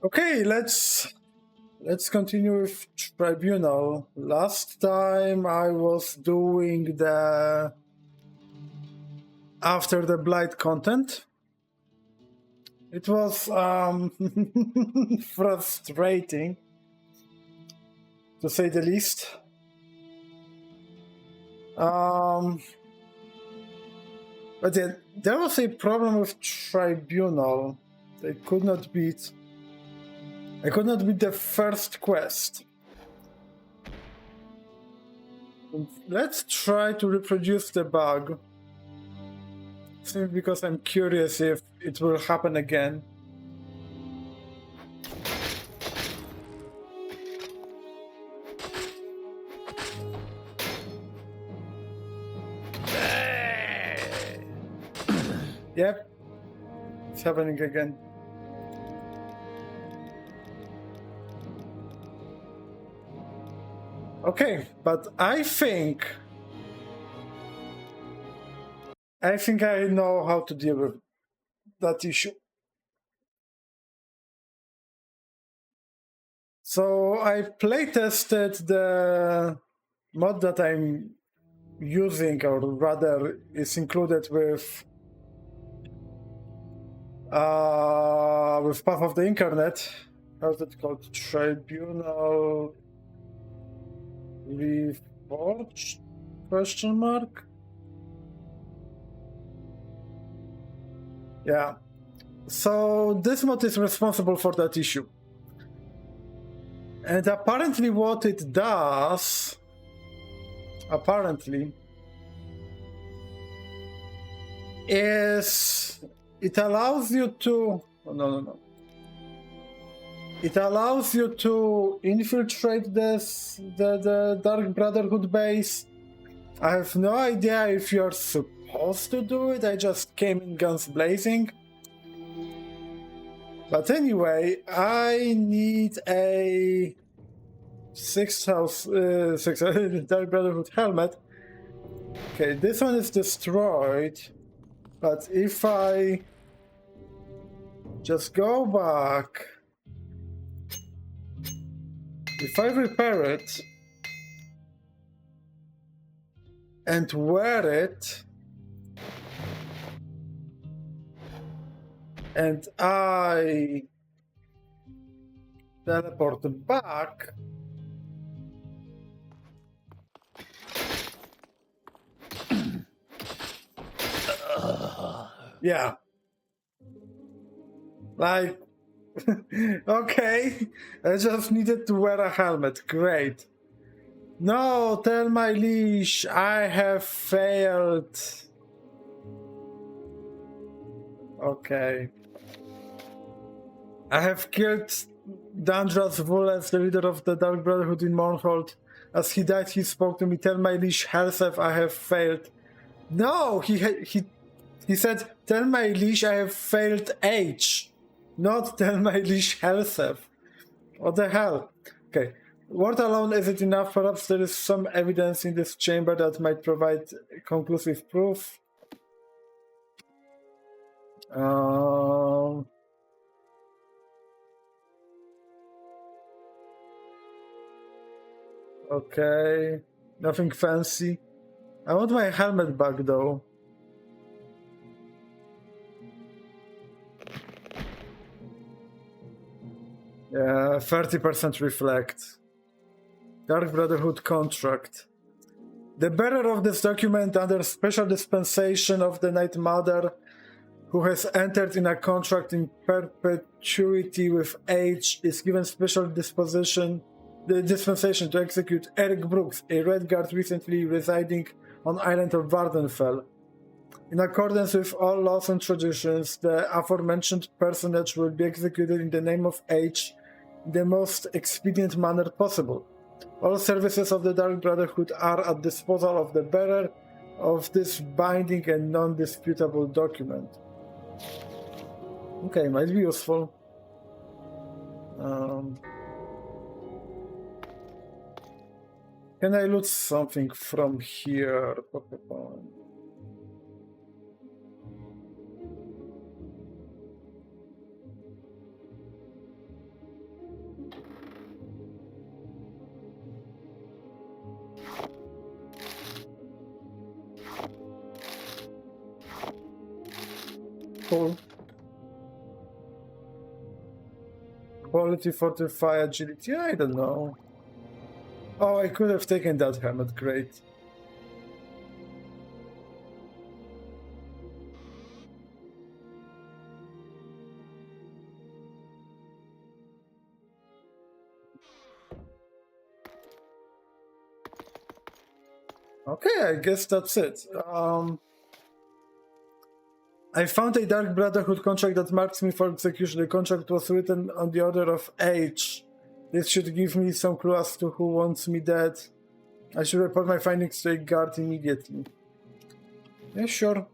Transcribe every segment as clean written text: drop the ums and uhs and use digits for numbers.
Okay, let's continue with Tribunal. Last time I was doing the after the blight content. It was frustrating, to say the least. But yeah, there was a problem with Tribunal. I could not beat the first quest. Let's try to reproduce the bug. Simply because I'm curious if it will happen again. Yep, it's happening again. Okay, but I think I know how to deal with that issue. So I playtested the mod that I'm using, or rather is included with Path of the Incarnate. How's it called? Tribunal Reforged? Question mark? Yeah. So this mod is responsible for that issue. And apparently what it does, is it allows you to... No. It allows you to infiltrate the Dark Brotherhood base. I have no idea if you're supposed to do it. I just came in guns blazing. But anyway, I need a 6 Dark Brotherhood helmet. Okay, this one is destroyed. But if I just go back, if I repair it and wear it, and I teleport back, yeah, like, okay, I just needed to wear a helmet, great. No, tell my leash, I have failed. Okay. I have killed Dandras Vules, the leader of the Dark Brotherhood in Mournhold. As he died, he spoke to me, tell my leash, Helsef, I have failed. No, he said, tell my leash, I have failed H. Not tell my leash, Helsef. What the hell? Okay. Word alone isn't enough. Perhaps there is some evidence in this chamber that might provide conclusive proof. Okay, nothing fancy. I want my helmet back though. Yeah, 30% reflect. Dark Brotherhood contract. The bearer of this document under special dispensation of the Night Mother, who has entered in a contract in perpetuity with H, is given special dispensation to execute Eric Brooks, a Red Guard recently residing on island of Vardenfell. In accordance with all laws and traditions, the aforementioned personage will be executed in the name of H in the most expedient manner possible. All services of the Dark Brotherhood are at disposal of the bearer of this binding and non-disputable document. Okay, might be useful. Can I loot something from here? Cool. Quality, fortify, agility. I don't know. Oh, I could have taken that helmet. Great. Okay, I guess that's it. I found a Dark Brotherhood contract that marks me for execution. The contract was written on the order of H. This should give me some clue as to who wants me dead. I should report my findings to a guard immediately. Yeah, sure.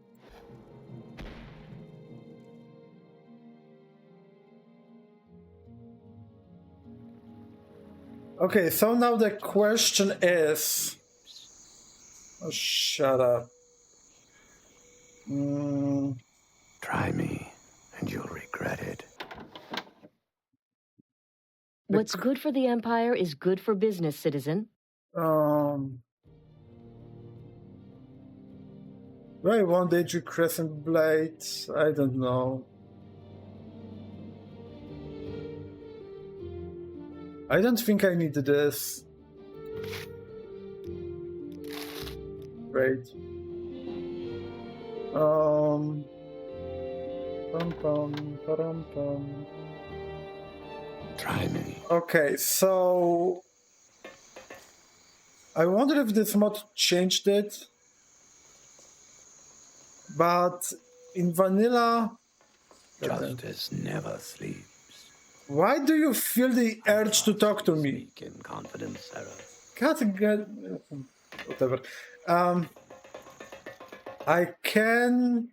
Okay, so now the question is... Oh, shut up. Try me, and you'll regret it. What's good for the Empire is good for business, citizen. Do I want the Crescent Blade? I don't know. I don't think I need this. Great. Pum pum param pum. Try me. Okay, so I wonder if this mod changed it, but in vanilla, Justice never sleeps. why do you feel the urge to talk to me? Speak in confidence, Sarah. Whatever. I can.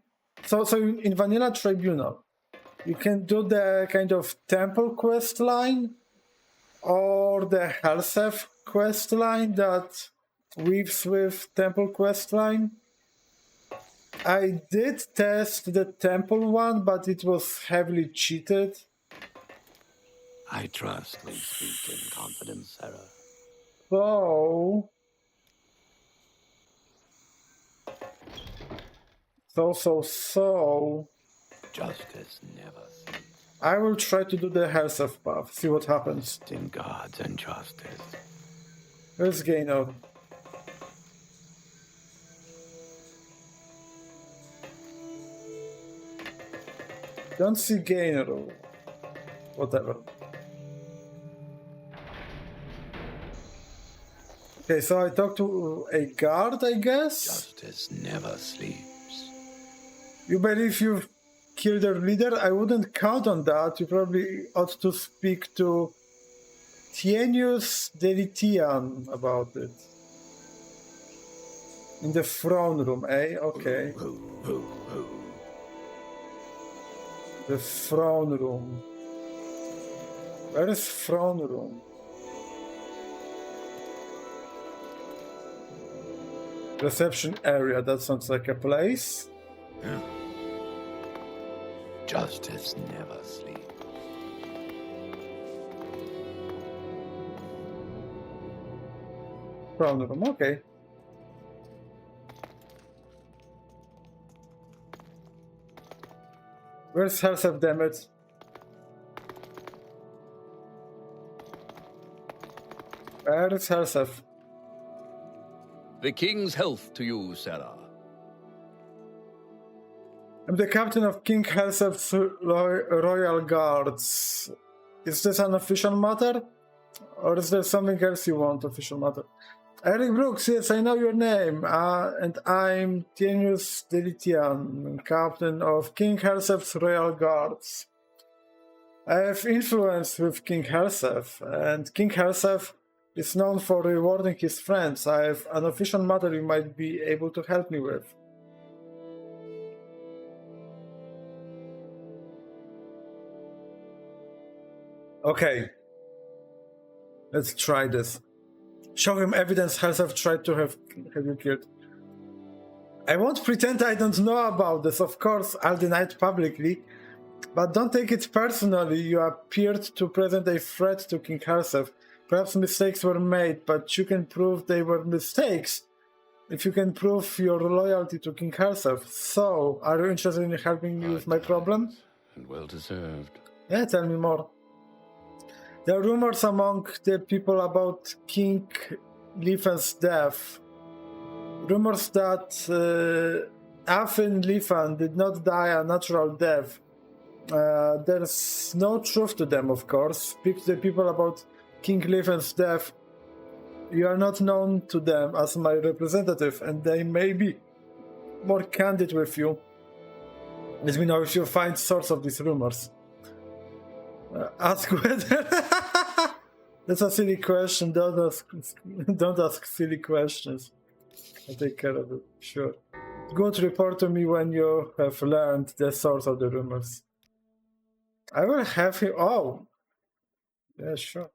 So in vanilla Tribunal, you can do the kind of temple quest line or the Helsef quest line that weaves with temple quest line. I did test the temple one, but it was heavily cheated. I trust we speak in confidence, Sarah. So Justice never sleeps. I will try to do the Helsef path, see what happens. In gods and justice. Where's Gaynor? Don't see Gaynor or whatever. Okay, so I talked to a guard, I guess? Justice never sleeps. You believe you've killed their leader? I wouldn't count on that. You probably ought to speak to Tienius Delitian about it. In the throne room, eh? Okay. The throne room. Where is throne room? Reception area, that sounds like a place. Yeah. Justice never sleeps. Throne room, okay. Where's Helsef, damn it? Where is Helsef? The king's health to you, Sarah. I'm the captain of King Helsef's Royal Guards. Is this an official matter? Or is there something else you want, official matter? Eric Brooks, yes, I know your name. And I'm Tienius Delitian, captain of King Helsef's Royal Guards. I have influence with King Helsef, and King Helsef is known for rewarding his friends. I have an official matter you might be able to help me with. Okay. Let's try this. Show him evidence Helsef tried to have you killed. I won't pretend I don't know about this. Of course, I'll deny it publicly. But don't take it personally. You appeared to present a threat to King Helsef. Perhaps mistakes were made, but you can prove they were mistakes. if you can prove your loyalty to King herself. So, are you interested in helping me with my problem? And well deserved. Yeah, tell me more. There are rumors among the people about King Leafen's death. Rumors that Afin Leafan did not die a natural death. There's no truth to them, of course. Speak to the people about King Leafen's death. You are not known to them as my representative, and they may be more candid with you. Let me know if you find source of these rumors. Ask whether... That's a silly question. Don't ask silly questions. I'll take care of it. Sure. Good, report to me when you have learned the source of the rumors. I will have him... Oh! Yeah, sure.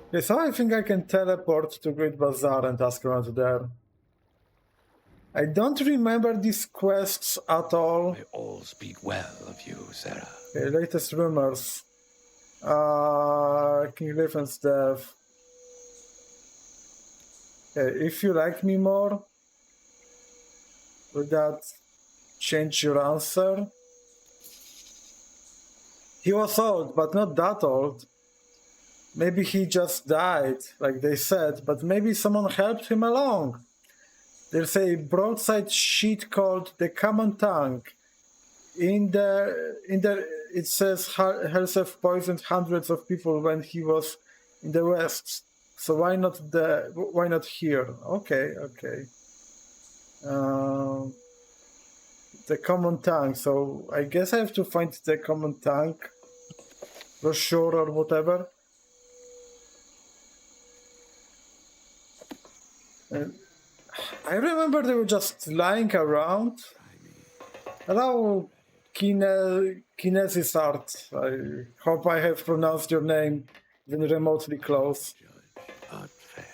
Okay, so I think I can teleport to Great Bazaar and ask around there. I don't remember these quests at all. They all speak well of you, Sarah. Okay, latest rumors. King Leafen's death. Okay, if you like me more, would that change your answer? He was old, but not that old. Maybe he just died, like they said, but maybe someone helped him along. There's a broadside sheet called The Common Tongue. In there, it says Hersef poisoned hundreds of people when he was in the West. So why not here? Okay. The Common Tongue. So I guess I have to find the Common Tongue brochure or whatever. I remember they were just lying around. Hello, Kinesis Art. I hope I have pronounced your name even remotely close. But fair.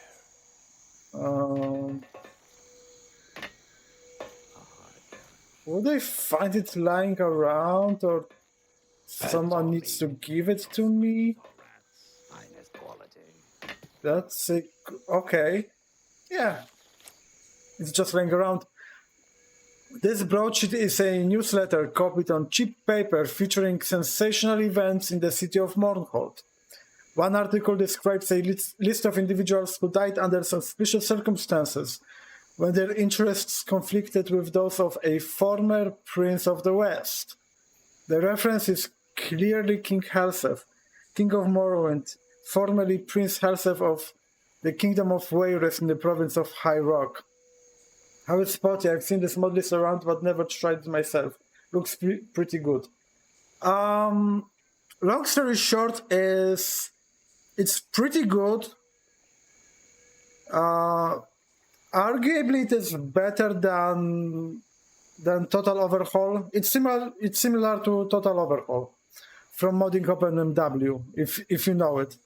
Would I find it lying around, or someone needs to give it to me? Finest quality. That's it. Okay. Yeah. It's just lying around. This broadsheet is a newsletter copied on cheap paper featuring sensational events in the city of Mournhold. One article describes a list of individuals who died under suspicious circumstances when their interests conflicted with those of a former prince of the West. The reference is clearly King Hersef, King of Morrowind, formerly Prince Hersef of the Kingdom of Wayreth in the province of High Rock. How is POTI? I've seen this modlist around but never tried it myself. Looks pretty good. Long story short is it's pretty good. Arguably it is better than Total Overhaul. It's similar to Total Overhaul from Modding OpenMW, if you know it.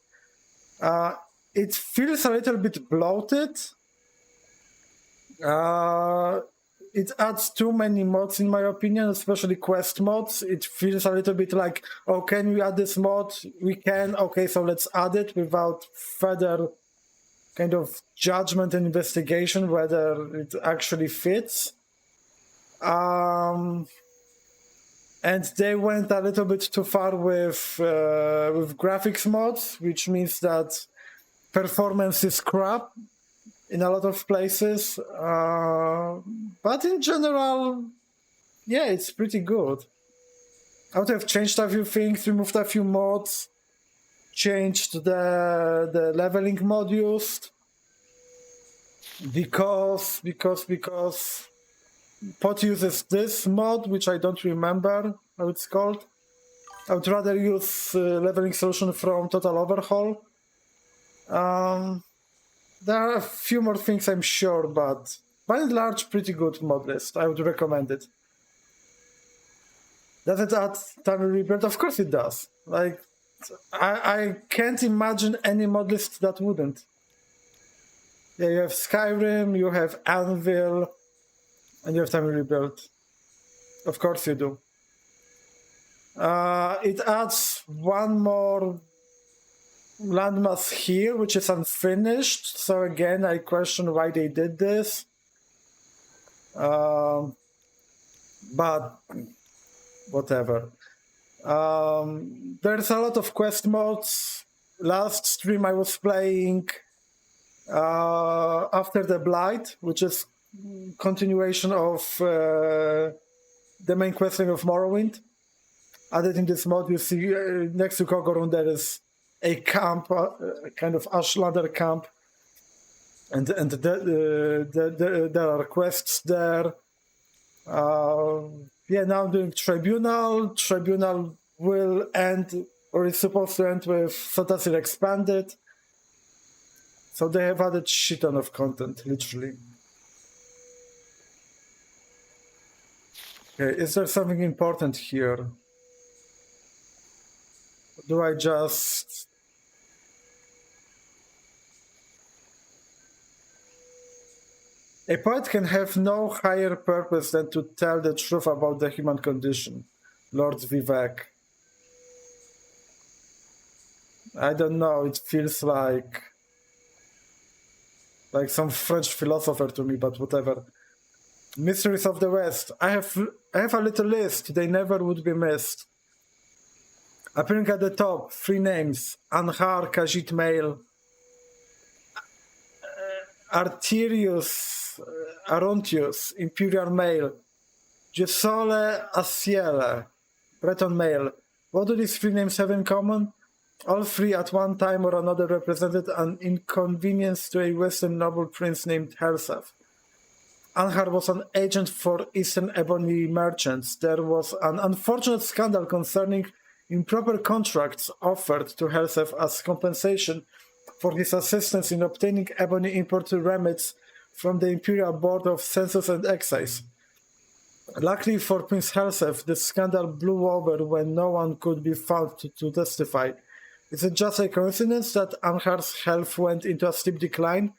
It feels a little bit bloated. It adds too many mods in my opinion, especially quest mods. It feels a little bit like, oh, can we add this mod? We can, okay, so let's add it without further kind of judgment and investigation whether it actually fits. And they went a little bit too far with graphics mods, which means that performance is crap in a lot of places, but in general, yeah, it's pretty good. I would have changed a few things, removed a few mods, changed the leveling mod used, because POT uses this mod, which I don't remember how it's called. I would rather use leveling solution from Total Overhaul. There are a few more things I'm sure, but by and large, pretty good mod list. I would recommend it. Does it add time rebuild? Of course it does. Like, I can't imagine any mod list that wouldn't. Yeah, you have Skyrim, you have Anvil, and you have time rebuild. Of course you do. It adds one more landmass here, which is unfinished. So again, I question why they did this. But whatever. There's a lot of quest modes. Last stream I was playing After the Blight, which is continuation of the main questline of Morrowind. Added in this mode, you see next to Kogorun there is a camp, kind of Ashlander camp, and there are quests there. Yeah, now I'm doing Tribunal. Tribunal will end, or is supposed to end with Sotasir Expanded. So they have added shit ton of content, literally. Okay, is there something important here? Do I just... A poet can have no higher purpose than to tell the truth about the human condition. Lord Vivek. I don't know, it feels like some French philosopher to me, but whatever. Mysteries of the West. I have a little list, they never would be missed. Appearing at the top, 3 names: Anhar, Khajiit Mail, Arontius, Imperial Mail, Gisole, Asiele, Breton Mail. What do these 3 names have in common? All 3 at one time or another represented an inconvenience to a Western noble prince named Herseth. Anhar was an agent for Eastern Ebony merchants. There was an unfortunate scandal concerning improper contracts offered to Herseth as compensation for his assistance in obtaining ebony import remits from the Imperial Board of Census and Excise. Luckily for Prince Herseth, the scandal blew over when no one could be found to testify. Is it just a coincidence that Anhar's health went into a steep decline,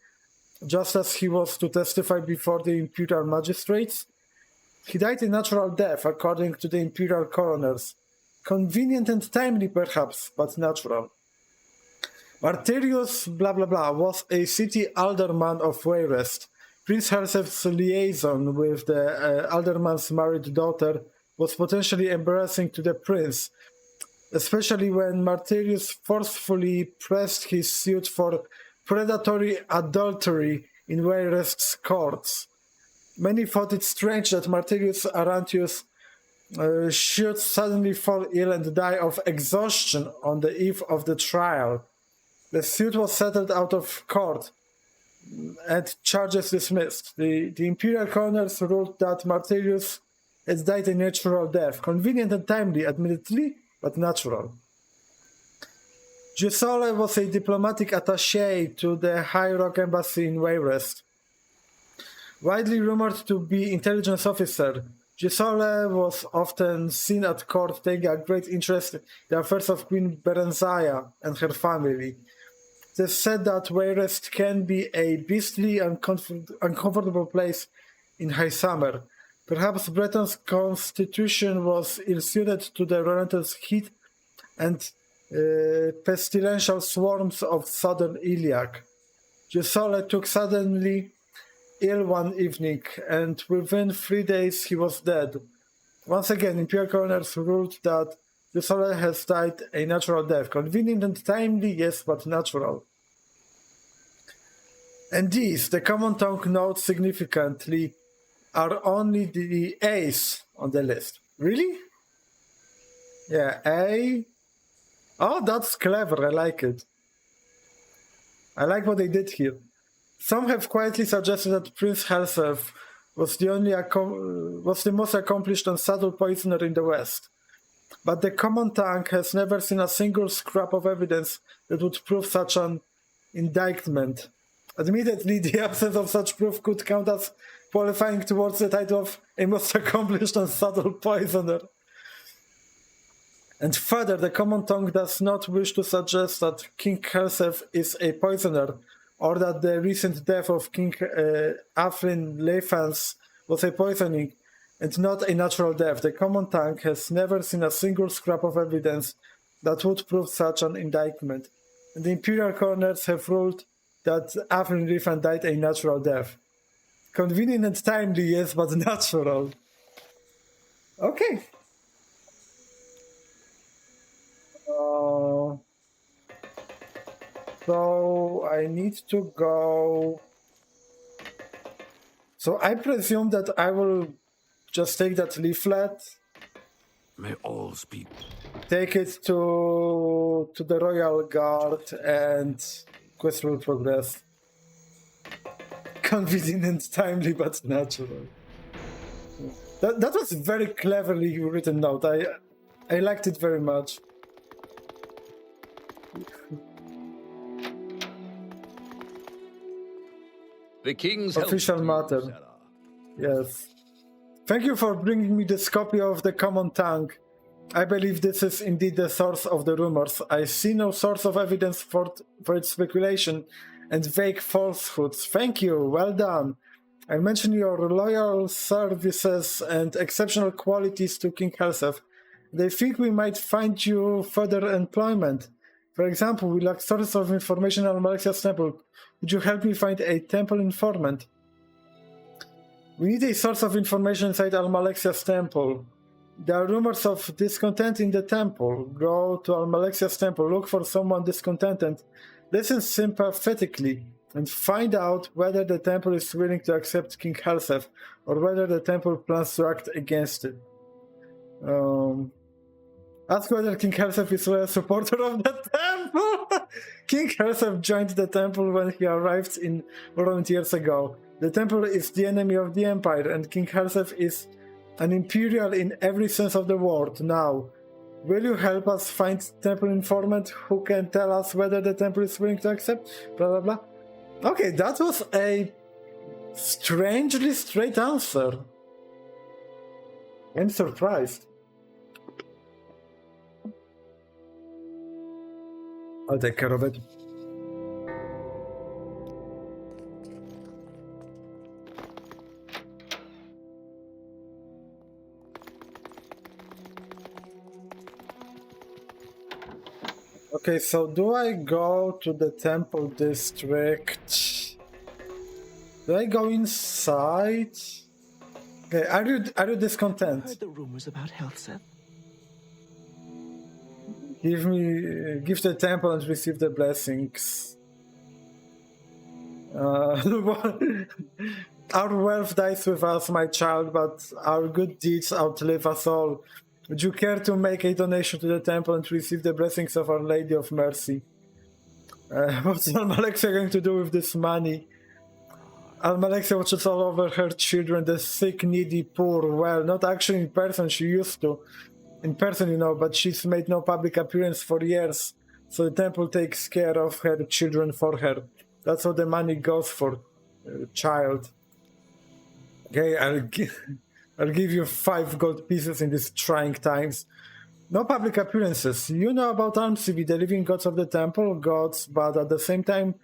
just as he was to testify before the Imperial magistrates? He died a natural death, according to the Imperial coroners. Convenient and timely, perhaps, but natural. Martyrius blah blah blah was a city alderman of Wayrest. Prince Herseth's liaison with the alderman's married daughter was potentially embarrassing to the prince, especially when Martyrius forcefully pressed his suit for predatory adultery in Wayrest's courts. Many thought it strange that Martyrius Arantius should suddenly fall ill and die of exhaustion on the eve of the trial. The suit was settled out of court and charges dismissed. The Imperial coroners ruled that Martyrius had died a natural death. Convenient and timely, admittedly, but natural. Gisole was a diplomatic attaché to the High Rock Embassy in Wayrest. Widely rumored to be intelligence officer, Gisole was often seen at court taking a great interest in the affairs of Queen Berenzaya and her family. It is said that Wayrest can be a beastly and uncomfortable place in high summer. Perhaps Bretain's constitution was ill-suited to the relentless heat and pestilential swarms of southern Iliac. Gisole took suddenly ill one evening, and within 3 days he was dead. Once again, Imperial coroners ruled that Gisole has died a natural death. Convenient and timely, yes, but natural. And these, the common tongue notes significantly, are only the A's on the list. Really? Yeah, A. Oh, that's clever, I like it. I like what they did here. Some have quietly suggested that Prince Herseth was the most accomplished and subtle poisoner in the West. But the common tongue has never seen a single scrap of evidence that would prove such an indictment. Admittedly, the absence of such proof could count as qualifying towards the title of a most accomplished and subtle poisoner. And further, the common tongue does not wish to suggest that King Herseth is a poisoner, or that the recent death of King Afrin Leifans was a poisoning, and not a natural death. The common tongue has never seen a single scrap of evidence that would prove such an indictment. and the Imperial coroners have ruled that Afrin Rifan died a natural death. Convenient and timely, yes, but natural. Okay. So I need to go. So I presume that I will just take that leaflet, May all speak. take it to the Royal Guard, and quest will progress. Convenient and timely, but natural. That was very cleverly written note. I liked it very much. The king's Official health to you, matter. Sarah. Yes. Thank you for bringing me this copy of the Common Tongue. I believe this is indeed the source of the rumors. I see no source of evidence for its speculation and vague falsehoods. Thank you. Well done. I mentioned your loyal services and exceptional qualities to King Helseth. They think we might find you further employment. For example, we lack sources of information on Malexia's temple. Would you help me find a temple informant? We need a source of information inside Almalexia's temple. There are rumors of discontent in the temple. Go to Almalexia's temple, look for someone discontented, listen sympathetically, and find out whether the temple is willing to accept King Helseth, or whether the temple plans to act against it. Ask whether King Helseth is a supporter of the temple. King Helseth joined the temple when he arrived in Morrowind years ago. The temple is the enemy of the Empire, and King Helseth is an Imperial in every sense of the word. Now, will you help us find temple informant who can tell us whether the temple is willing to accept? Blah, blah, blah. Okay, that was a strangely straight answer. I'm surprised. I'll take care of it. Okay, so do I go to the temple district? Do I go inside? Okay, are you discontent? Heard the rumors about Helseth. Give the temple and receive the blessings. Our wealth dies with us, my child, but our good deeds outlive us all. Would you care to make a donation to the temple and receive the blessings of Our Lady of Mercy? What's Almalexia going to do with this money? Almalexia watches all over her children, the sick, needy, poor. Well, not actually in person, she used to. In person, you know, but she's made no public appearance for years, so the temple takes care of her children for her. That's what the money goes for, child. Okay, I'll give you 5 gold pieces in these trying times. No public appearances. You know about Almsivi, the living gods of the temple, gods, but at the same time,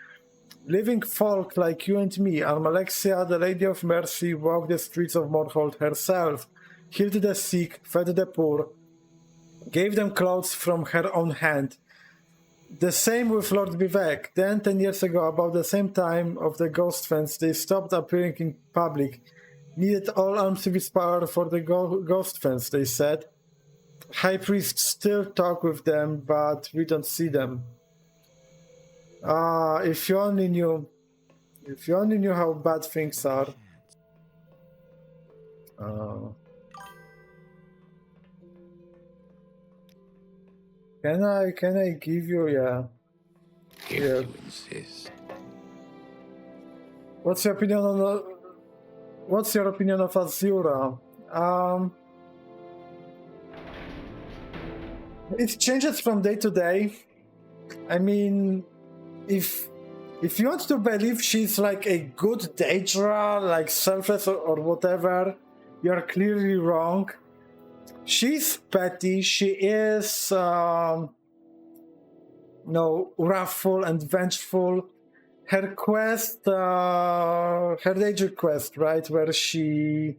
living folk like you and me. Almalexia, the Lady of Mercy, walked the streets of Morrowind herself, healed the sick, fed the poor, gave them clothes from her own hand. The same with Lord Vivek. Then, 10 years ago, about the same time of the Ghost Fence, they stopped appearing in public. Needed all Almsivi's power for the Ghost Fence, they said. High priests still talk with them, but we don't see them. If you only knew how bad things are. Can I give you, yeah. If Yeah. you insist. What's your opinion of Azura? It changes from day to day. I mean, if you want to believe she's like a good Daedra, like selfless or whatever, you're clearly wrong. She's petty. She is, wrathful and vengeful. Her quest, her Daedric quest, right, where she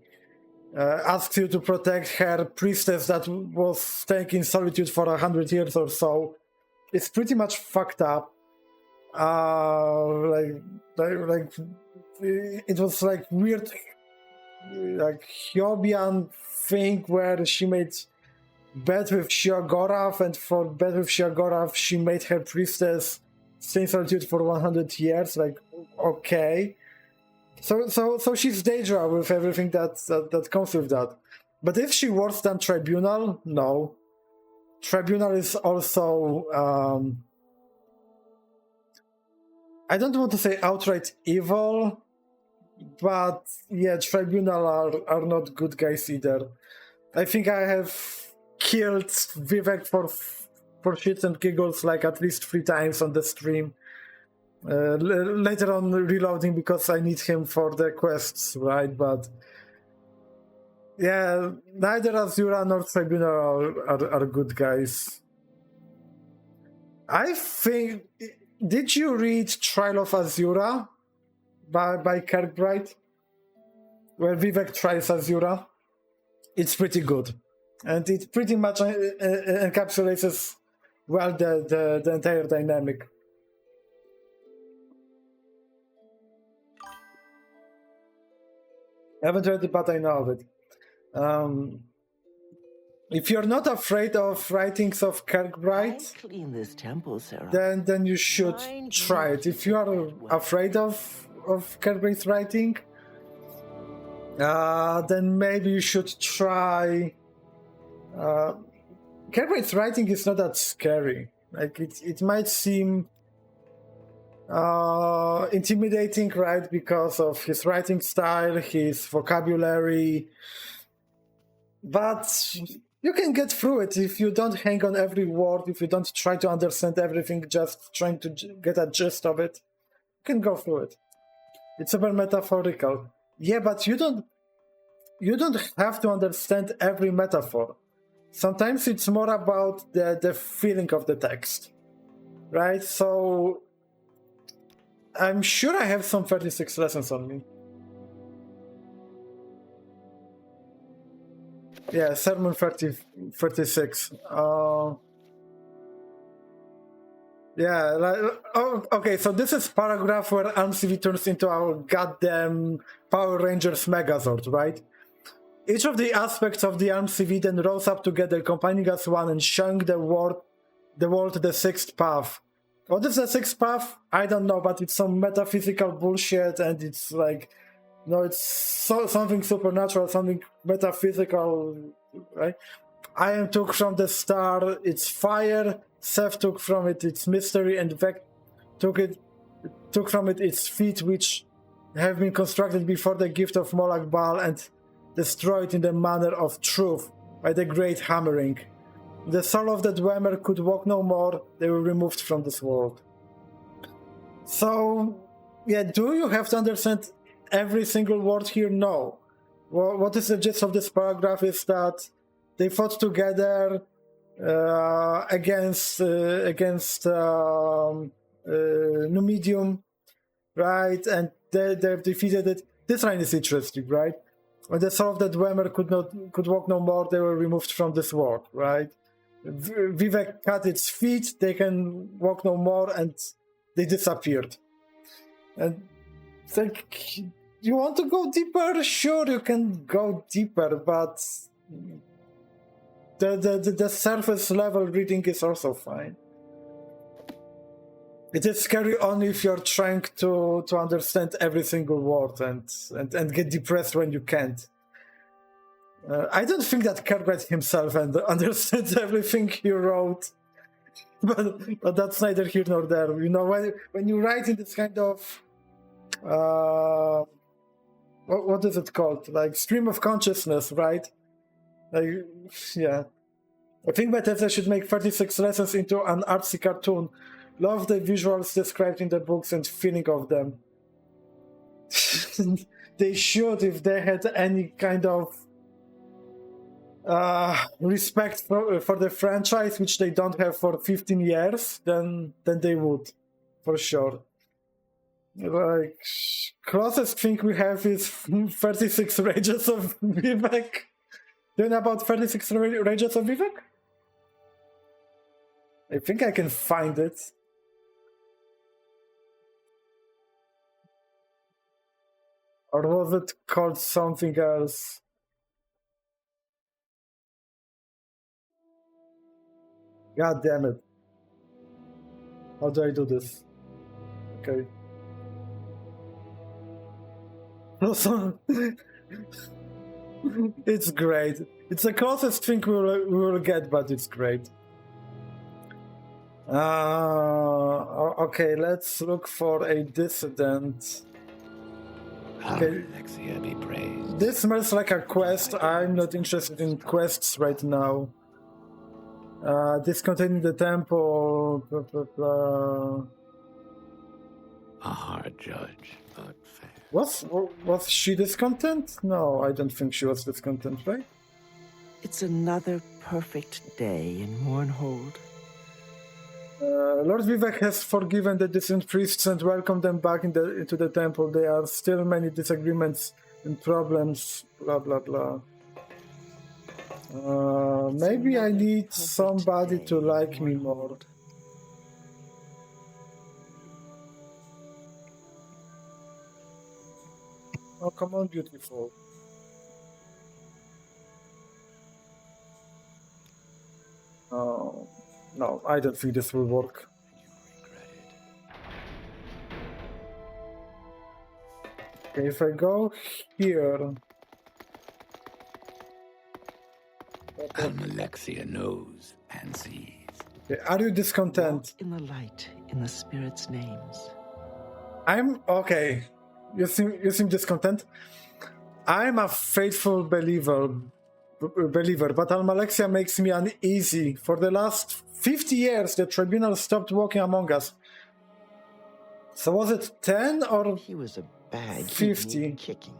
asks you to protect her priestess that was staying in solitude for 100 years or so, it's pretty much fucked up. like it was like weird, like Hyobian thing where she made bet with Sheogorath, and for bet with Sheogorath she made her priestess stay in solitude for 100 years. Like, okay, so she's Daedra with everything that comes with that. But is she worse than Tribunal? No. Tribunal is also I don't want to say outright evil, but yeah, Tribunal are not good guys either. I think I have killed Vivek for shits and giggles like at least 3 times on the stream. Later on reloading because I need him for the quests, right? But yeah, neither Azura nor Tribunal are good guys. I think... Did you read Trial of Azura by Kirkbride? Where Vivek tries Azura? It's pretty good. And it pretty much encapsulates well the entire dynamic. I haven't read it, but I know of it. If you're not afraid of writings of Kirkbride, Clean this temple, Sarah. then you should try it. If you are afraid of Kirkbride's writing, then maybe you should try. Kirkbride's writing is not that scary. Like it might seem intimidating, right? Because of his writing style, his vocabulary, but you can get through it if you don't hang on every word, if you don't try to understand everything, just trying to get a gist of it. You can go through it. It's super metaphorical. Yeah, but you don't have to understand every metaphor. Sometimes it's more about the feeling of the text, right? So I'm sure I have some 36 lessons on me. Yeah, Sermon 36. Yeah, okay, so this is paragraph where MCV turns into our goddamn Power Rangers Megazord, right? Each of the aspects of the MCV then rose up together, combining as one and showing the world the sixth path. What is the sixth path? I don't know, but it's some metaphysical bullshit, and it's like, no, it's something supernatural, something metaphysical, right? I am took from the star, it's fire. Seth took from it its mystery, and Vec took from it its feet, which have been constructed before the gift of Molag Bal and destroyed in the manner of truth by the great hammering. The soul of the Dwemer could walk no more, they were removed from this world. So, yeah, do you have to understand every single word here? No. What is the gist of this paragraph is that they fought together against Numidium, right? And they've defeated it. This line is interesting, right? When the soul of the Dwemer could walk no more, they were removed from this world, right? Vivek cut its feet, they can walk no more, and they disappeared. And it's like, you want to go deeper? Sure, you can go deeper, but the surface level reading is also fine. It is scary only if you're trying to understand every single word and get depressed when you can't. I don't think that Kirkbride himself understands everything he wrote, but that's neither here nor there. You know, when you write in this kind of what is it called? Like stream of consciousness, right? Like, yeah. I think Bethesda should make 36 lessons into an artsy cartoon. Love the visuals described in the books and feeling of them. They should, if they had any kind of respect for the franchise, which they don't have for 15 years, then they would, for sure. Like, closest thing we have is 36 Rages of Vivek. Do you know about 36 Rages of Vivek? I think I can find it. Or was it called something else? God damn it. How do I do this? Okay. It's great. It's the closest thing we will get, but it's great. Okay, let's look for a dissident. Okay. Alexia be praised. This smells like a quest. I'm not interested in quests right now. Discontaining the temple. Blah, blah, blah. A hard judge, but fair. Was she discontent? No, I don't think she was discontent, right? It's another perfect day in Mournhold. Lord Vivek has forgiven the distant priests and welcomed them back into the temple. There are still many disagreements and problems, blah blah blah. Maybe I need somebody to like me more. Oh, come on, beautiful. Oh, no, I don't think this will work. Okay, if I go here... Alexia knows and sees. Okay, are you discontent? Walk in the light, in the spirits' names. I'm... Okay. You seem discontent? I'm a faithful believer, but Almalexia makes me uneasy. For the last 50 years, the Tribunal stopped walking among us. So was it 10 or He was a bag 50? kicking.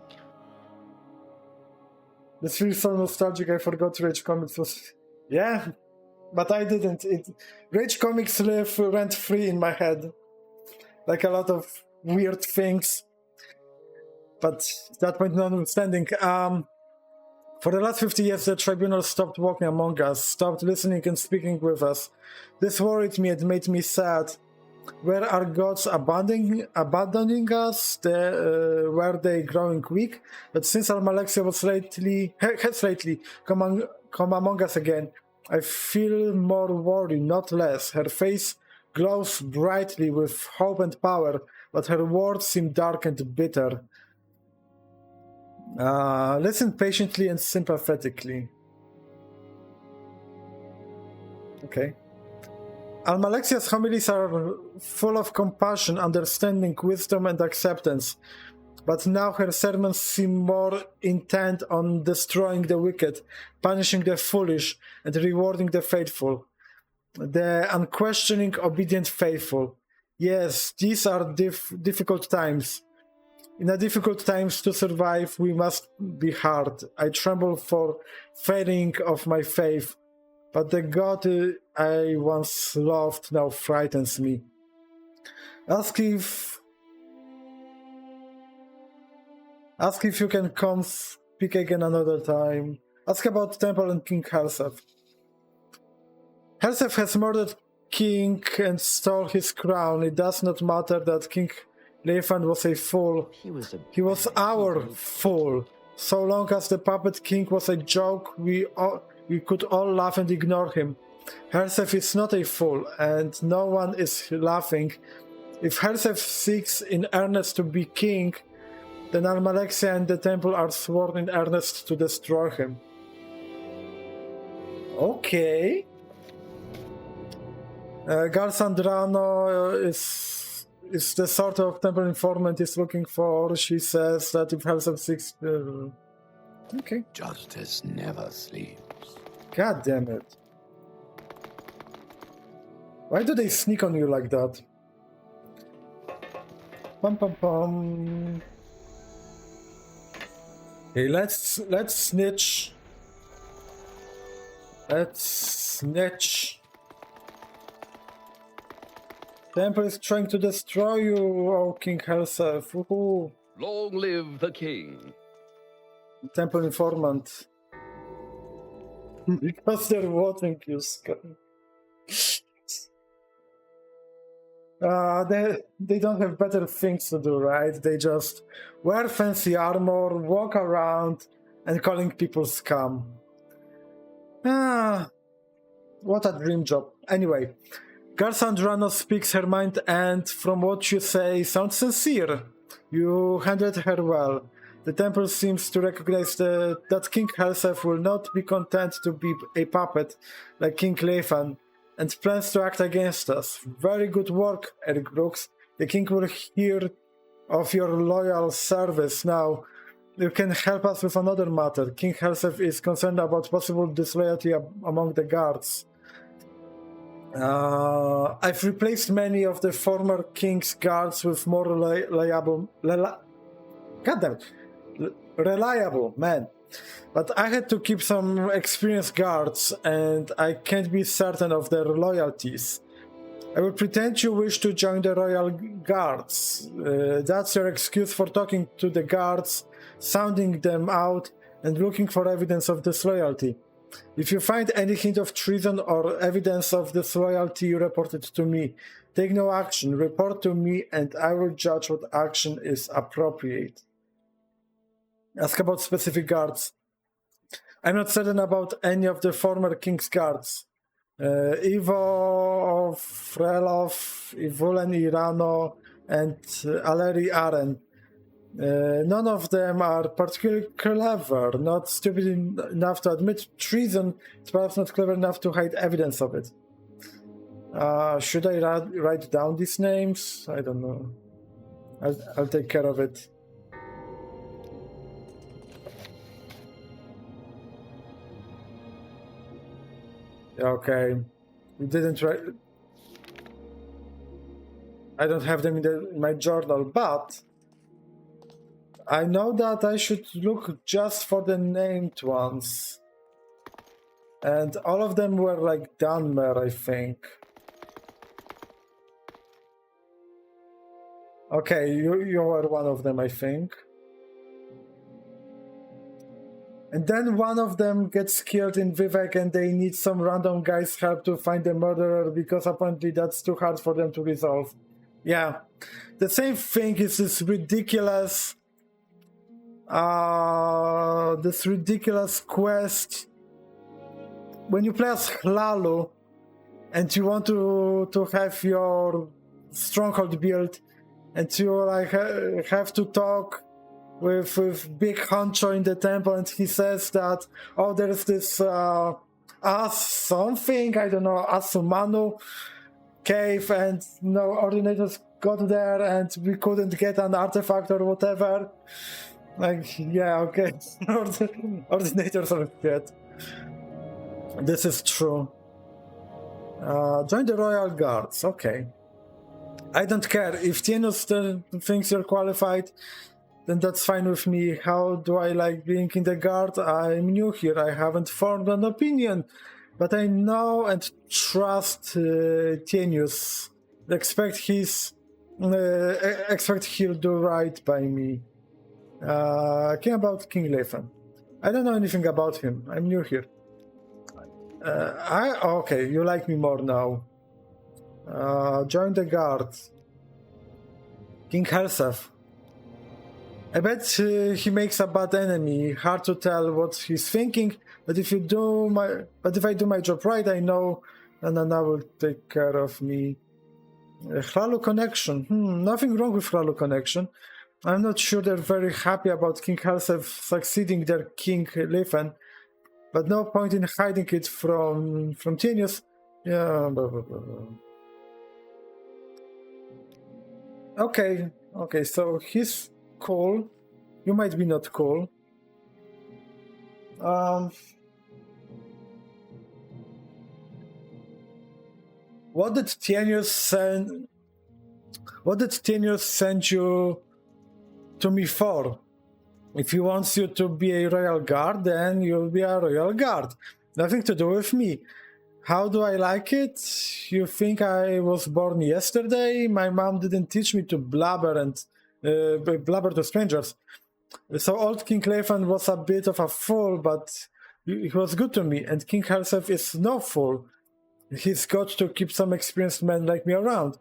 This feels so nostalgic, I forgot Rage Comics was... Yeah, but I didn't. Rage Comics live rent-free in my head. Like a lot of weird things. But that point notwithstanding, for the last 50 years, the Tribunal stopped walking among us, stopped listening and speaking with us. This worried me and made me sad. Were our gods abandoning us? Were they growing weak? But since Almalexia has lately come among us again, I feel more worry, not less. Her face glows brightly with hope and power, but her words seem dark and bitter. Listen patiently and sympathetically. Okay. Almalexia's homilies are full of compassion, understanding, wisdom, and acceptance. But now her sermons seem more intent on destroying the wicked, punishing the foolish, and rewarding the faithful. The unquestioning, obedient faithful. Yes, these are difficult times. In a difficult times to survive, we must be hard. I tremble for failing of my faith, but the God I once loved now frightens me. Ask if you can come speak again another time. Ask about Temple and King Hersef. Hersef has murdered King and stole his crown. It does not matter that King Leifand was a fool. He was our fool. So long as the puppet king was a joke, we could all laugh and ignore him. Hersef is not a fool, and no one is laughing. If Hersef seeks in earnest to be king, then Almalexia and the temple are sworn in earnest to destroy him. Okay. Galsandrano is the sort of temple informant is looking for. She says that if Hersef seeks... Okay. Justice never sleeps. God damn it. Why do they sneak on you like that? Pum pum pum. Okay, let's snitch. Let's snitch. Temple is trying to destroy you, O King Hersef. Woohoo. Long live the king. Temple informant. Because they're watching you, Scott. They don't have better things to do, right? They just wear fancy armor, walk around, and calling people scum. What a dream job. Anyway, Garsandrano speaks her mind, and from what you say, sounds sincere. You handled her well. The temple seems to recognize that King Helsef will not be content to be a puppet like King Leifan, and plans to act against us. Very good work, Eric Brooks. The king will hear of your loyal service now. You can help us with another matter. King Helsef is concerned about possible disloyalty among the guards. I've replaced many of the former king's guards with more reliable men. But I had to keep some experienced guards, and I can't be certain of their loyalties. I will pretend you wish to join the Royal Guards. That's your excuse for talking to the guards, sounding them out, and looking for evidence of disloyalty. If you find any hint of treason or evidence of disloyalty, report it to me. Take no action. Report to me, and I will judge what action is appropriate. Ask about specific guards. I'm not certain about any of the former king's guards. Ivo, Frelov, Ivulen Irano, and Aleri Aren. None of them are particularly clever, not stupid enough to admit treason, perhaps not clever enough to hide evidence of it. Should I write down these names? I don't know. I'll take care of it. Okay, you didn't write. I don't have them in my journal, but I know that I should look just for the named ones. And all of them were like Dunmer, I think. Okay, you were one of them, I think. And then one of them gets killed in Vivek, and they need some random guy's help to find the murderer because apparently that's too hard for them to resolve. Yeah. The same thing is this ridiculous quest. When you play as Hlalu and you want to have your stronghold built, and you like have to talk with Big Honcho in the temple, and he says that, oh, there's this something, I don't know, Asumanu cave, and no ordinators got there, and we couldn't get an artifact or whatever. Like, yeah, okay. Ordinators are dead. This is true. Join the Royal Guards, okay. I don't care. If Tienus thinks you're qualified, then that's fine with me. How do I like being in the guard? I'm new here. I haven't formed an opinion. But I know and trust Tienus. Expect he'll do right by me. About King Leifan. I don't know anything about him. I'm new here. Okay, you like me more now. Join the guard. King Helsef. I bet he makes a bad enemy. Hard to tell what he's thinking, but if I do my job right, I know Nana will take care of me. Hlalu connection. Nothing wrong with Hlalu connection. I'm not sure they're very happy about King Helsef succeeding their King Leifan, but no point in hiding it from Tienus. Yeah, blah, blah, blah, blah. Okay, so he's cool. You might be not cool. What did Tienus send you to me for? If he wants you to be a royal guard, then you'll be a royal guard. Nothing to do with me. How do I like it? You think I was born yesterday? My mom didn't teach me to blabber to strangers. So old King Leifan was a bit of a fool, but he was good to me, and King Helsef is no fool. He's got to keep some experienced men like me around.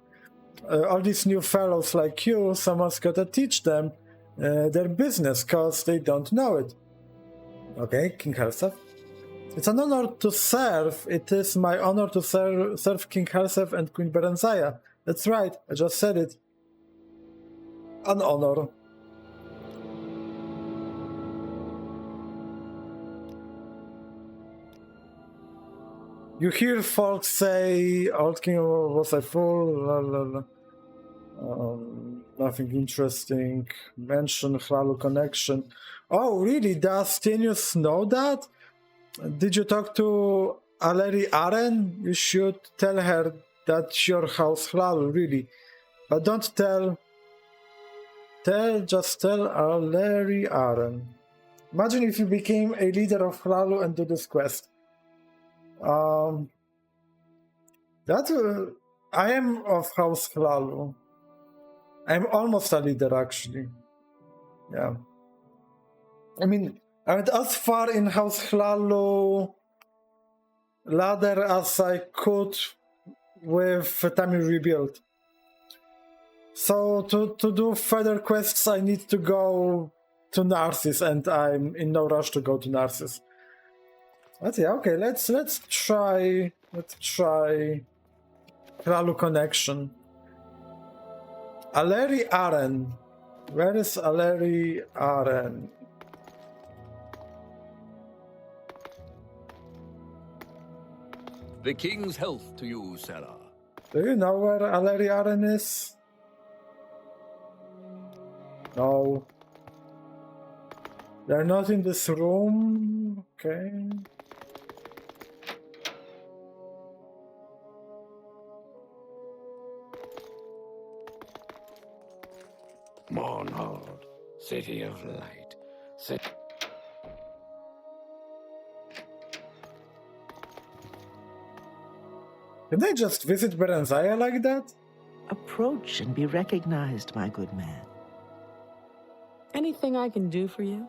all these new fellows like you, someone's gotta teach them their business, cause they don't know it. Okay, King Hersef. It's an honor to serve. It is my honor to serve King Hersef and Queen Berenzaya. That's right, I just said it. An honor. You hear folks say, Old King was a fool, la la la. Nothing interesting. Mention Hlalu connection. Oh, really? Does Tenius know that? Did you talk to Aleri Aren? You should tell her that's your house Hlalu, really. But don't tell. Just tell Aleri Aren. Imagine if you became a leader of Hlalu and do this quest. I am of House Hlalu. I'm almost a leader, actually. Yeah. I mean, I went as far in House Hlalu ladder as I could with Tamil Rebuild. So to do further quests, I need to go to Narcissus, and I'm in no rush to go to Narcissus. But yeah, okay, let's try Hlalu connection. Aleri Aren. Where is Aleri Aren? The king's health to you, Sarah. Do you know where Aleri Aren is? No. They're not in this room. Okay. Mournhold, city of light. Can I just visit Berenzaya like that? Approach and be recognized, my good man. Anything I can do for you?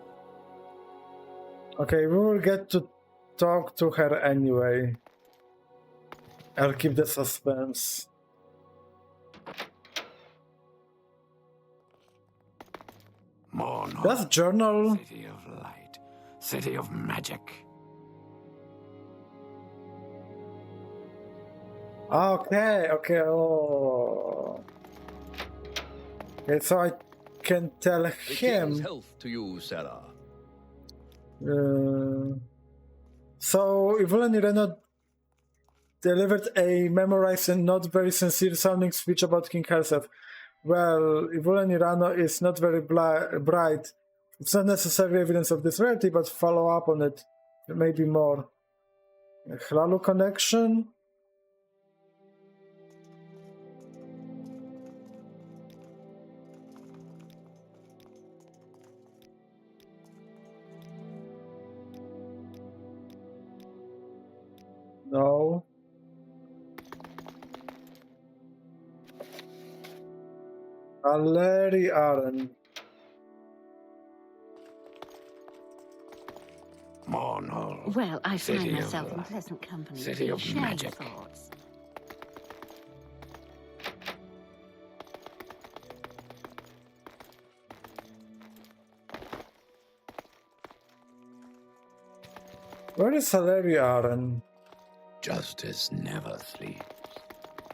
Okay, we will get to talk to her anyway. I'll keep the suspense. Mournhold, That's journal. city of light, city of magic. Okay, oh. Okay, so I can tell The king's him. health to you, Sarah. So Evelyn Ireno delivered a memorized and not very sincere sounding speech about King Hersef. Well, Evelyn Irano is not very bright. It's not necessarily evidence of this rarity, but follow up on it. Maybe more. Hlalu connection? No. Aleri Aren. Mournhold, Well, I City find of myself in light. pleasant company. City of sharing magic. thoughts. Where is Aleri Aren? justice never sleeps.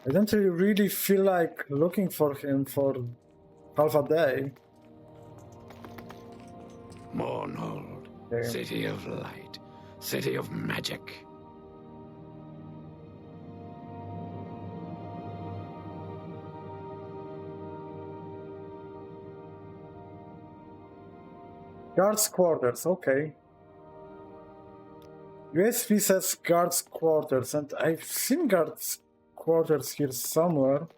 I don't really feel like looking for him for half a day. Mournhold, Okay. city of light, city of magic. Guards quarters, okay. USP says guards quarters, and I've seen guards quarters here somewhere.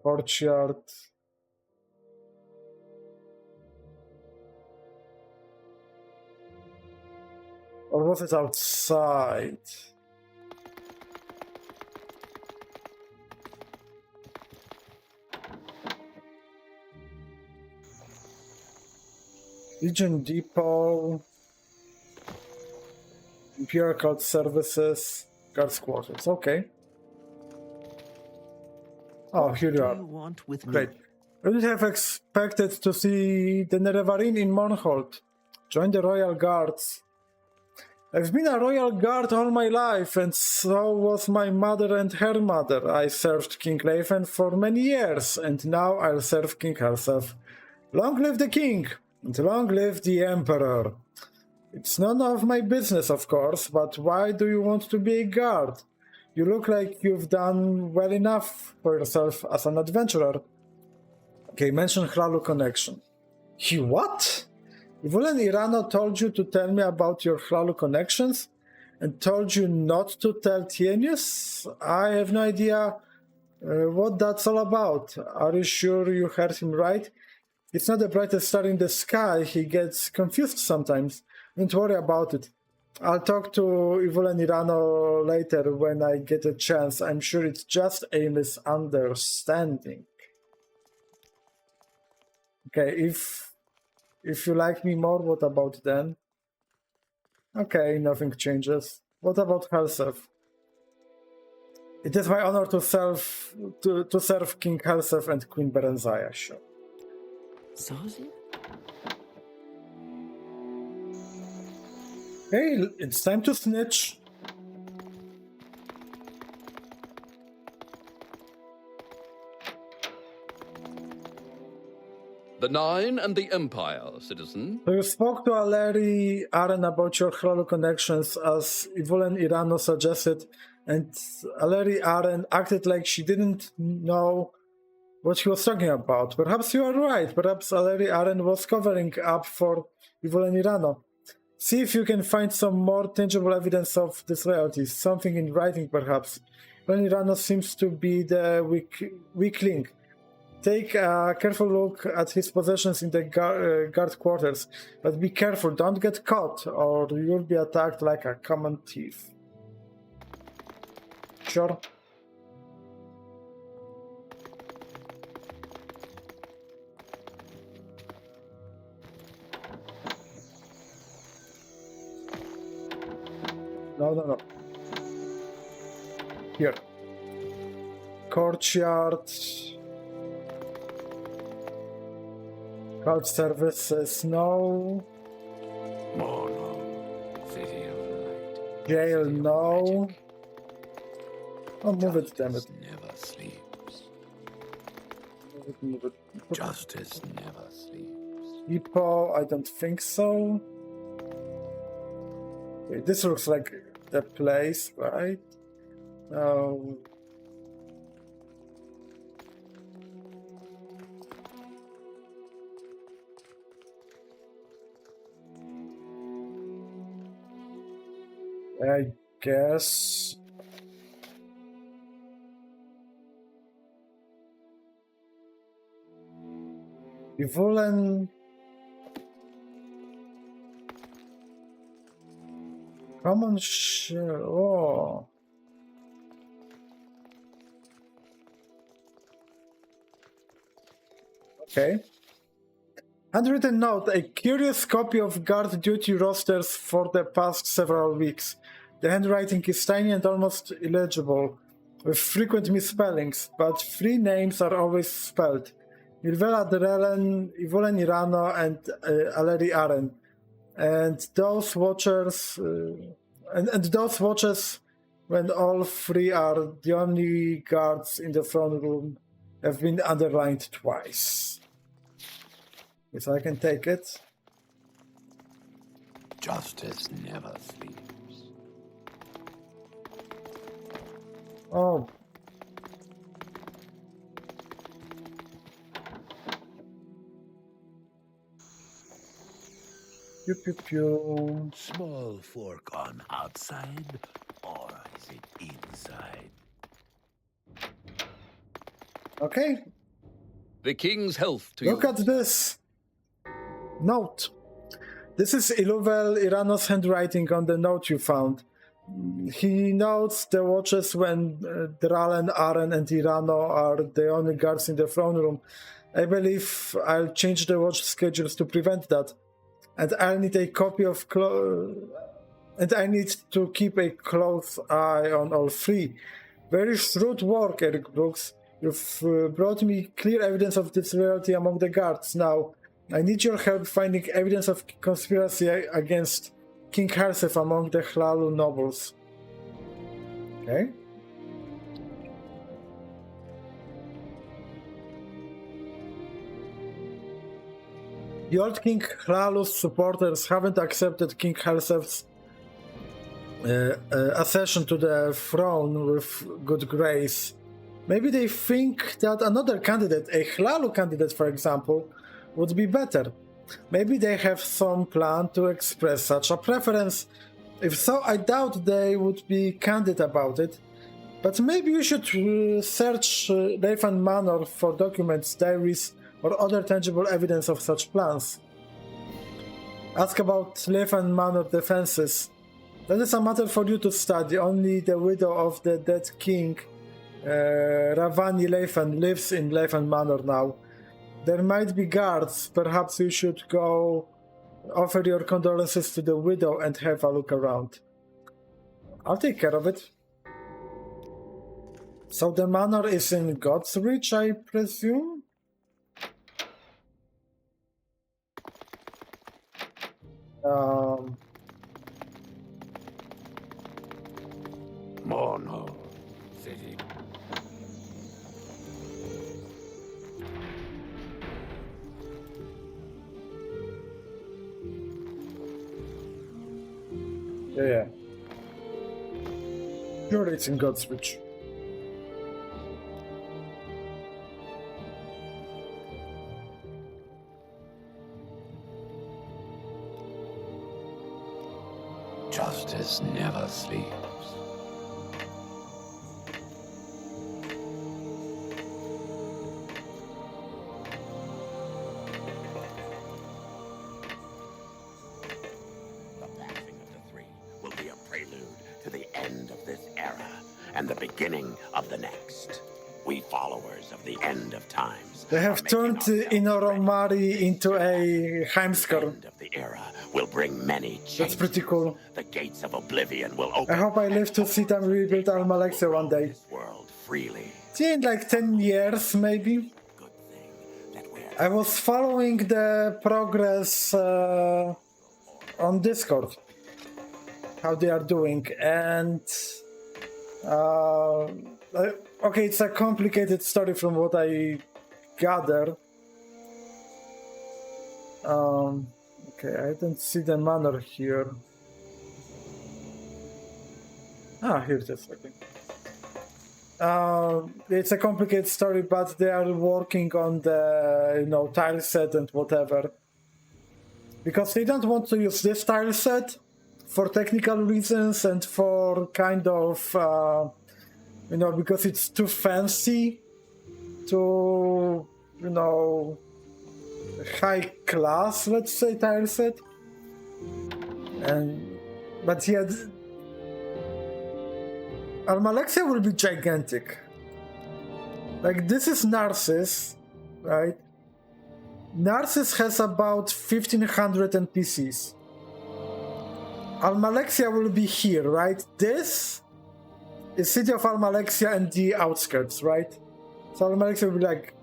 Courtyard. Or was it outside? Legion Depot. Imperial Cloud Services. Guards quarters, okay. Oh, here you What are. do you want with me? Great. I would have expected to see the Nerevarine in Mornhold. Join the Royal Guards. I've been a Royal Guard all my life, and so was my mother and her mother. I served King Raven for many years, and now I'll serve King herself. Long live the King, and long live the Emperor. It's none of my business, of course, but why do you want to be a guard? You look like you've done well enough for yourself as an adventurer. Okay, mention Hlalu connection. He what? Ivulen Irano told you to tell me about your Hlalu connections and told you not to tell Tienius? I have no idea what that's all about. Are you sure you heard him right? It's not the brightest star in the sky. He gets confused sometimes. Don't worry about it. I'll talk to Ivulen Irano later when I get a chance. I'm sure it's just a misunderstanding. Okay, if you like me more, what about then? Okay, nothing changes. What about Helsef? It is my honor to serve King Helsef and Queen Berenzaya, sure. Sozi? Hey, it's time to snitch. The Nine and the Empire, citizen. So you spoke to Aleri Aren about your Hlalu connections as Ivulen Irano suggested, and Aleri Aren acted like she didn't know what he was talking about. Perhaps you are right. Perhaps Aleri Aren was covering up for Ivulen Irano. See if you can find some more tangible evidence of this loyalty, something in writing perhaps. Ivulen Irano seems to be the weak link. Take a careful look at his possessions in the guard quarters, but be careful, don't get caught, or you'll be attacked like a common thief. Sure? No. Here. Courtyard. Cloud services, no. City of light. Jail, City of no. magic. Oh, move it, damn it. Justice never sleeps. Move it. Justice never sleeps. Hippo, I don't think so. Okay, this looks like the place, right? No. I guess. Ivulen. Common share. Oh. Okay. Handwritten note, a curious copy of guard duty rosters for the past several weeks. The handwriting is tiny and almost illegible, with frequent misspellings, but 3 names are always spelled. Milvela Drelen, Ivulen Irano, and Aleri Aren. And those watchers, and those watches, when all 3 are the only guards in the throne room, have been underlined twice. If I can take it. Justice never sleeps. Oh. Pew pew pew. Small fork on outside, or is it inside? Okay, The King's health to look you. at this. Note. This is Iluvel Irano's handwriting on the note you found. He notes the watches when Dralen, Aren, and Irano are the only guards in the throne room. I believe I'll change the watch schedules to prevent that. And I'll need a copy of and I need to keep a close eye on all three. Very shrewd work, Eric Brooks. You've brought me clear evidence of this reality among the guards. Now, I need your help finding evidence of conspiracy against King Hersef among the Hlalu nobles. Okay. The old King Hlalu's supporters haven't accepted King Hersef's accession to the throne with good grace. Maybe they think that another candidate, a Hlalu candidate for example, would be better. Maybe they have some plan to express such a preference. If so, I doubt they would be candid about it. But maybe you should search Leifan Manor for documents, diaries, or other tangible evidence of such plans. Ask about Leifan Manor defenses. That is a matter for you to study. Only the widow of the dead king, Ravani Leifan, lives in Leifan Manor now. There might be guards. Perhaps you should go offer your condolences to the widow and have a look around. I'll take care of it. So the manor is in Godsreach, I presume? Mono City. Yeah. Sure, it's in Godsreach. Justice never sleeps. The passing of the three will be a prelude to the end of this era and the beginning of the next. We followers of the end of times. They have turned Inoromari into a The Heimskar. end of the era will bring many changes. That's pretty cool. The gates of oblivion will I open. hope I live to see them rebuild Almalexia one day. This world freely. See, in like 10 years, maybe. Good thing that we're I was following the progress on Discord, how they are doing, and okay, it's a complicated story from what I gather. Okay, I don't see the manor here. Ah, here it is. Okay. It's a complicated story, but they are working on the tile set and whatever, because they don't want to use this tile set for technical reasons and for kind of because it's too fancy to high class, let's say, tile set. But yeah, Almalexia will be gigantic. Like, this is Narcissus, right? Narcissus has about 1,500 NPCs. Almalexia will be here, right? This is City of Almalexia and the outskirts, right? So Almalexia will be like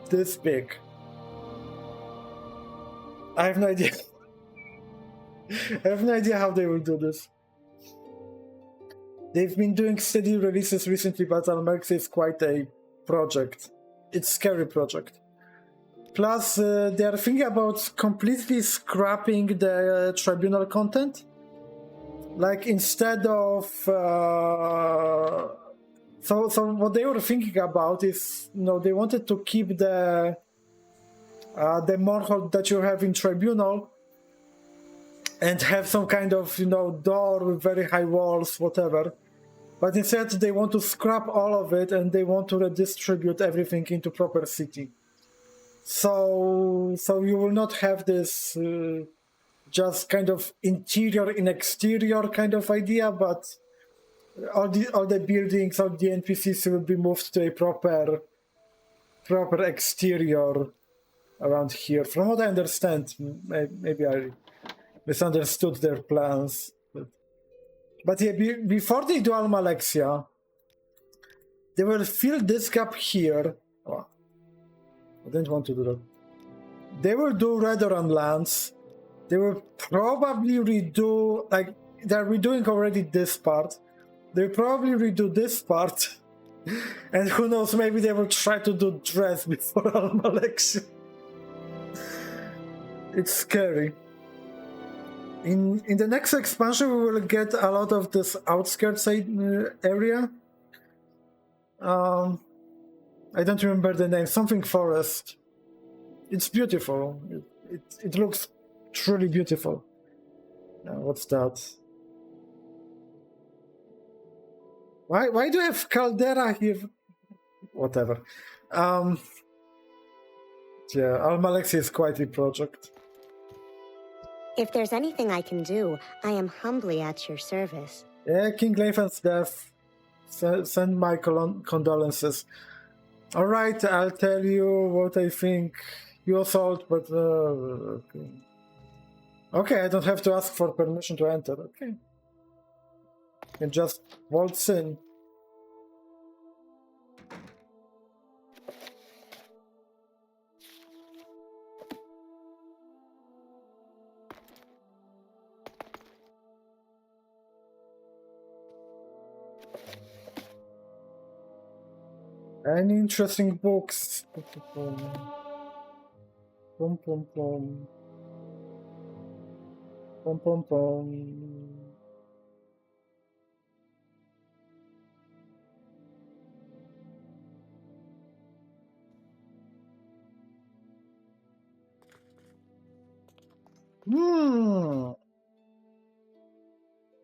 this big. I have no idea. I have no idea how they will do this. They've been doing steady releases recently, but Almalexia is quite a project. It's a scary project. Plus, they are thinking about completely scrapping the Tribunal content. Like, instead of... So what they were thinking about is, they wanted to keep the Morrowind that you have in Tribunal and have some kind of, door with very high walls, whatever. But instead, they want to scrap all of it and they want to redistribute everything into proper city. So you will not have this just kind of interior in exterior kind of idea, but all the buildings, all the NPCs will be moved to a proper exterior around here. From what I understand, maybe I misunderstood their plans. But But yeah, before they do Almalexia, they will fill this gap here. Oh, I didn't want to do that. They will do Redoran lands. They will probably redo, like, they're redoing already this part. They'll probably redo this part. And who knows, maybe they will try to do Dress before Almalexia. It's scary. In the next expansion, we will get a lot of this outskirts area. I don't remember the name. Something forest. It's beautiful. It looks truly beautiful. What's that? Why do I have Caldera here? Whatever. Yeah, Almalexia is quite a project. If there's anything I can do, I am humbly at your service. Yeah, King Lathan's death. Send my condolences. Alright, I'll tell you what I think you assault, but okay. Okay, I don't have to ask for permission to enter, okay. I can just waltz in. Any interesting books? Pom pom pom. Pom pom pom.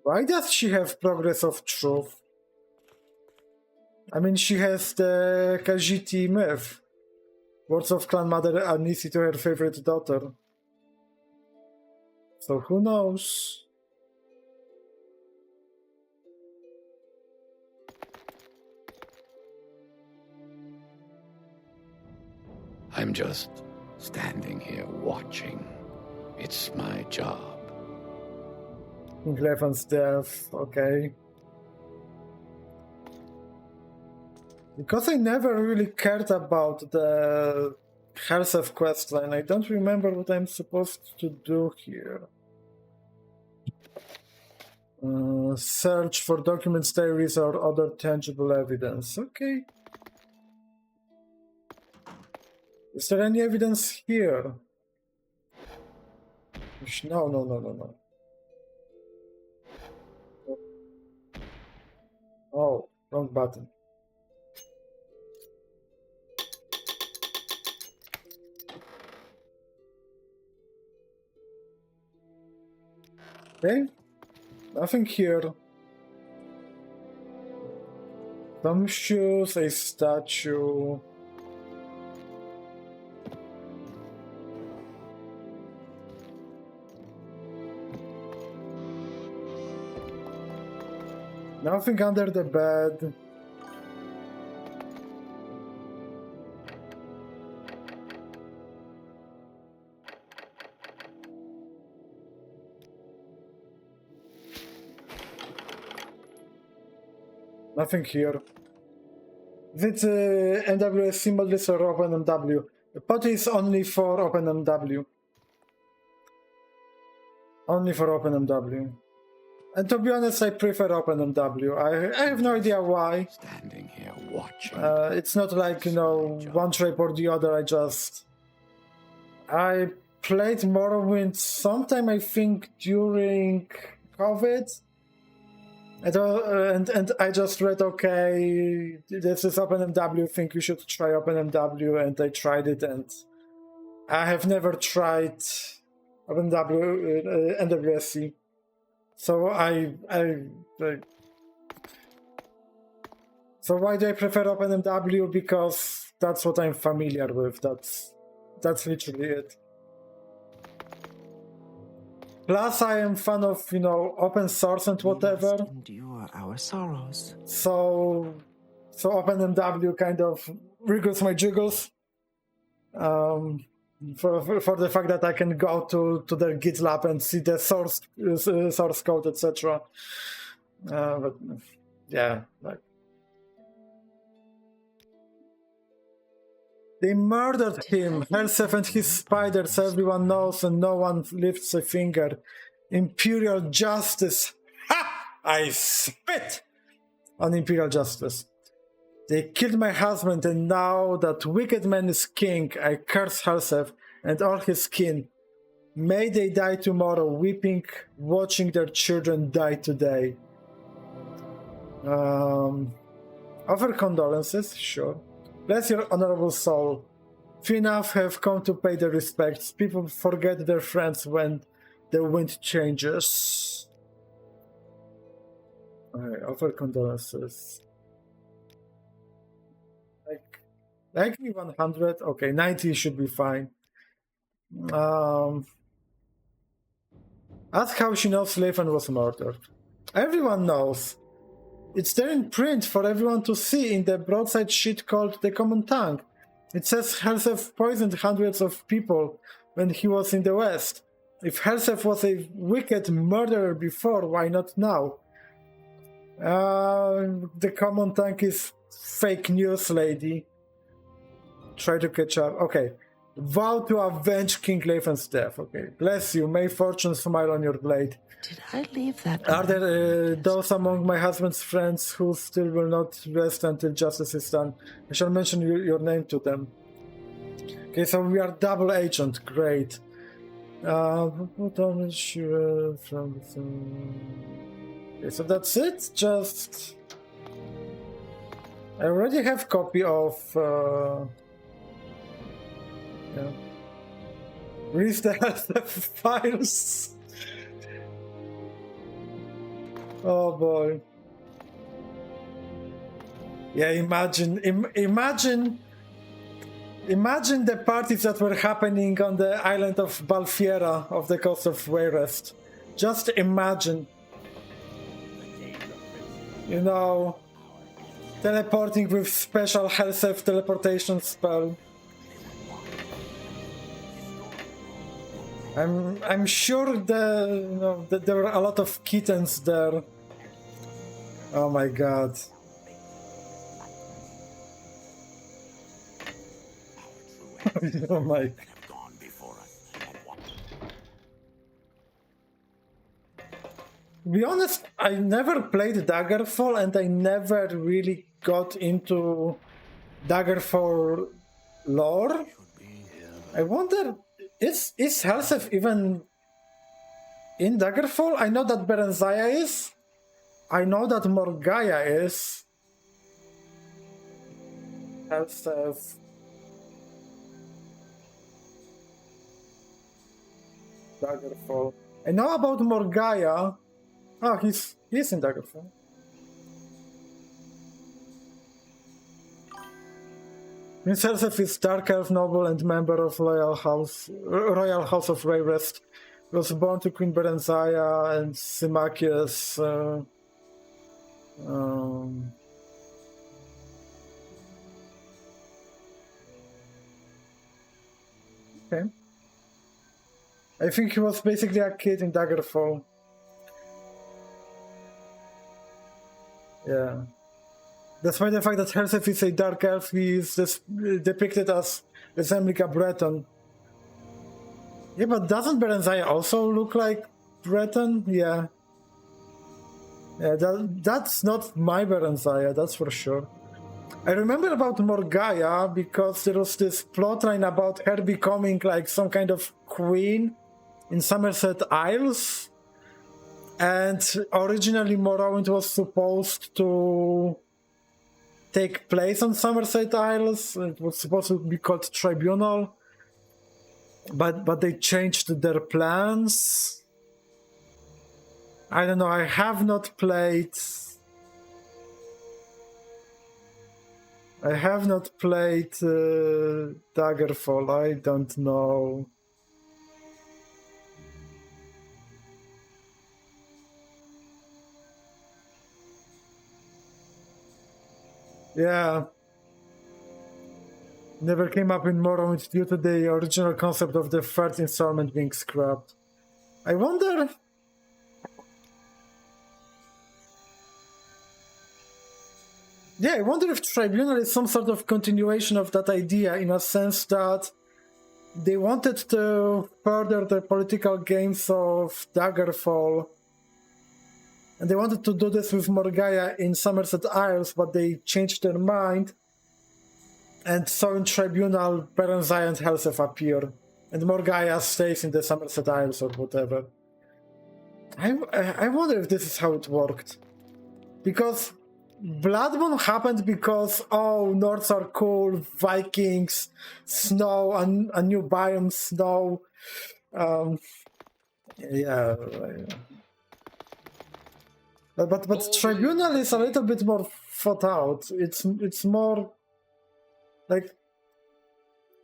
Why does she have Progress of Truth? I mean, she has the Khajiit myth. Words of Clan Mother Anisi to her favorite daughter. So who knows? I'm just standing here watching. It's my job. King Lathan's death, okay. Because I never really cared about the Herseth questline, I don't remember what I'm supposed to do here. Search for documents, diaries, or other tangible evidence. Okay. Is there any evidence here? No. Oh, wrong button. Okay, nothing here. Some shoes, a statue. Nothing under the bed. Nothing here. Is it NWSC modlist or OpenMW? The POTI is only for OpenMW. Only for OpenMW. And to be honest, I prefer OpenMW. I have no idea why. Standing here watching. It's not like, you know, one tribe or the other. I played Morrowind sometime, I think, during COVID. And I just read, okay, this is OpenMW, think you should try OpenMW, and I tried it, and I have never tried OpenMW, NWSC. So so why do I prefer OpenMW? Because that's what I'm familiar with. That's literally it. Plus, I am fan of, you know, open source and whatever. We must endure our sorrows. So OpenMW kind of wriggles my jiggles. For the fact that I can go to their GitLab and see the source code, etc. But yeah, like they murdered him. Hersef and his spiders, everyone knows, and no one lifts a finger. Imperial justice. Ha! I spit on Imperial justice. They killed my husband, and now that wicked man is king, I curse Hersef and all his kin. May they die tomorrow, weeping, watching their children die today. Offer condolences, sure. Bless your honorable soul. Few enough have come to pay their respects. People forget their friends when the wind changes. Okay, offer condolences. Like 100? Okay, 90 should be fine. Ask how she knows Leifan was murdered. Everyone knows. It's there in print for everyone to see in the broadside sheet called The Common Tongue. It says Hersef poisoned hundreds of people when he was in the West. If Hersef was a wicked murderer before, why not now? The Common Tongue is fake news, lady. Try to catch up. Okay. Vow to avenge King Leifan's death. Okay. Bless you. May fortune smile on your blade. Did I leave that? Are there those among my husband's friends who still will not rest until justice is done? I shall mention your name to them. Okay, so we are double agent. Great. Put on from okay, so that's it. Just I already have copy of. Yeah. Release the files. Oh boy. Yeah, imagine the parties that were happening on the island of Balfiera off the coast of Wayrest. Just imagine. You know, teleporting with special Hersef teleportation spell. I'm sure that there were a lot of kittens there. Oh my god. Oh my. To be honest, I never played Daggerfall and I never really got into Daggerfall lore. I wonder, is Hersef even in Daggerfall? I know that Berenzaya is. I know that Morgaya is. Hersef. Daggerfall. I know about Morgaya. Ah, he's in Daggerfall. Prince Hersef is Dark Elf noble and member of Royal House of Wayrest. He was born to Queen Berenzaya and Symmachus. Okay. I think he was basically a kid in Daggerfall. Yeah. Despite the fact that Hersef is a dark elf, he is depicted as resembling a Breton. Yeah, but doesn't Berenzaya also look like Breton? Yeah. Yeah, that's not my Berenzaya, that's for sure. I remember about Morgaya because there was this plotline about her becoming like some kind of queen in Somerset Isles. And originally Morrowind was supposed to take place on Somerset Isles. It was supposed to be called Tribunal. But they changed their plans. I don't know, I have not played Daggerfall, I don't know. Yeah. Never came up in Morrowind due to the original concept of the third installment being scrapped. I wonder... Yeah, I wonder if Tribunal is some sort of continuation of that idea, in a sense that they wanted to further the political games of Daggerfall, and they wanted to do this with Morgaya in Somerset Isles, but they changed their mind, and so in Tribunal, Perenzai and Helseth appear, and Morgaya stays in the Somerset Isles or whatever. I wonder if this is how it worked. Because Blood Moon happened because, oh, Nords are cool, Vikings, snow, a new biome, snow. Yeah. But Tribunal is a little bit more thought out. It's more like,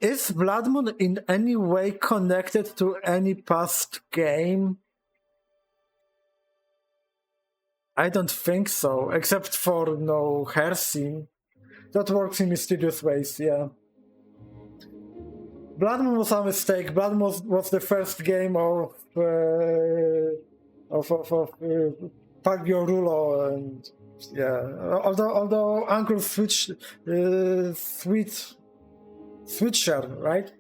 is Blood Moon in any way connected to any past game? I don't think so, except for Hersey. That works in mysterious ways, yeah. Blood Moon was a mistake. Blood Moon was the first game of Pagio Rulo, and yeah. Although Uncle Switcher, right?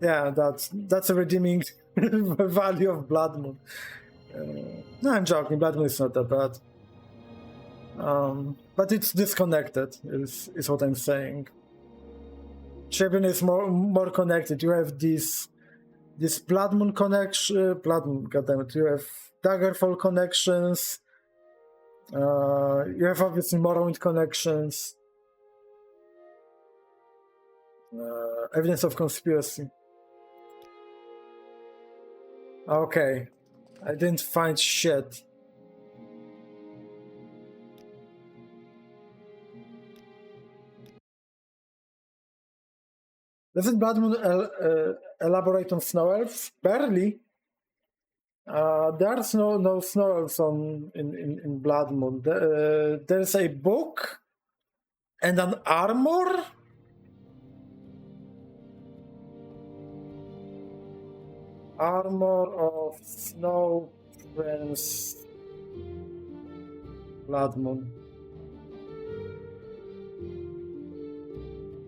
Yeah, that's a redeeming value of Blood Moon. No, I'm joking. Blood Moon is not that bad. But it's disconnected, is what I'm saying. Tribunal is more connected. You have this Blood Moon connection. Blood Moon, goddammit. You have Daggerfall connections. You have obviously Morrowind connections. Evidence of conspiracy. Okay. I didn't find shit. Doesn't Blood Moon elaborate on snow elves? Barely. There's no snow elves in Blood Moon. There's a book and an armor. Armor of Snow Prince Blood Moon.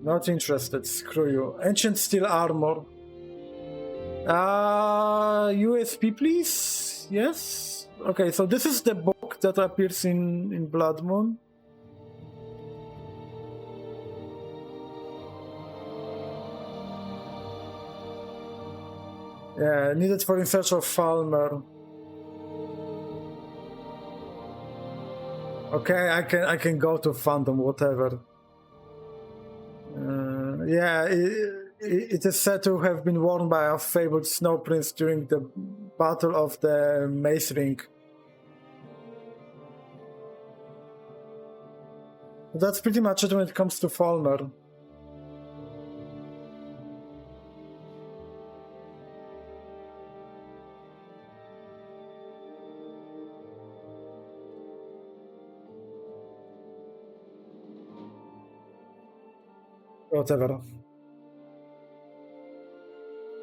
Not interested, screw you. Ancient Steel Armor. USP please? Yes? Okay, so this is the book that appears in Blood Moon. Yeah, needed for in search of Falmer. Okay, I can go to Phantom, whatever. Yeah, it is said to have been worn by a fabled Snow Prince during the Battle of the Mace Ring. That's pretty much it when it comes to Falmer. Whatever.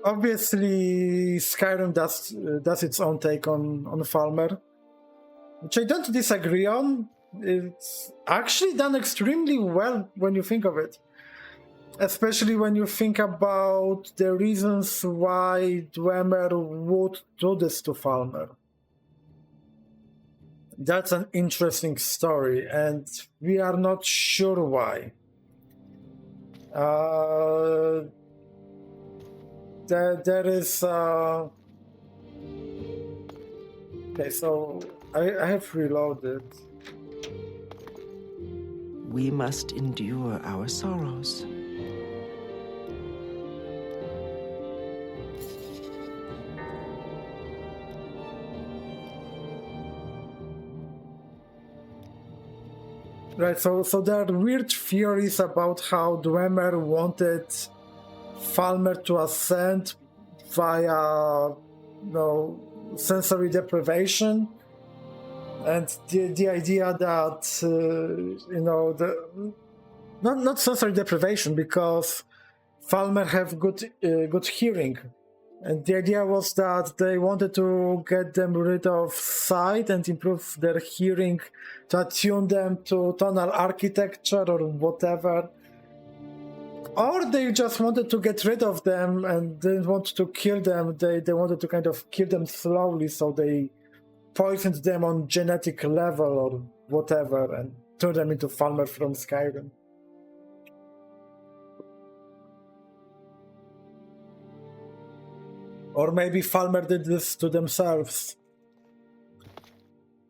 Obviously, Skyrim does its own take on Falmer, which I don't disagree on. It's actually done extremely well when you think of it, especially when you think about the reasons why Dwemer would do this to Falmer. That's an interesting story, and we are not sure why. There is okay, so I have reloaded. We must endure our sorrows. Right, so there are weird theories about how Dwemer wanted Falmer to ascend via, sensory deprivation, and the idea that not sensory deprivation, because Falmer have good hearing, And the idea was that they wanted to get them rid of sight and improve their hearing to attune them to tonal architecture or whatever. Or they just wanted to get rid of them and didn't want to kill them. They wanted to kind of kill them slowly, so they poisoned them on genetic level or whatever and turned them into Falmer from Skyrim. Or maybe Falmer did this to themselves.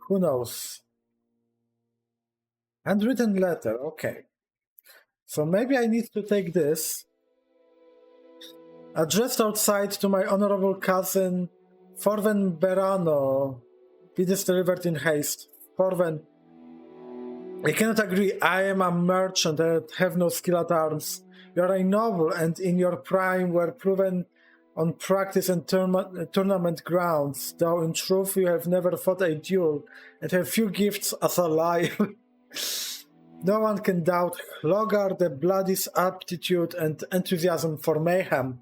Who knows? Handwritten letter, okay. So maybe I need to take this. Addressed outside to my honorable cousin, Forven Berano. Be this delivered in haste. Forven, I cannot agree. I am a merchant and have no skill at arms. You are a noble and in your prime were proven on practice and tournament grounds, though in truth you have never fought a duel and have few gifts as a liar. No one can doubt Hlogar the Bloody's aptitude and enthusiasm for mayhem,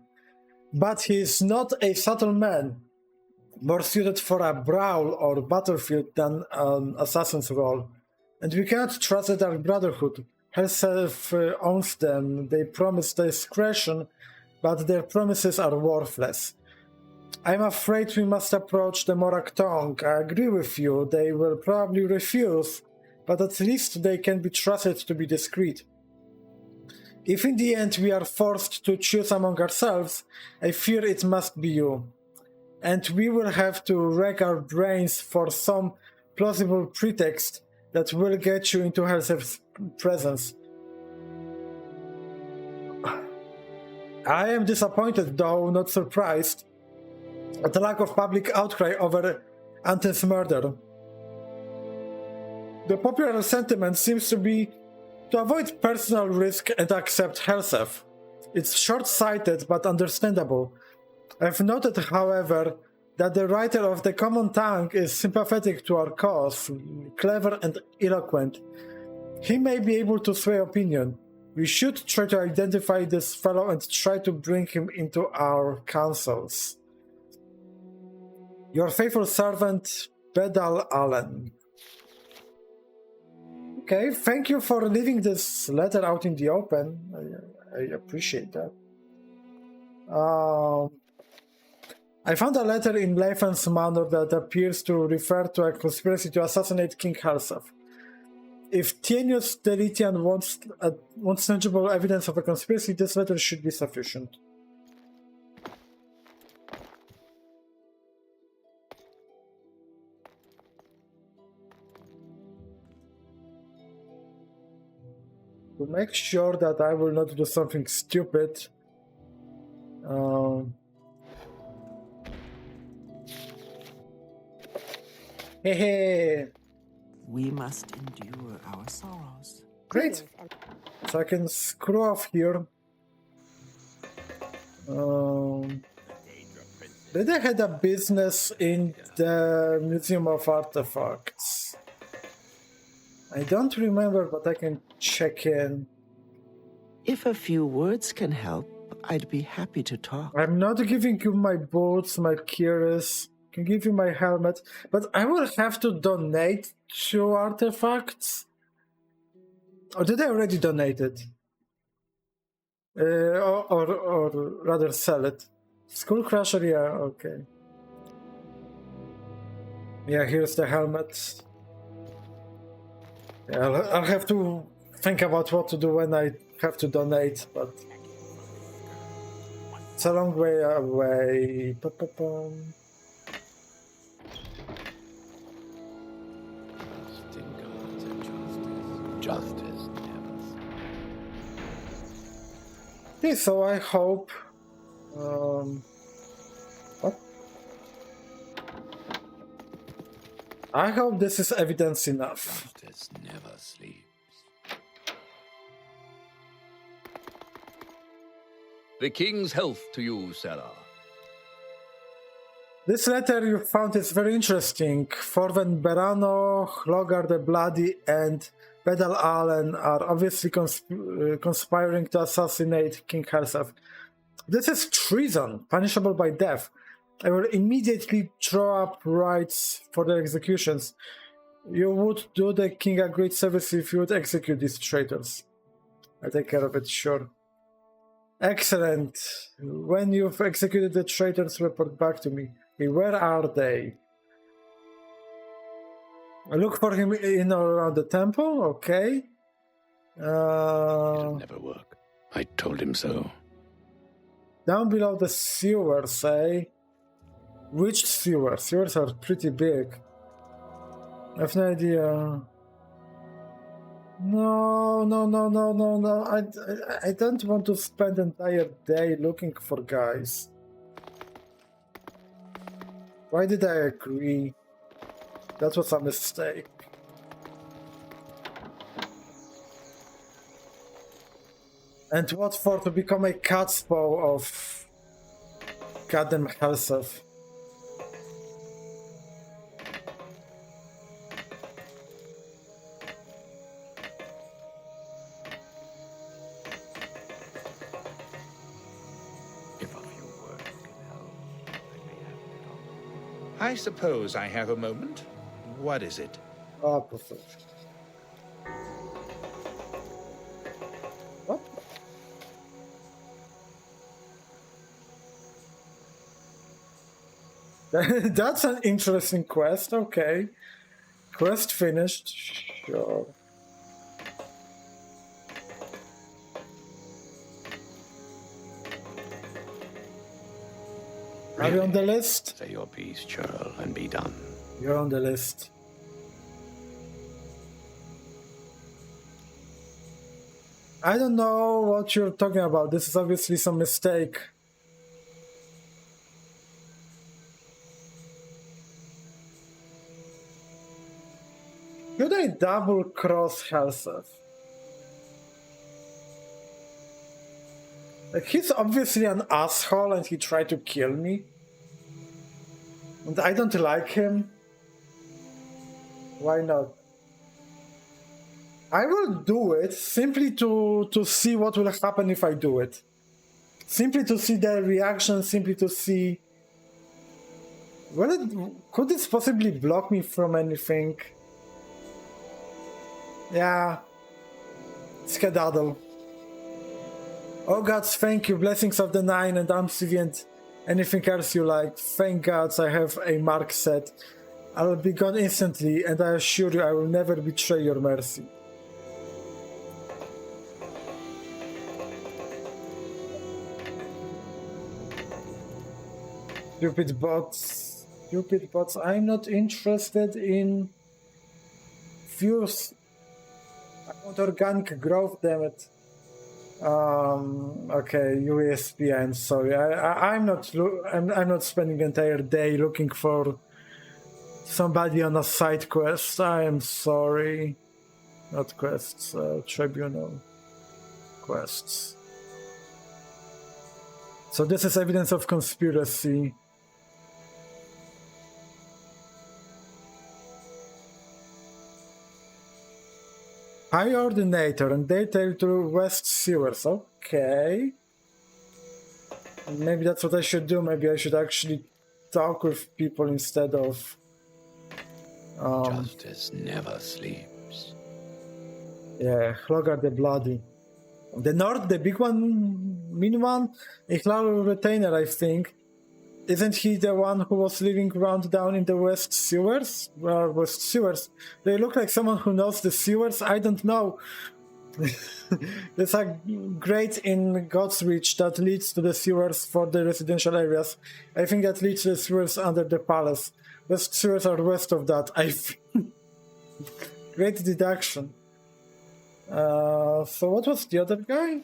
but he is not a subtle man, more suited for a brawl or battlefield than an assassin's role, and we cannot trust the Dark Brotherhood. Herself owns them. They promise discretion, but their promises are worthless. I'm afraid we must approach the Morak Tong. I agree with you, they will probably refuse, but at least they can be trusted to be discreet. If in the end we are forced to choose among ourselves, I fear it must be you. And we will have to rack our brains for some plausible pretext that will get you into Helsef's presence. I am disappointed, though not surprised, at the lack of public outcry over Anton's murder. The popular sentiment seems to be to avoid personal risk and accept Helsef. It's short-sighted but understandable. I've noted, however, that the writer of the Common Tongue is sympathetic to our cause, clever and eloquent. He may be able to sway opinion. We should try to identify this fellow and try to bring him into our councils. Your faithful servant, Bedal Allen. Okay, thank you for leaving this letter out in the open. I appreciate that. I found a letter in Leifen's manor that appears to refer to a conspiracy to assassinate King Helsef. If Tienius Delitian wants tangible evidence of a conspiracy, this letter should be sufficient. To make sure that I will not do something stupid, hey. We must endure our sorrows. Great. So I can screw off here. Did I had a business in the Museum of Artifacts? I don't remember, but I can check in. If a few words can help, I'd be happy to talk. I'm not giving you my boots, my keys. I can give you my helmet, but I will have to donate 2 artifacts. Or did I already donate it? Or rather sell it. Skullcrusher, yeah, okay. Yeah, here's the helmet. Yeah, I'll have to think about what to do when I have to donate, but it's a long way away. Justice never. Okay, so I hope. What? I hope this is evidence enough. Justice never sleeps. The king's health to you, Sarah. This letter you found is very interesting. Forven Berano, Hlogar the Bloody, and Bedal Allen are obviously conspiring to assassinate King Helsef. This is treason, punishable by death. I will immediately draw up rights for their executions. You would do the king a great service if you would execute these traitors. I'll take care of it, sure. Excellent. When you've executed the traitors, report back to me. Okay, where are they? I look for him in or around the temple, okay. It'll never work. I told him so. Down below the sewers, eh? Which sewers? Sewers are pretty big. I have no idea. No. I don't want to spend the entire day looking for guys. Why did I agree? That was a mistake. And what for? To become a catspaw of goddamn Helseth. I suppose I have a moment. What is it? Oh, perfect. What? That's an interesting quest, okay. Quest finished, sure. Are you on the list? Say your piece, churl, and be done. You're on the list. I don't know what you're talking about. This is obviously some mistake. Should I double cross Helseth? Like, he's obviously an asshole and he tried to kill me. And I don't like him. Why not? I will do it simply to see what will happen if I do it. Simply to see their reaction, simply to see... Could this possibly block me from anything? Yeah. Skedaddle. Oh gods, thank you, blessings of the Nine and Amsivient. Anything else you like. Thank gods I have a mark set. I will be gone instantly, and I assure you I will never betray your mercy. Stupid bots. Stupid bots. I'm not interested in fuse. I want organic growth, damn it. Okay, USPN, sorry. I'm not spending the entire day looking for somebody on a side quest. I am sorry. Not quests, Tribunal quests. So this is evidence of conspiracy. High Ordinator and detail to West Sewers. Okay. Maybe that's what I should do. Maybe I should actually talk with people instead of... Justice never sleeps. Yeah, Hlogar the Bloody. The North, the big one, mean one? Ichlal Retainer, I think. Isn't he the one who was living around down in the West Sewers? Well, West Sewers. They look like someone who knows the sewers. I don't know. There's a grate in God's Reach that leads to the sewers for the residential areas. I think that leads to the sewers under the palace. West sewers are west of that, I think. Great deduction. So what was the other guy?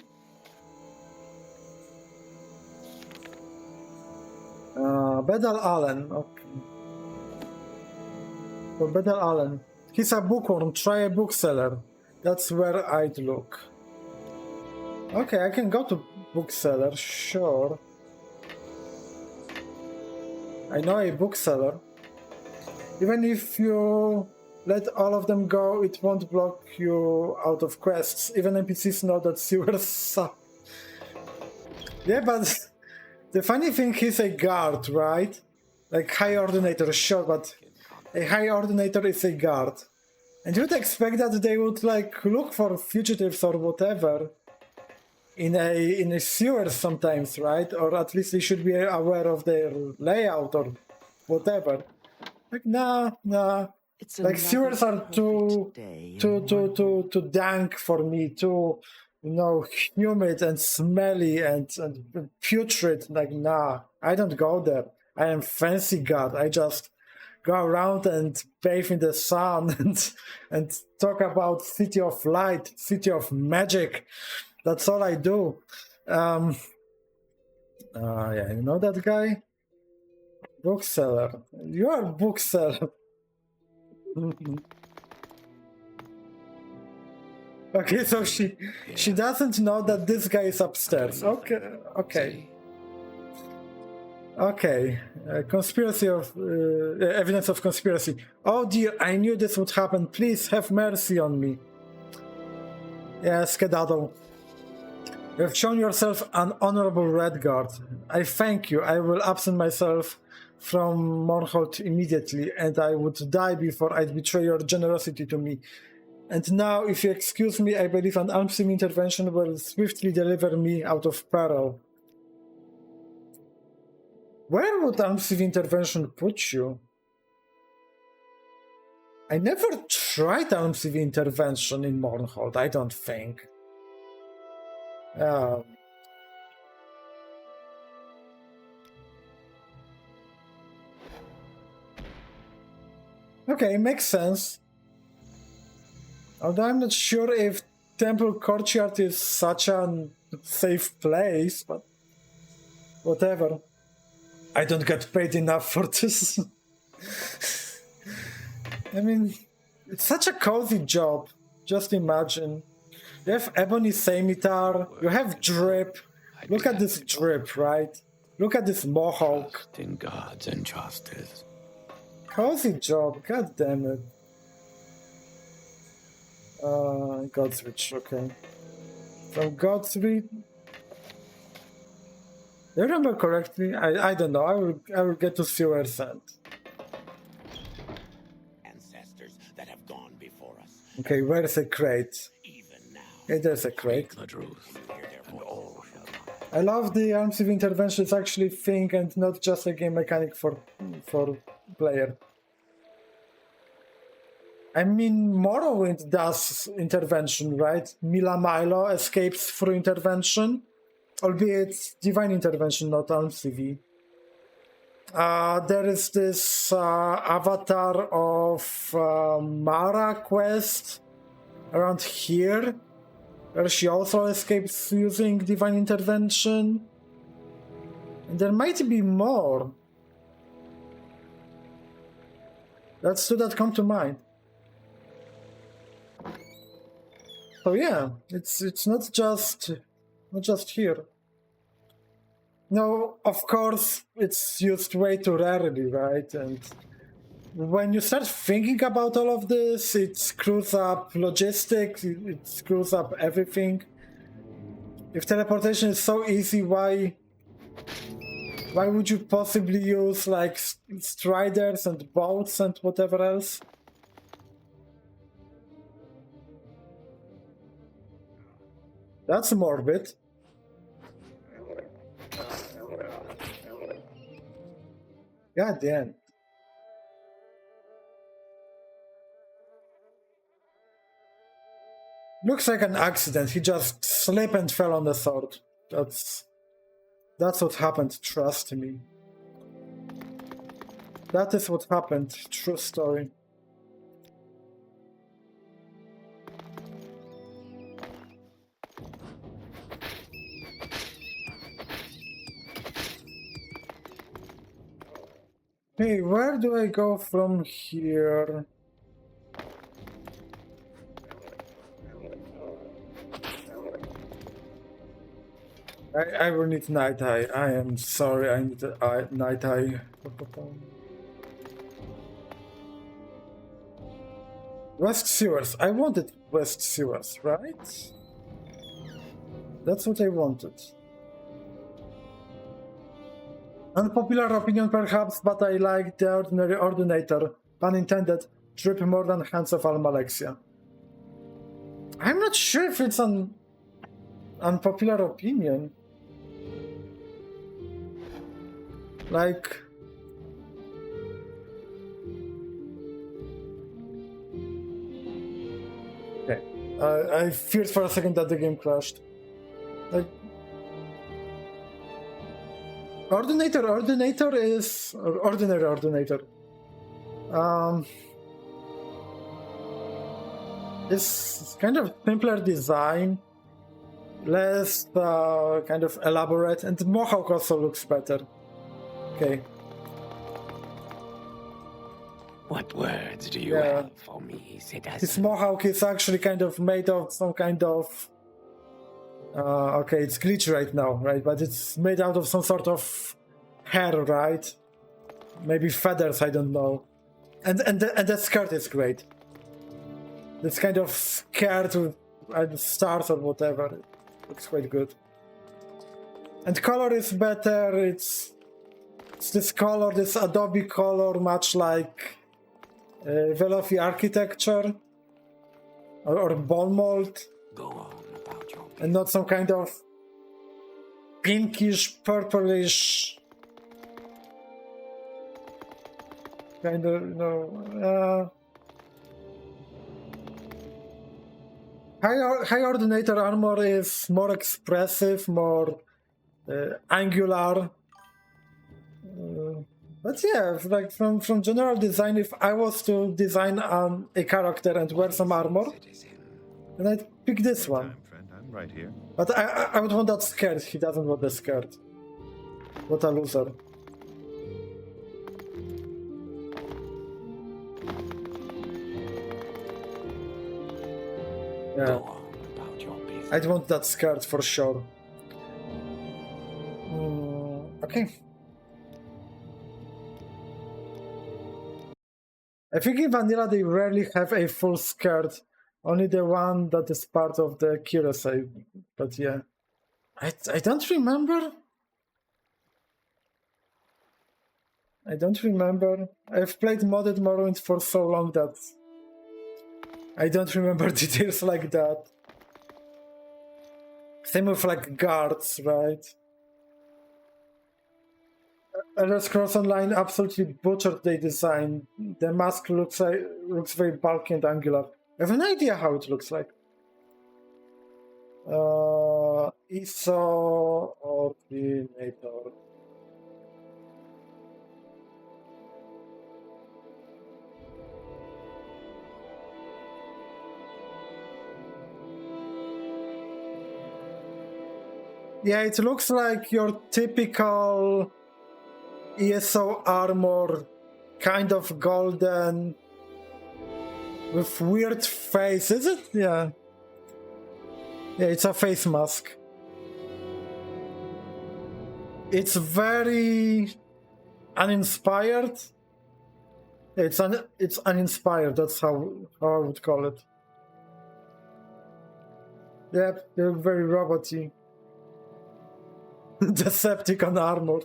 Bedal Allen, okay. So Bedal Allen. He's a bookworm, try a bookseller. That's where I'd look. Okay, I can go to bookseller, sure. I know a bookseller. Even if you let all of them go, it won't block you out of quests. Even NPCs know that sewers suck. Yeah, but... The funny thing, he's a guard, right? Like High Ordinator, sure, but a High Ordinator is a guard. And you'd expect that they would like look for fugitives or whatever in a sewer sometimes, right? Or at least they should be aware of their layout or whatever. Like nah. It's Like sewers are too dank for me, too, humid and smelly and putrid. Like nah, I don't go there. I am fancy god. I just go around and bathe in the sun and talk about city of light, city of magic. That's all I do. Yeah, you know that guy? Bookseller. You are a bookseller. Okay, so she doesn't know that this guy is upstairs. Okay. Conspiracy of evidence of conspiracy. Oh dear, I knew this would happen. Please have mercy on me. Yes, Skedaddle. You have shown yourself an honorable Redguard. I thank you. I will absent myself from Morrowind immediately, and I would die before I'd betray your generosity to me. And now, if you excuse me, I believe an armed intervention will swiftly deliver me out of peril. Where would armed intervention put you? I never tried armed intervention in Morrowind, I don't think. Okay, makes sense. Although I'm not sure if Temple Courtyard is such a safe place, but whatever. I don't get paid enough for this. I mean, it's such a cozy job. Just imagine. You have Ebony Scimitar, you have Drip. Look at this Drip, right? Look at this Mohawk. Trust in gods and justice. Cozy job, god damn it. Godsreach, okay. From Godsreach. Do I remember correctly? I don't know. I will get to Sewer Sand. Ancestors that have gone before us. Okay, where's the crate? Even now. Okay, there's a crate. The truth. And all shall not. I love the arms of intervention. It's actually a thing and not just a game mechanic for player. I mean, Morrowind does intervention, right? Mila Milo escapes through intervention, albeit divine intervention, not ArmCV. There is this avatar of Mara quest around here, where she also escapes using divine intervention. And there might be more. That's two that come to mind. So yeah, it's not just here. No, of course it's used way too rarely, right? And when you start thinking about all of this, it screws up logistics, it screws up everything. If teleportation is so easy, why would you possibly use like striders and boats and whatever else? That's morbid. God damn. Looks like an accident. He just slipped and fell on the sword. That's what happened, trust me. That is what happened, true story. Hey, where do I go from here? I will need night eye. I am sorry, I need night eye. West Sewers. I wanted West Sewers, right? That's what I wanted. Unpopular opinion perhaps, but I like the ordinary ordinator, pun intended, trip more than Hands of Almalexia. I'm not sure if it's an unpopular opinion. Like... Okay. I feared for a second that the game crashed. Like... Ordinator is... Ordinary Ordinator. It's kind of simpler design, less kind of elaborate, and Mohawk also looks better. Okay. What words do you Yeah. have for me, citizen? This Mohawk is actually kind of made of some kind of... okay, it's glitchy right now, right? But it's made out of some sort of hair, right? Maybe feathers, I don't know. And the skirt is great. It's kind of skirt with stars or whatever. It looks quite good. And color is better. It's this color, this Adobe color, much like Velofi architecture or ball mold. Go on about your And not some kind of pinkish, purplish kind of, you know. High Ordinator armor is more expressive, more angular. But yeah, like from general design, if I was to design a character and wear some armor, then I'd pick this one. Friend, I'm right here. But I would want that skirt. He doesn't want the skirt. What a loser. Yeah, Go on about your business. I'd want that skirt for sure. Okay. I think in Vanilla they rarely have a full skirt. Only the one that is part of the cuirassy. But yeah. I don't remember. I don't remember. I've played modded Morrowind for so long that I don't remember details like that. Same with like guards, right? Elder Scrolls Online absolutely butchered their design. The mask looks very bulky and angular. I have an idea how it looks like. ISO Ordinator. Yeah, it looks like your typical ESO armor, kind of golden, with weird face, is it? Yeah. Yeah, it's a face mask. It's very uninspired. It's uninspired, that's how I would call it. Yeah, they're very roboty. Decepticon armor.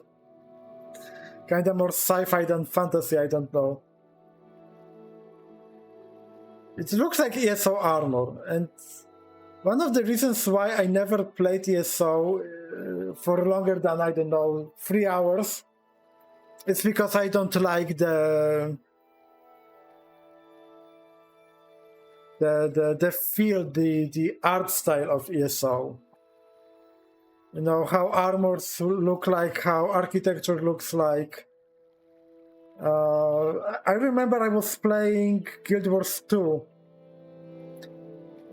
Kinda more sci-fi than fantasy, I don't know. It looks like ESO armor, and one of the reasons why I never played ESO for longer than, I don't know, 3 hours is because I don't like the feel, the art style of ESO. You know, how armors look like, how architecture looks like. I remember I was playing Guild Wars 2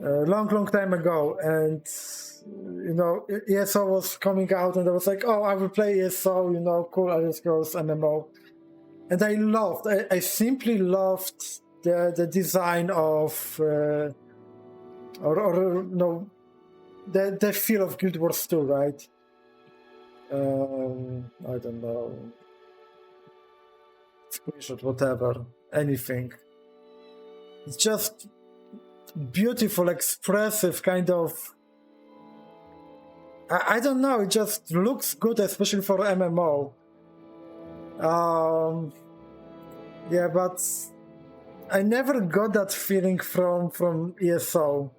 a long time ago, and, you know, ESO was coming out, and I was like, oh, I will play ESO, you know, cool, Elder Scrolls MMO. And I simply loved the design of, or you know, the feel of Guild Wars 2, right? I don't know. Screenshot, whatever, anything. It's just beautiful, expressive, kind of. I don't know, it just looks good, especially for MMO. Yeah, but I never got that feeling from ESO.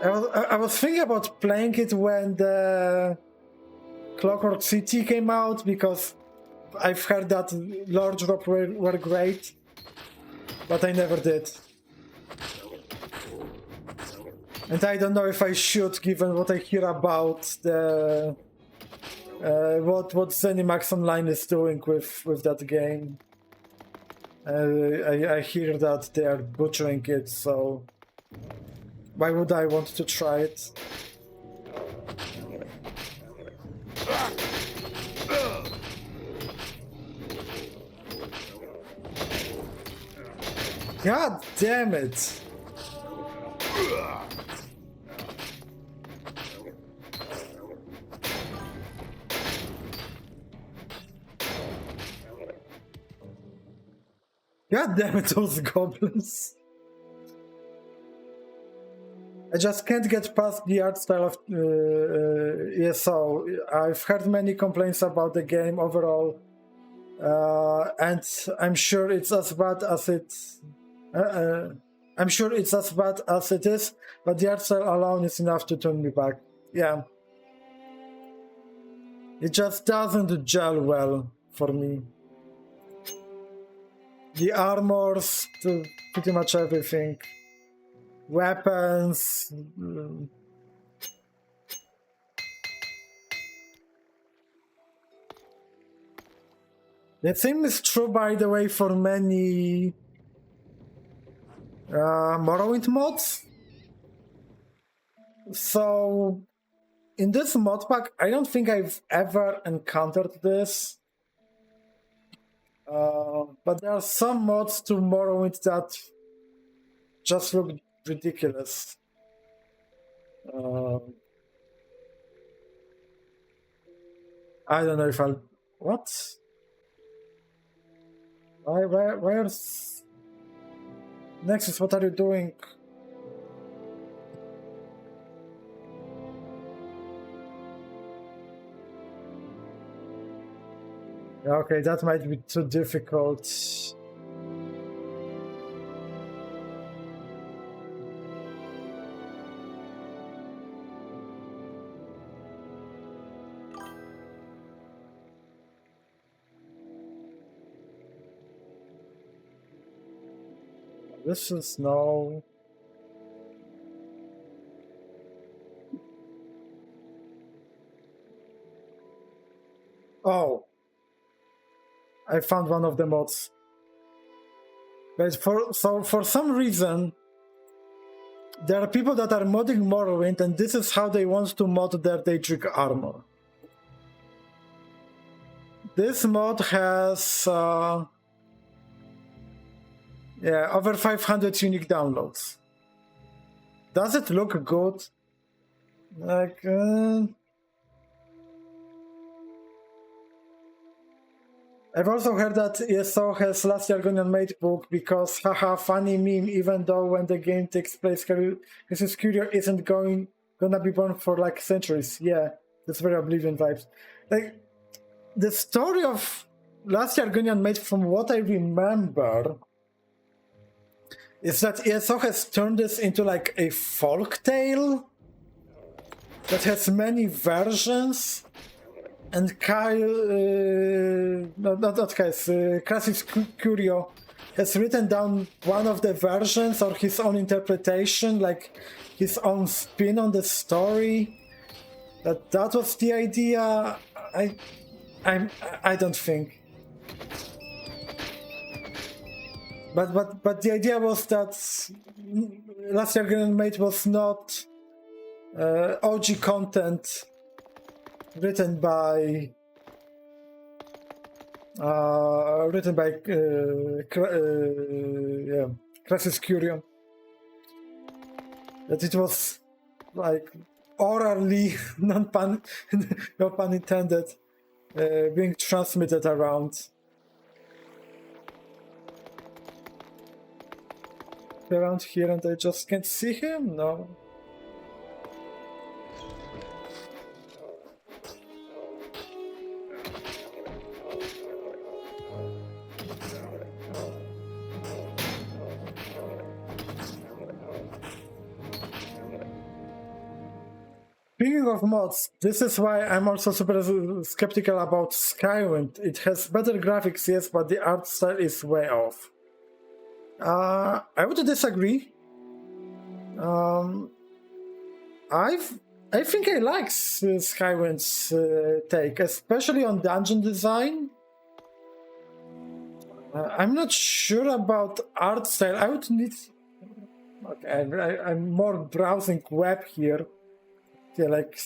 I was thinking about playing it when the Clockwork City came out, because I've heard that lore drop were great, but I never did. And I don't know if I should, given what I hear about the what ZeniMax Online is doing with that game. I hear that they are butchering it, so why would I want to try it? God damn it! God damn it, those goblins! I just can't get past the art style of ESO. I've heard many complaints about the game overall, and I'm sure it's as bad as it. I'm sure it's as bad as it is, but the art style alone is enough to turn me back. Yeah, it just doesn't gel well for me. The armors, pretty much everything. Weapons. The same is true, by the way, for many Morrowind mods. So, in this mod pack, I don't think I've ever encountered this. But there are some mods to Morrowind that just look ridiculous. I don't know if I'll... What? Where's... Nexus, what are you doing? Okay, that might be too difficult. This is no... Oh. I found one of the mods. But for some reason, there are people that are modding Morrowind, and this is how they want to mod their Daedric armor. This mod has over 500 unique downloads. Does it look good? Like, I've also heard that ESO has Last Argonian Mate book because, haha, funny meme, even though when the game takes place, Mrs. Curio isn't gonna be born for like centuries. Yeah, that's very Oblivion vibes. Like, the story of Last Argonian Mate, from what I remember, is that ESO has turned this into like a folk tale that has many versions. And Crassus Curio has written down one of the versions or his own interpretation, like his own spin on the story. That was the idea. I don't think. But the idea was that Last Argonian Mate was not OG content written by Crassus Curio. That it was like orally, no pun intended, being transmitted around. Around here, and I just can't see him? No. Speaking of mods, this is why I'm also super skeptical about Skywind. It has better graphics, yes, but the art style is way off. I would disagree. I think I like Skywind's take, especially on dungeon design. I'm not sure about art style. I would need... Okay, I'm more browsing web here. Yeah, like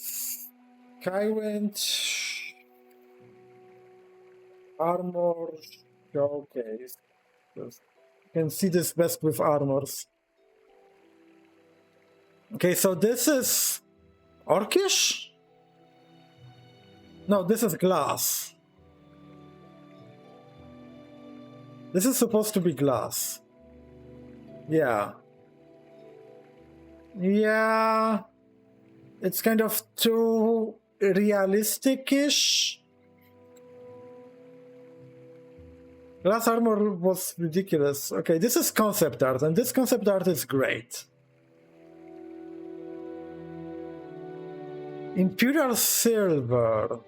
Skywind armor showcase. You can see this best with armors. Okay, so this is Orcish? No, this is glass. This is supposed to be glass. Yeah. Yeah. It's kind of too realistic-ish. Glass armor was ridiculous. Okay, this is concept art, and this concept art is great. Imperial silver.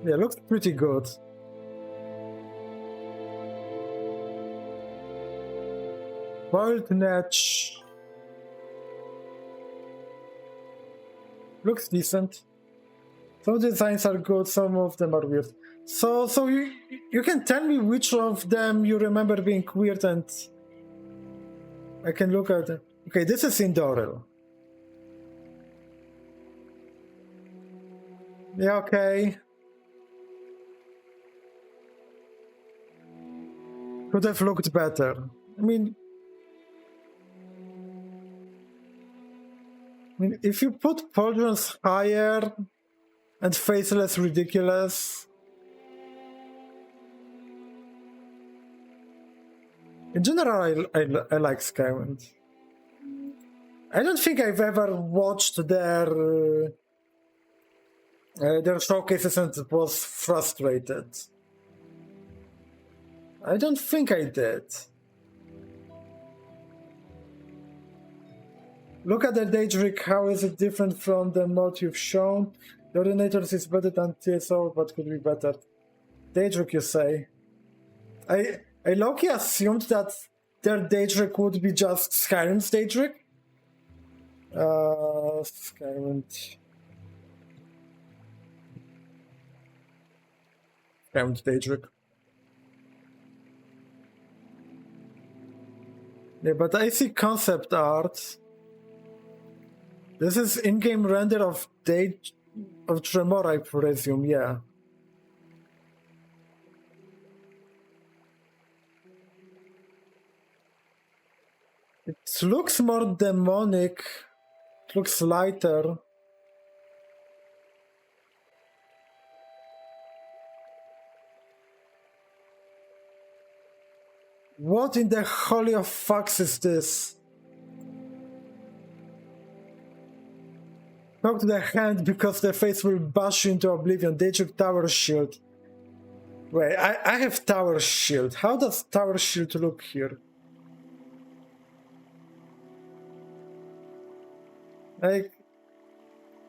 Yeah, looks pretty good. Boiled Netch. Looks decent. Some designs are good, some of them are weird. So you can tell me which of them you remember being weird, and I can look at it. Okay, this is Indoril. Yeah, okay. Could have looked better. I mean, if you put pauldrons higher and faceless ridiculous, in general, I like Skywind. I don't think I've ever watched their showcases and was frustrated. I don't think I did. Look at the Daedric, how is it different from the mod you've shown? The Ordinators is better than TSO, but could be better. Daedric, you say? I low-key assumed that their Daedric would be just Skyrim's Daedric. Skyrim Daedric. Yeah, but I see concept art. This is in-game render of Tremor, I presume, yeah. It looks more demonic. It looks lighter. What in the holy of fucks is this? Talk to the hand because the face will bash you into oblivion. Daedric Tower Shield. Wait, I have Tower Shield. How does Tower Shield look here? Like,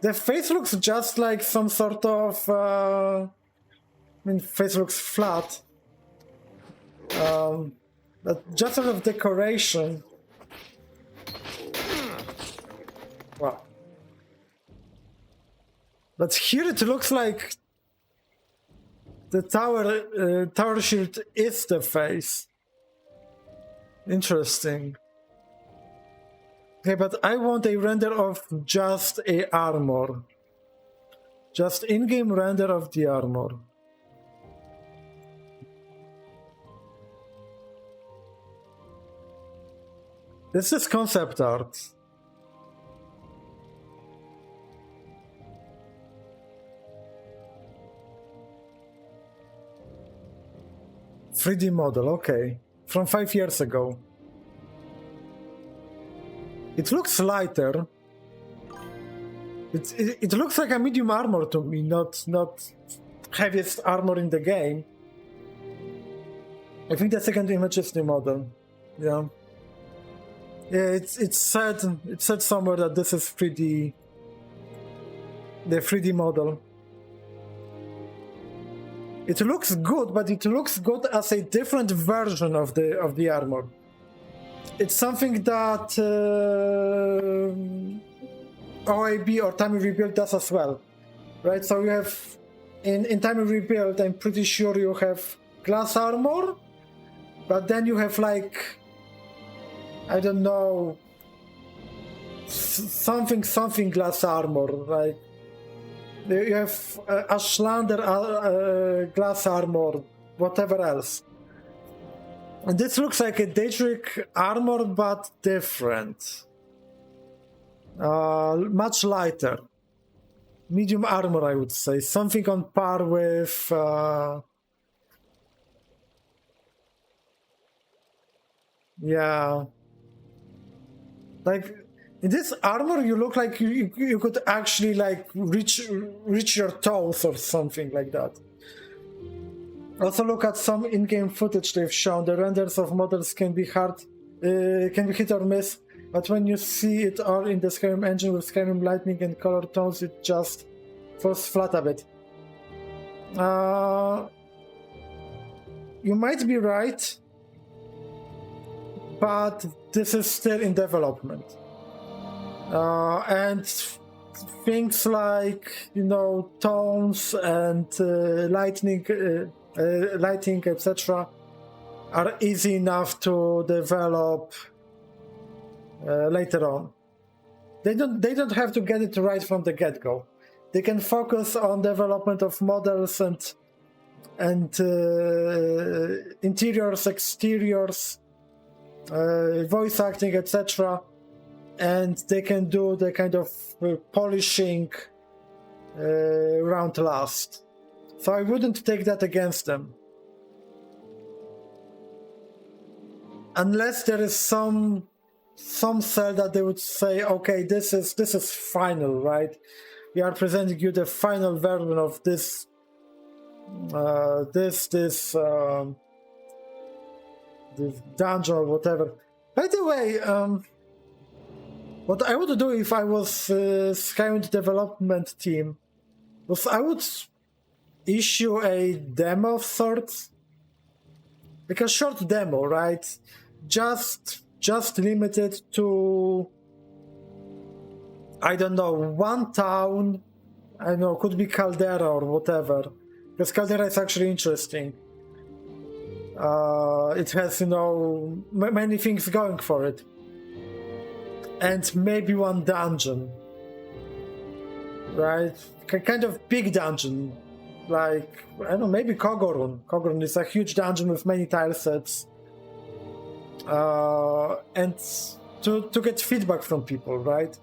the face looks just like some sort of... I mean, face looks flat. But just sort of decoration. Wow. But here it looks like the tower shield is the face. Interesting. Okay, but I want a render of just a armor. Just in-game render of the armor. This is concept art. "3D model, okay. From 5 years ago. It looks lighter. It looks like a medium armor to me, not heaviest armor in the game. I think the second image is the model. Yeah. Yeah, it's said somewhere that this is 3D, the 3D model. It looks good, but it looks good as a different version of the armor. It's something that OAB or Time Rebuild does as well, right? So you have in Time Rebuild, I'm pretty sure you have glass armor, but then you have like, I don't know, something glass armor, right? You have Ashlander glass armor, whatever else. And this looks like a Daedric armor, but different. Much lighter. Medium armor, I would say. Something on par with... yeah. Like, in this armor, you look like you could actually, like, reach your toes or something like that. Also, look at some in-game footage they've shown. The renders of models can be hit or miss, but when you see it all in the Skyrim engine with Skyrim lighting and color tones, it just falls flat a bit. You might be right, but this is still in development. And things like, you know, tones and lighting, etc., are easy enough to develop later on. They don't have to get it right from the get-go. They can focus on development of models and interiors, exteriors, voice acting, etc., and they can do the kind of polishing round last. So I wouldn't take that against them. Unless there is some cell that they would say, okay, this is final, right? We are presenting you the final version of this this dungeon or whatever. By the way, what I would do if I was Skyrim development team was I would issue a demo of sorts, like a short demo, right? Just limited to, I don't know, one town. I don't know, could be Caldera or whatever, because Caldera is actually interesting. It has, you know, many things going for it. And maybe one dungeon, right? Kind of big dungeon, like, I don't know, maybe Kogorun. Kogorun is a huge dungeon with many tile sets. And to get feedback from people, right?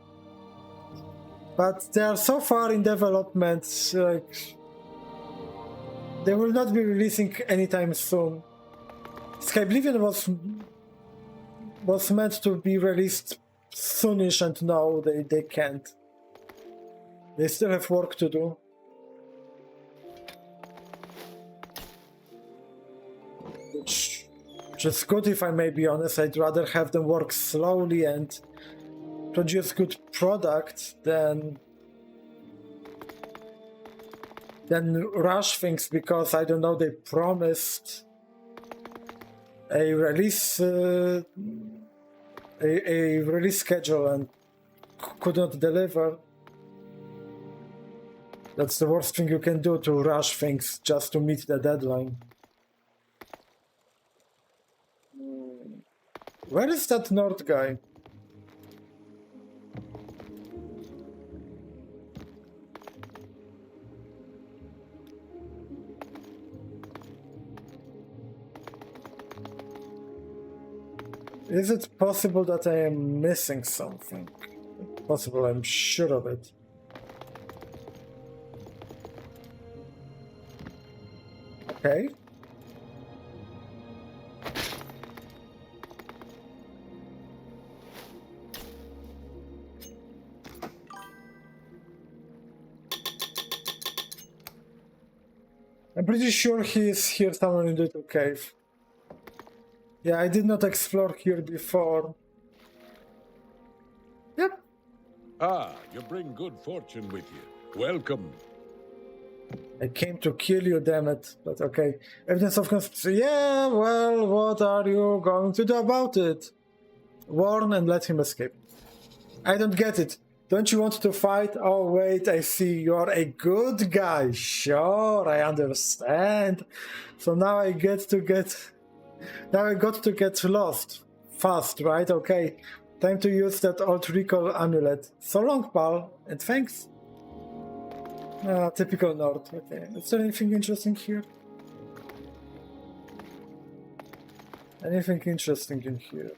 But they are so far in development, like, they will not be releasing anytime soon. Skyblivion was meant to be released soonish, and no, they can't. They still have work to do. Which is good, if I may be honest. I'd rather have them work slowly and produce good product than rush things, because I don't know, they promised a release a release schedule and could not deliver. That's the worst thing you can do, to rush things just to meet the deadline. Where is that Nord guy? Is it possible that I am missing something? Possible, I'm sure of it. Okay. I'm pretty sure he is here somewhere in the little cave. Yeah, I did not explore here before. Ah, you bring good fortune with you. Welcome. I came to kill you, damn it. But okay. Evidence of conspiracy. Yeah, well, what are you going to do about it? Warn and let him escape. I don't get it. Don't you want to fight? Oh, wait, I see. You're a good guy. Sure, I understand. So now I got to get lost. Fast, right? Okay. Time to use that old recall amulet. So long, pal. And thanks. Typical Nord. Okay. Is there anything interesting here? Anything interesting in here?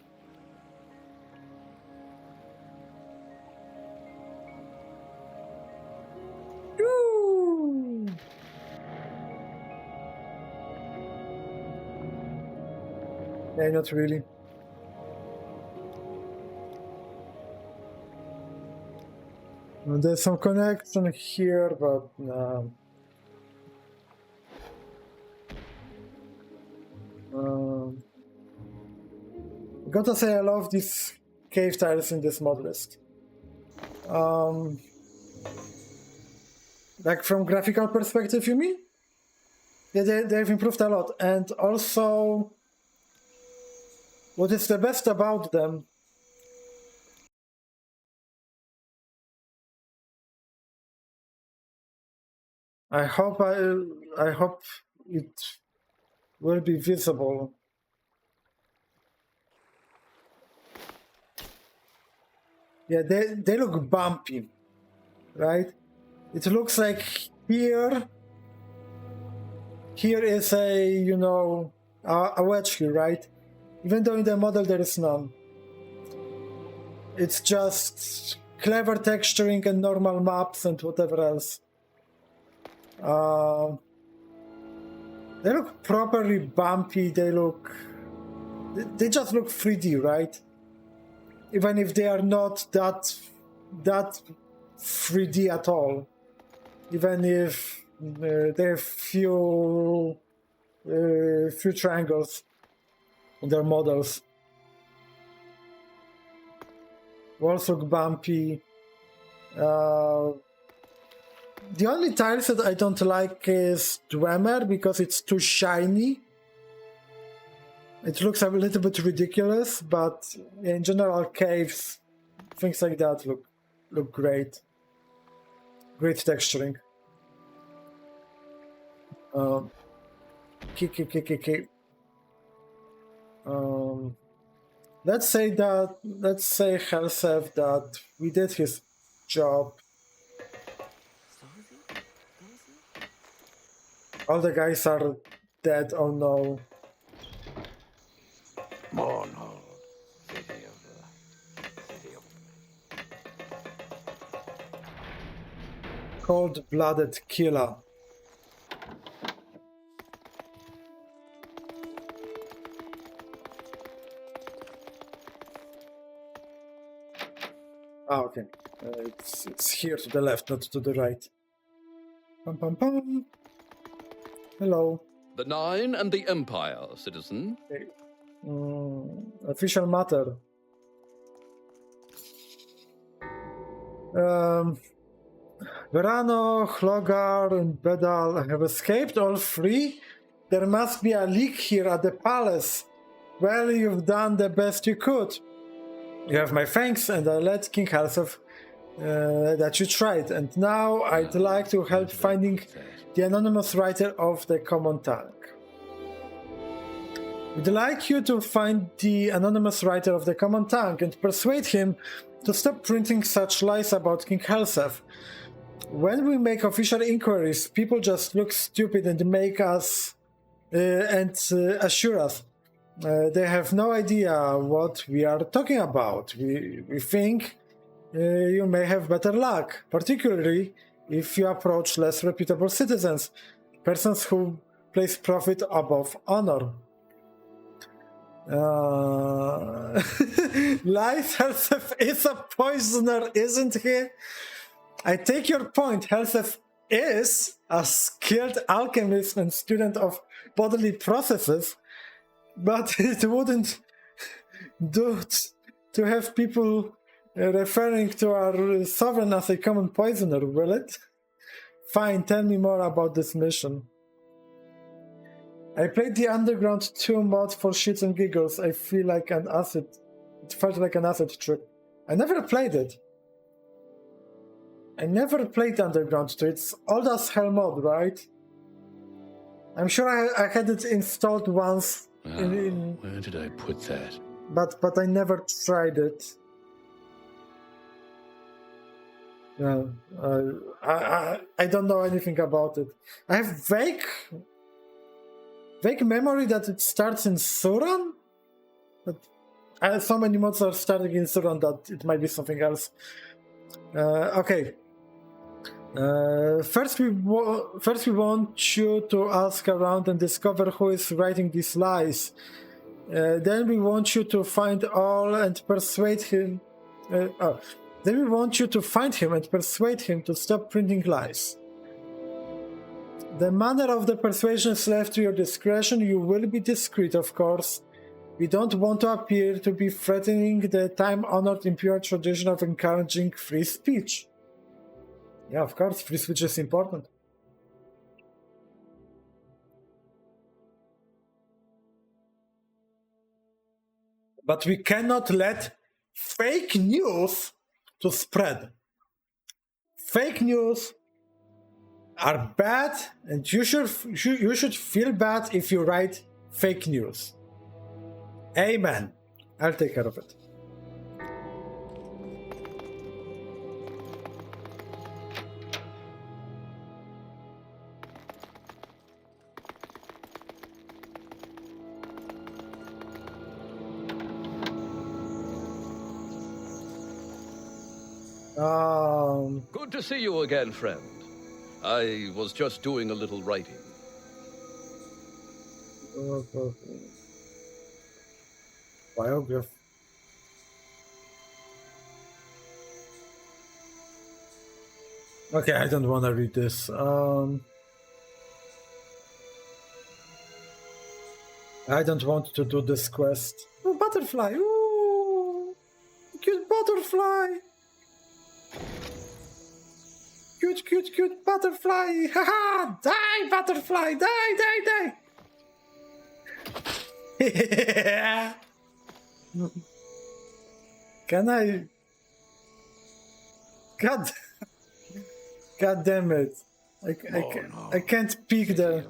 Woo! Yeah, not really. There's some connection here, but no. Gotta say, I love these cave tiles in this mod list. Like from graphical perspective, you mean? Yeah, they've improved a lot. And also, what is the best about them? I hope it will be visible. Yeah, they look bumpy, right? It looks like here is a, a wedge here, right? Even though in the model there is none. It's just clever texturing and normal maps and whatever else. They look properly bumpy. They just look 3D, right? Even if they are not that 3D at all. Even if they have few triangles on their models. Walls look bumpy. The only tiles that I don't like is Dwemer because it's too shiny. It looks a little bit ridiculous, but in general, caves, things like that look great. Great texturing. Let's say Helsef that we did his job. All the guys are dead or no. More no. City of Cold-blooded killer. Okay. It's here to the left, not to the right. Pum pum pum. Hello. The Nine and the Empire, citizen. Okay. Official matter. Verano, Hlogar, and Bedal have escaped, all three? There must be a leak here at the palace. Well, you've done the best you could. You have my thanks, and I let King Helsef that you tried. And now I'd like to help finding the anonymous writer of the common tongue. We'd like you to find the anonymous writer of the common tongue and persuade him to stop printing such lies about King Helsef. When we make official inquiries, people just look stupid and make us assure us they have no idea what we are talking about. We think you may have better luck, particularly if you approach less reputable citizens, persons who place profit above honor. Lies, Helsef is a poisoner, isn't he? I take your point. Helsef is a skilled alchemist and student of bodily processes, but it wouldn't do to have people referring to our sovereign as a common poisoner, will it? Fine, tell me more about this mission. I played the Underground 2 mod for shits and giggles. I feel like an acid. It felt like an acid trip. I never played it. I never played Underground 2. It's old as hell mod, right? I'm sure I had it installed once. Where did I put that? But I never tried it. No, I don't know anything about it. I have vague memory that it starts in Suran, but so many mods are starting in Suran that it might be something else. Okay. First we want you to ask around and discover who is writing these lies. Then we want you to find all and persuade him. Then we want you to find him and persuade him to stop printing lies. The manner of the persuasion is left to your discretion. You will be discreet, of course. We don't want to appear to be threatening the time-honored imperial tradition of encouraging free speech. Yeah, of course, free speech is important. But we cannot let fake news to spread. Fake news are bad, and you should feel bad if you write fake news. Amen. I'll take care of it. Good to see you again, friend. I was just doing a little writing. Biography. Okay, I don't want to read this. I don't want to do this quest. Oh, butterfly! Ooh, cute butterfly! Cute butterfly! Haha! Die, butterfly! Die! Can I? God damn it! I can't pick the.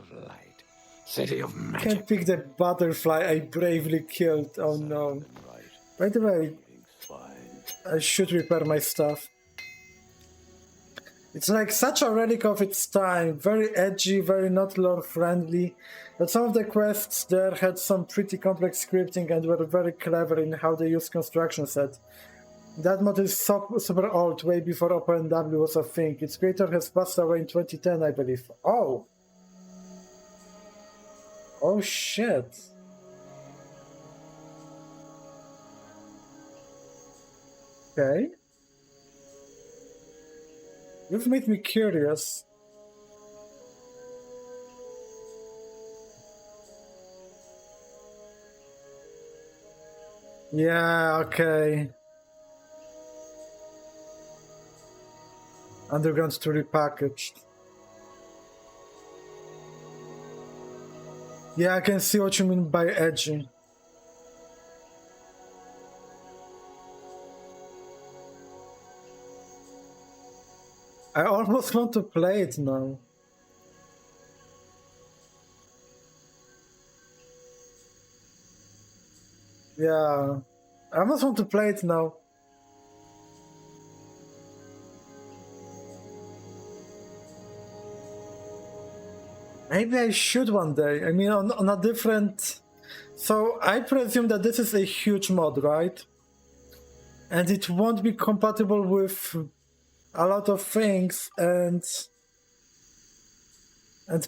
City of magic. Can't pick the butterfly I bravely killed. Oh no! By the way, I should repair my stuff. It's like such a relic of its time, very edgy, very not lore-friendly, but some of the quests there had some pretty complex scripting and were very clever in how they used construction set. That mod is super old, way before OpenW was a thing. Its creator has passed away in 2010, I believe. Oh! Oh shit! Okay. You've made me curious. Yeah, okay. Underground 2 repackaged. Yeah, I can see what you mean by edgy. I almost want to play it now. Yeah, I almost want to play it now. Maybe I should one day. I mean, on a different... So, I presume that this is a huge mod, right? And it won't be compatible with a lot of things, and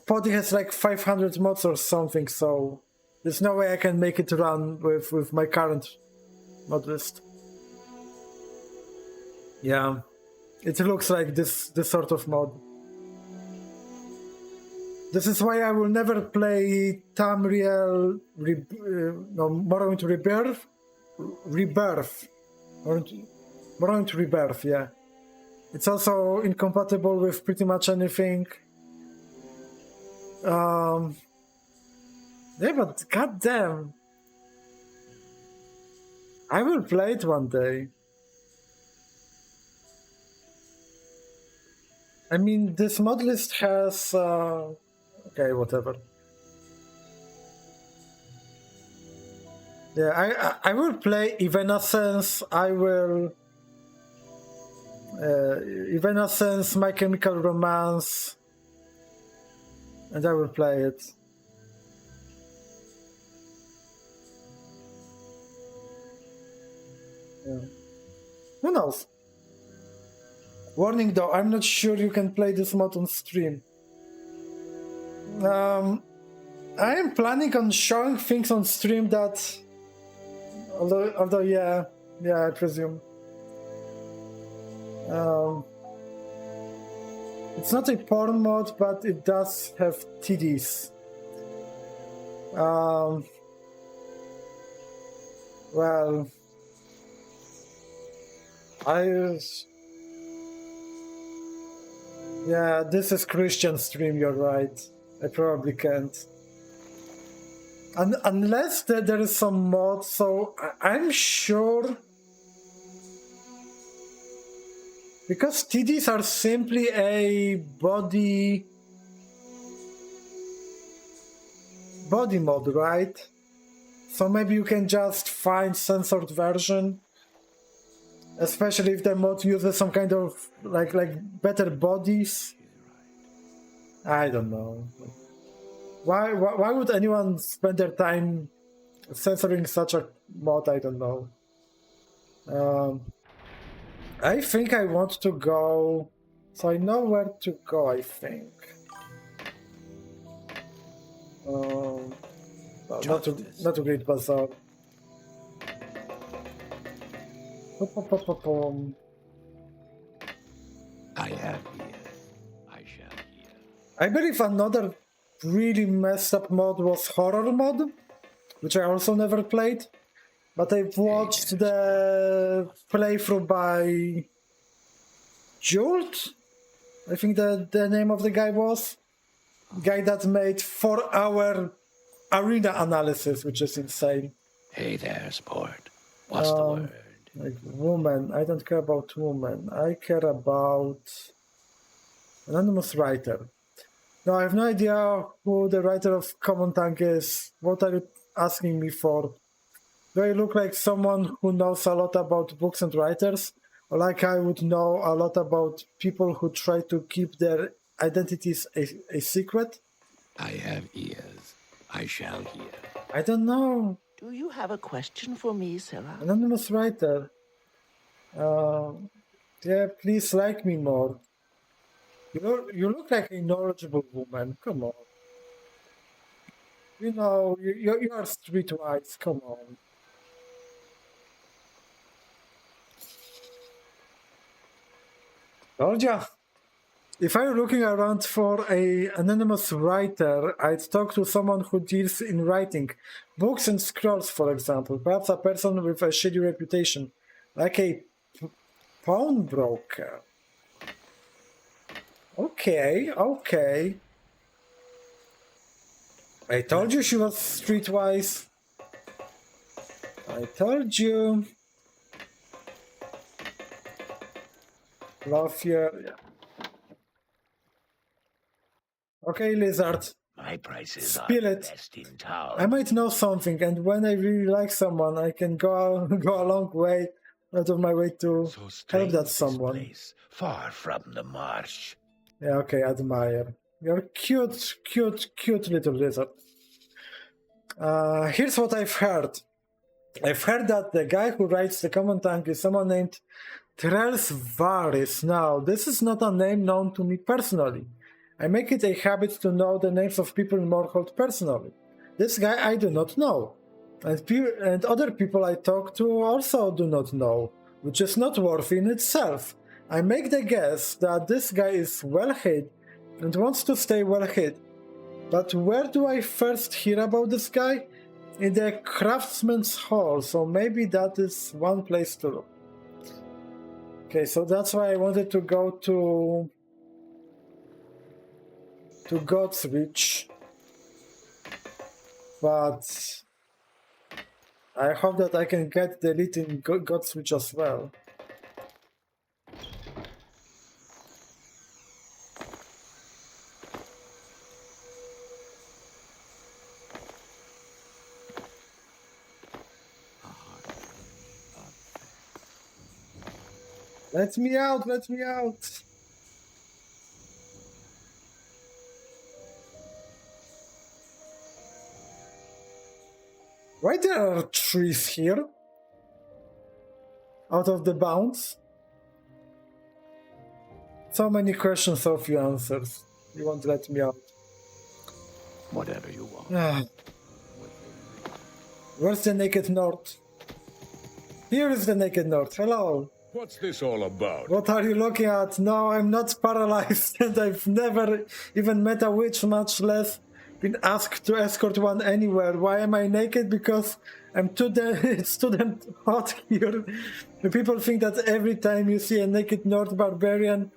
POTI has like 500 mods or something, so there's no way I can make it run with my current mod list. Yeah, it looks like this sort of mod. This is why I will never play Tamriel Morrowind Rebirth. Morrowind Rebirth, yeah. It's also incompatible with pretty much anything. Yeah, but goddamn, I will play it one day. I mean, this mod list has... okay, whatever. Yeah, I will play Evanescence, I will... Evanescence, My Chemical Romance, and I will play it. Yeah. Who knows? Warning though, I'm not sure you can play this mod on stream. I am planning on showing things on stream that... Although yeah, I presume. It's not a porn mod, but it does have TDs. Well, yeah, this is Christian stream, you're right. I probably can't. Unless there is some mod, so I'm sure... Because TDs are simply a body mod, right? So maybe you can just find censored version. Especially if the mod uses some kind of like better bodies. I don't know. Why would anyone spend their time censoring such a mod? I don't know. I think I want to go, so I know where to go, I think. Not to Great Bazaar. I have ears. I shall hear. I believe another really messed up mod was Horror mod, which I also never played. But I've watched the playthrough by Jolt, I think the name of the guy was. Guy that made 4-hour arena analysis, which is insane. Hey there, sport. What's the word? Like woman, I don't care about woman. I care about anonymous writer. No, I have no idea who the writer of Common Tongue is. What are you asking me for? Do I look like someone who knows a lot about books and writers? Or like I would know a lot about people who try to keep their identities a secret? I have ears. I shall hear. I don't know. Do you have a question for me, Sarah? Anonymous writer. Yeah, please like me more. You look like a knowledgeable woman. Come on. You know, you are streetwise. Come on. Told ya. If I'm looking around for an anonymous writer, I'd talk to someone who deals in writing. Books and scrolls, for example. Perhaps a person with a shady reputation. Like a pawnbroker. Okay. I told you she was streetwise. I told you. Love you. Yeah. Okay, Lizard. My prices Spill are it. best in town. I might know something, and when I really like someone, I can go a long way out of my way to So help strange, that this someone. place, far from the marsh. Yeah, okay, admire. You're cute little lizard. Here's what I've heard. I've heard that the guy who writes the Common Tongue is someone named Trels Varis. Now, this is not a name known to me personally. I make it a habit to know the names of people in Morrowind personally. This guy I do not know. And other people I talk to also do not know, which is not worthy in itself. I make the guess that this guy is well hid and wants to stay well hid. But where do I first hear about this guy? In the Craftsman's Hall, so maybe that is one place to look. Okay, so that's why I wanted to go to God's Reach, but I hope that I can get the elite in God's Reach as well. Let me out, let me out! Why there are trees here? Out of the bounds? So many questions, so few answers. You won't let me out. Whatever you want. Ah. Where's the Naked North? Here is the Naked North. Hello. What's this all about? What are you looking at? No, I'm not paralyzed, and I've never even met a witch, much less been asked to escort one anywhere. Why am I naked? Because it's too damn hot here. The people think that every time you see a naked North barbarian,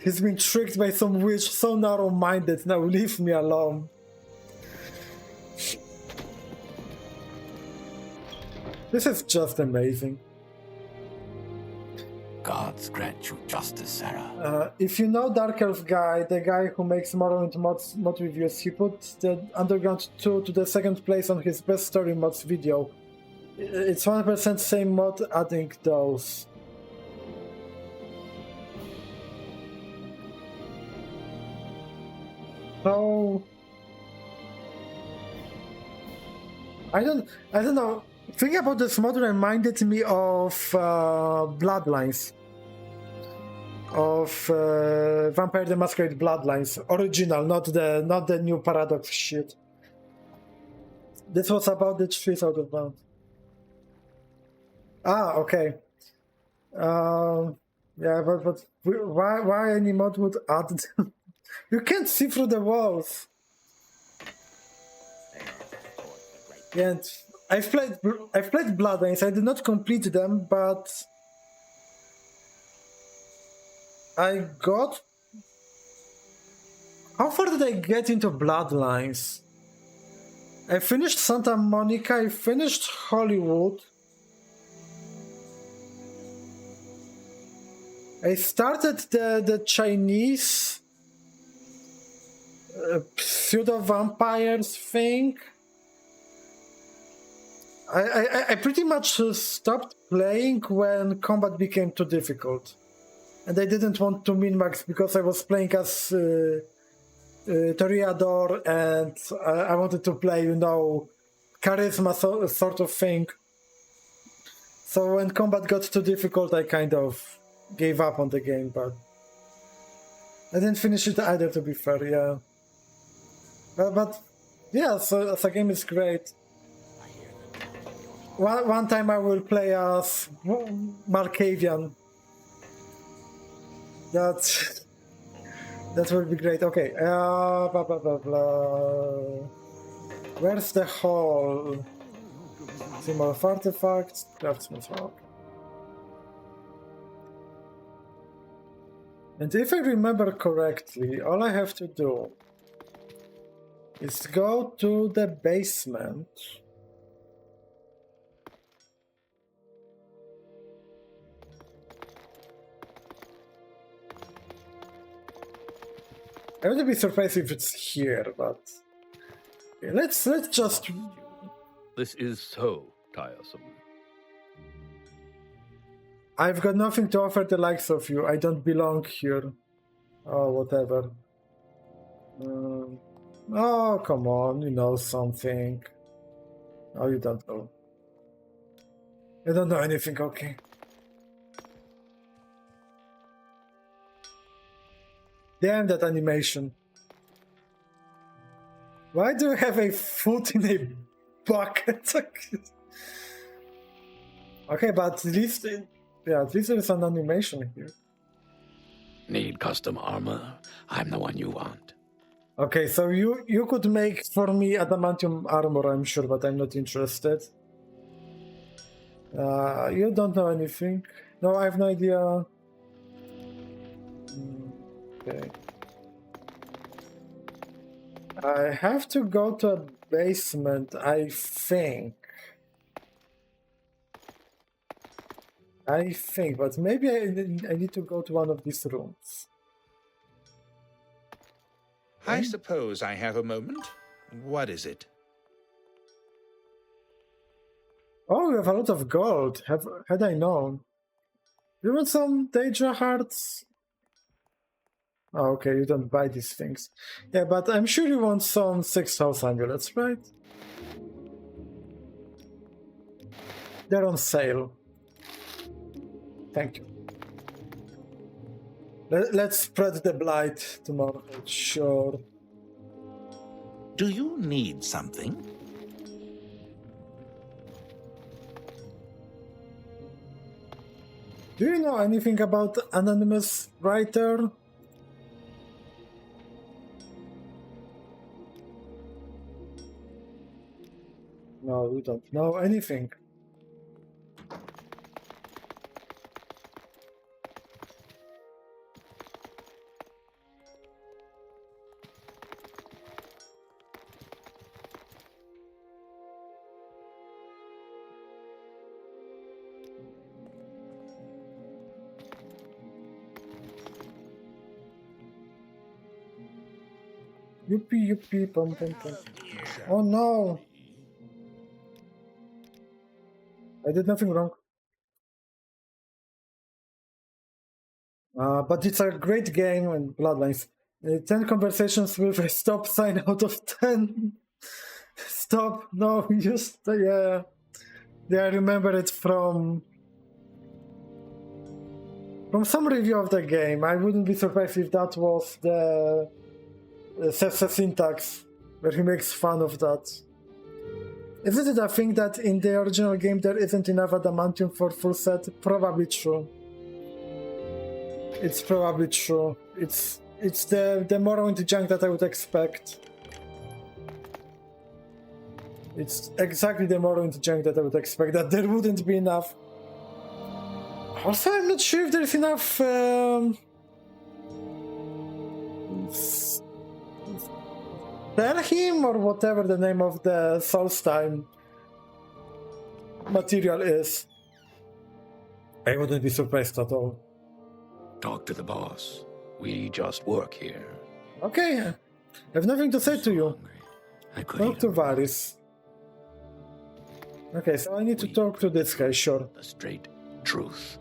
he's been tricked by some witch. So narrow-minded. Now leave me alone. This is just amazing. Gods grant you justice, Sarah. If you know Dark Elf guy, the guy who makes Morrowind mod reviews, he put the Underground 2 to the second place on his best story mods video. It's 100% same mod, adding those. So I don't know. Thinking about this mod reminded me of Bloodlines. Of Vampire the Masquerade Bloodlines. Original, not the new Paradox shit. This was about the trees out of bounds. Ah, okay. Yeah, but why any mod would add them? You can't see through the walls. And I've played Bloodlines. I did not complete them, but I got. How far did I get into Bloodlines? I finished Santa Monica. I finished Hollywood. I started the Chinese pseudo vampires thing. I pretty much stopped playing when combat became too difficult. And I didn't want to min-max because I was playing as Toreador and I wanted to play, charisma sort of thing. So when combat got too difficult, I kind of gave up on the game, but I didn't finish it either, to be fair, yeah. But yeah, so the game is great. One time I will play as Markavian. That will be great. Okay. Blah, blah, blah, blah. Where's the hall? Symbol of artifacts. Craftsman's hall. And if I remember correctly, all I have to do is go to the basement. I wouldn't be surprised if it's here, but let's just. This is so tiresome. I've got nothing to offer the likes of you. I don't belong here. Oh, whatever. Oh, come on, you know something. Oh, you don't know. You don't know anything, okay. Damn that animation. Why do you have a foot in a bucket? Okay, but at least there's an animation here. Need custom armor? I'm the one you want. Okay, so you could make for me adamantium armor, I'm sure, but I'm not interested. You don't know anything. No, I have no idea. Okay. I have to go to a basement, I think. But maybe I need to go to one of these rooms. I suppose I have a moment. What is it? Oh, you have a lot of gold. Had I known. You want some Daedra hearts? Oh, okay, you don't buy these things. Yeah, but I'm sure you want some 6,000 amulets, right? They're on sale. Thank you. Let's spread the blight tomorrow. Sure. Do you need something? Do you know anything about anonymous writer? No, we don't know anything. Yuppie, yuppie, pum, pum, pum. Oh no! I did nothing wrong. But it's a great game and Bloodlines. 10 conversations with a stop sign out of 10. Stop. No, just, yeah. Yeah, I remember it from some review of the game. I wouldn't be surprised if that was the syntax, where he makes fun of that. Isn't it a thing that in the original game there isn't enough adamantium for full set? Probably true. It's probably true. It's the Morrowind junk that I would expect. It's exactly the Morrowind junk that I would expect, that there wouldn't be enough. Also, I'm not sure if there's enough Terhim, or whatever the name of the Solstheim material is. I wouldn't be surprised at all. Talk to the boss. We just work here. Okay, I have nothing to say to you. I could Talk to Varys. Okay, so I need to talk to this guy, sure. the straight truth.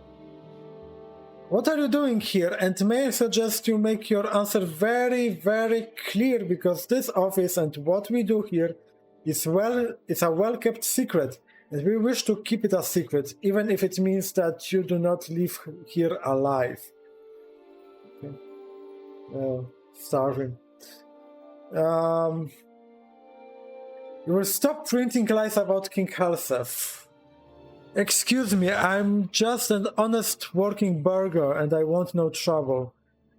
What are you doing here? And may I suggest you make your answer very, very clear, because this office and what we do here is a well-kept secret, and we wish to keep it a secret, even if it means that you do not leave here alive. Okay. Starving. You will stop printing lies about King Halsef. Excuse me, I'm just an honest working burgher and I want no trouble.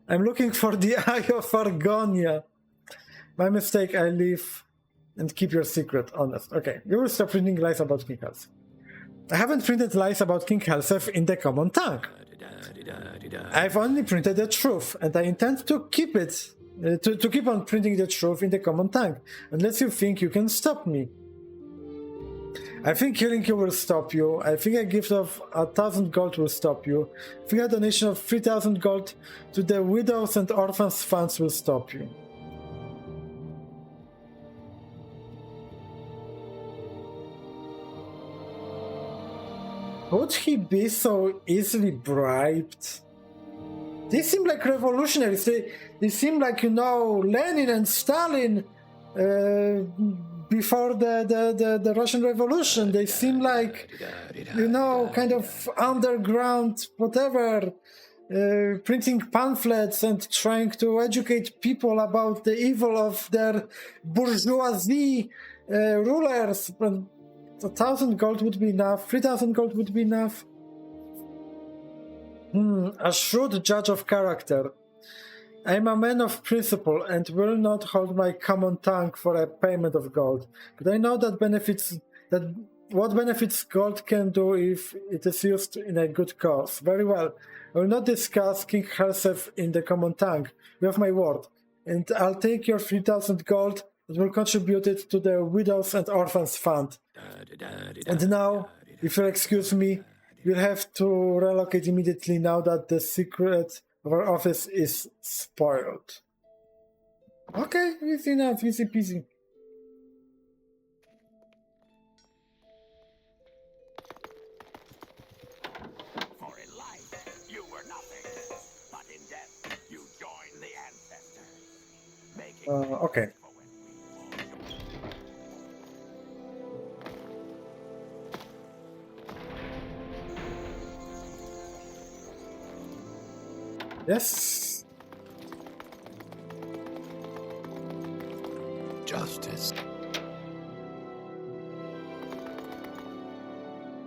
I'm looking for the Eye of Argonia. My mistake, I leave and keep your secret honest. Okay, you will stop printing lies about King Halsef. I haven't printed lies about King Halsef in the common tongue. I've only printed the truth, and I intend to keep it, to keep on printing the truth in the common tongue, unless you think you can stop me. I think killing you will stop you. I think a gift of 1,000 gold will stop you. I think a donation of 3,000 gold to the Widows and Orphans Funds will stop you. Would he be so easily bribed? They seem like revolutionaries. They seem like, Lenin and Stalin before the Russian Revolution. They seem like, kind of underground, whatever, printing pamphlets and trying to educate people about the evil of their bourgeoisie rulers. But 1,000 gold would be enough. 3,000 gold would be enough. A shrewd judge of character. I am a man of principle and will not hold my common tongue for a payment of gold. But I know that what benefits gold can do if it is used in a good cause. Very well. I will not discuss King Hersef in the common tongue. You have my word. And I'll take your 3,000 gold and will contribute it to the Widows and Orphans Fund. And now, if you'll excuse me, we'll have to relocate immediately now that the secret of our office is spoiled. Okay, easy enough, easy peasy. For in life, you were nothing, but in death, you join the ancestors. Making Okay. for when we fall short. Yes. Justice.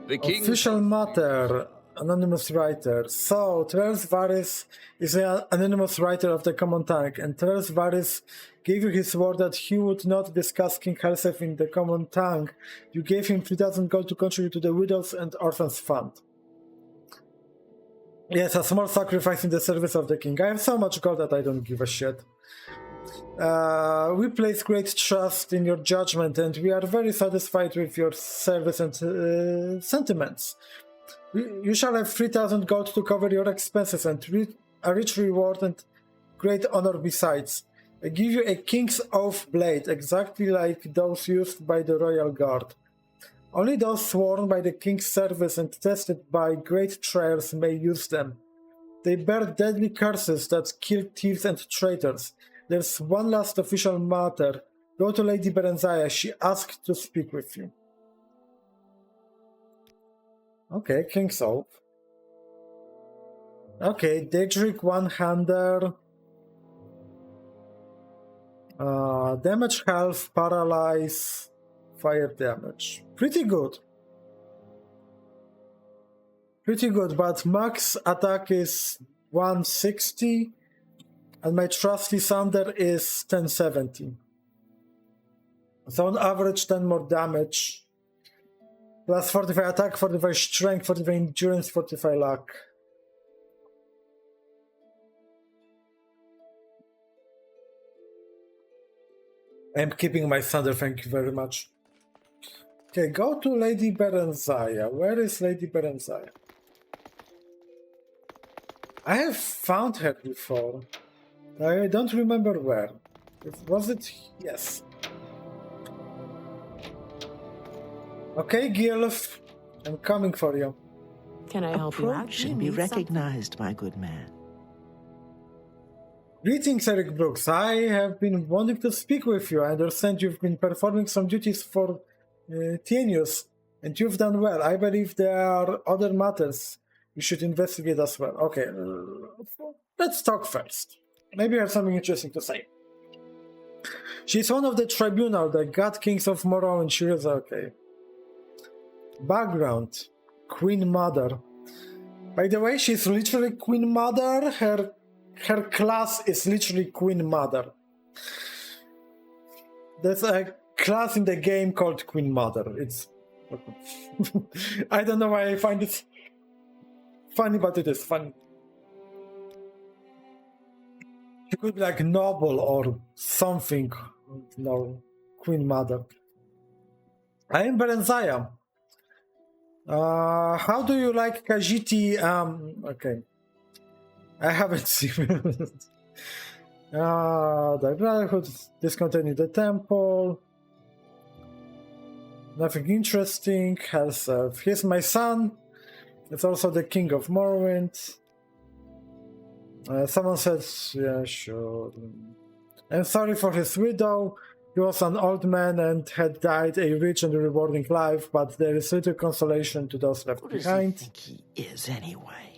The king. Official matter, anonymous writer. So, Trels Varys is an anonymous writer of the common tongue, and Trels Varys gave you his word that he would not discuss King Hersef in the common tongue. You gave him 3,000 gold to contribute to the Widows and Orphans Fund. Yes, a small sacrifice in the service of the king. I have so much gold that I don't give a shit. We place great trust in your judgment, and we are very satisfied with your service and sentiments. You shall have 3,000 gold to cover your expenses and a rich reward and great honor besides. I give you a King's Oath blade, exactly like those used by the Royal Guard. Only those sworn by the King's service and tested by great trials may use them. They bear deadly curses that kill thieves and traitors. There's one last official matter. Go to Lady Berenzaya. She asked to speak with you. Okay, King's Oath. Okay, Daedric one-hander. Damage half, paralyze, fire damage. Pretty good. Pretty good, but max attack is 160. And my trusty Sander is 1070. So on average 10 more damage. Plus 45 attack, 45 strength, 45 endurance, 45 luck. I'm keeping my Sander, thank you very much. Okay, go to Lady Berenzaya. Where is Lady Berenzaya? I have found her before. I don't remember where. Was it? Yes. Okay, Gilf. I'm coming for you. Can I help you out? Approach and be recognized, my good man. Greetings, Eric Brooks. I have been wanting to speak with you. I understand you've been performing some duties for Tienius, and you've done well. I believe there are other matters you should investigate as well. Okay, let's talk first. Maybe you have something interesting to say. She's one of the Tribunal, the God Kings of Morrowind. She is okay. Background: Queen Mother. By the way, she's literally Queen Mother. Her class is literally Queen Mother. There's a class in the game called Queen Mother. It's I don't know why I find it funny, but it is funny. She could be like noble or something. No, Queen Mother. I am Berenzaya. How do you like Khajiit? Okay. I haven't seen it. The Brotherhood discontinued the temple. Nothing interesting. Here's my son. It's also the king of Morrowind. Someone says, yeah, sure. I'm sorry for his widow. He was an old man and had died a rich and rewarding life, but there is little consolation to those left behind. Who does he think he is, anyway?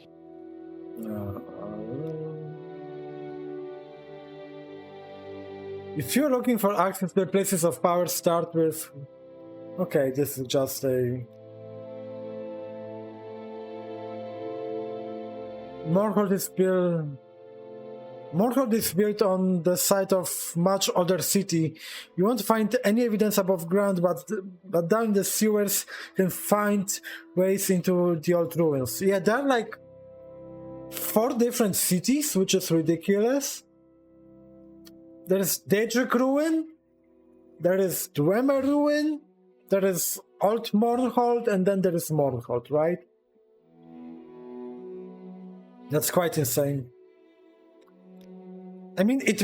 If you're looking for access to the places of power, start with... Okay, this is just a... Morholt is still... Morrowind is built on the site of much older city. You won't find any evidence above ground, but down in the sewers you can find ways into the old ruins. Yeah, there are like 4 different cities, which is ridiculous. There is Daedric Ruin, there is Dwemer Ruin, there is Old Morrowind, and then there is Morrowind, right? That's quite insane. I mean, it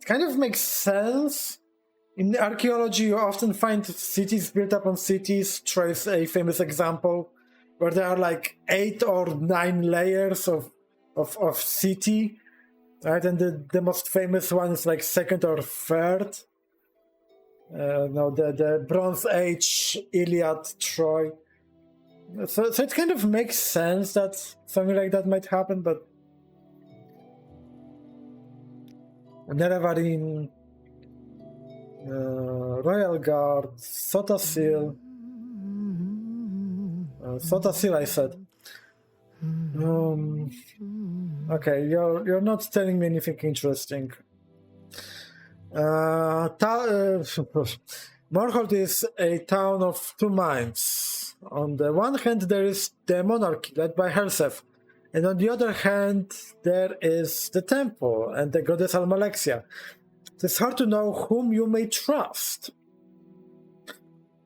kind of makes sense. In archaeology, you often find cities built upon cities. Trace a famous example where there are like 8 or 9 layers of city, right? And the most famous one is like 2nd or 3rd. No, the Bronze Age, Iliad, Troy. So it kind of makes sense that something like that might happen, but Nerevarin, Royal Guard, Sotasil. Sotasil, I said. Okay, you're not telling me anything interesting. Morrowind is a town of 2 minds. On the one hand, there is the monarchy led by Herseth, and on the other hand, there is the temple and the goddess Almalexia. It's hard to know whom you may trust.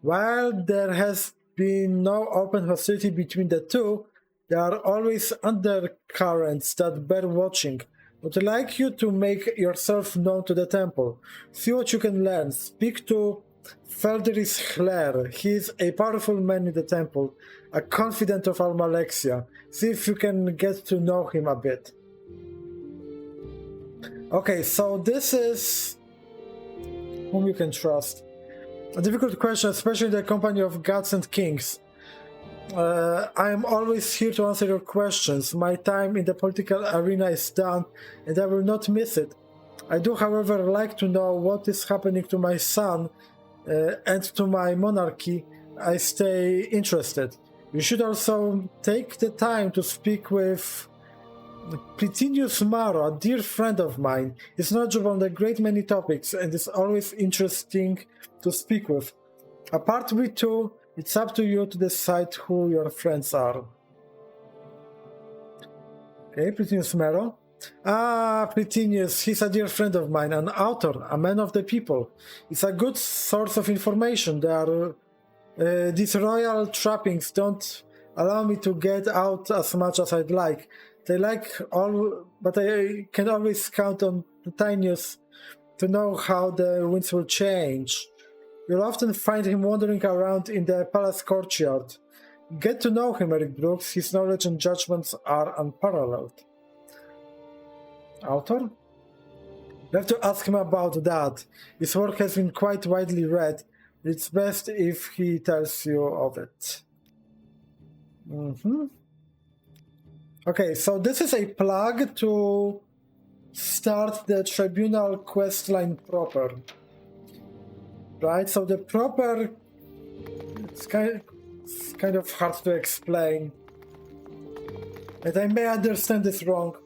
While there has been no open hostility between the two, there are always undercurrents that bear watching. Would like you to make yourself known to the temple. See what you can learn. Speak to Felderis Hler. He is a powerful man in the temple, a confidant of Almalexia. See if you can get to know him a bit. Okay, so this is whom you can trust. A difficult question, especially in the company of gods and kings. I am always here to answer your questions. My time in the political arena is done, and I will not miss it. I do, however, like to know what is happening to my son and to my monarchy. I stay interested. You should also take the time to speak with Pritinius Maro, a dear friend of mine. He's knowledgeable on a great many topics and is always interesting to speak with. Apart we two, it's up to you to decide who your friends are. Okay, Pritinius Maro. Pritinius, he's a dear friend of mine, an author, a man of the people. It's a good source of information. These royal trappings don't allow me to get out as much as I'd like. But I can always count on Pritinius to know how the winds will change. You'll often find him wandering around in the palace courtyard. Get to know him, Eric Brooks. His knowledge and judgments are unparalleled. Author? You have to ask him about that. His work has been quite widely read. It's best if he tells you of it. Okay, so this is a plug to start the Tribunal questline proper. Right, so the proper, it's kind of hard to explain, and I may understand this wrong,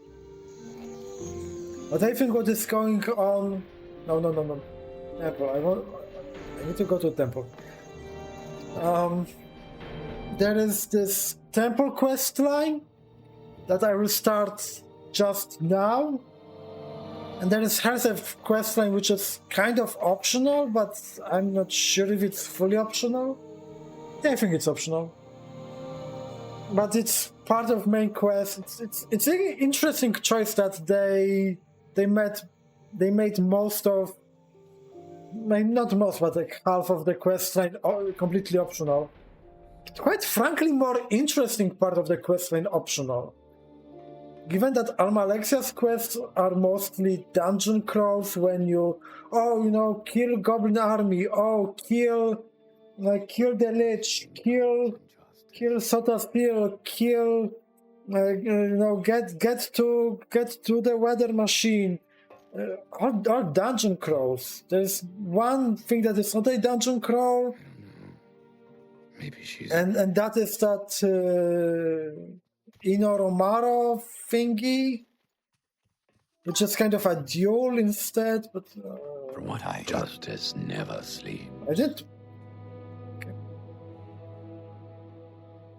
but I think what is going on, no, temple, I need to go to temple. There is this temple quest line that I will start just now. And there is Herseth questline, which is kind of optional, but I'm not sure if it's fully optional. Yeah, I think it's optional. But it's part of main quest. It's an interesting choice that they made most of, not most, but like half of the questline completely optional. Quite frankly, more interesting part of the questline optional. Given that Almalexia's quests are mostly dungeon crawls, when you, kill Goblin Army, kill the Lich, kill Sotasil, kill, get to the Weather Machine, all dungeon crawls. There's one thing that is not a dungeon crawl, Maybe she's... and that is that Inoromaro thingy, which is kind of a duel instead, but... From what I justice never sleep. I did... Okay.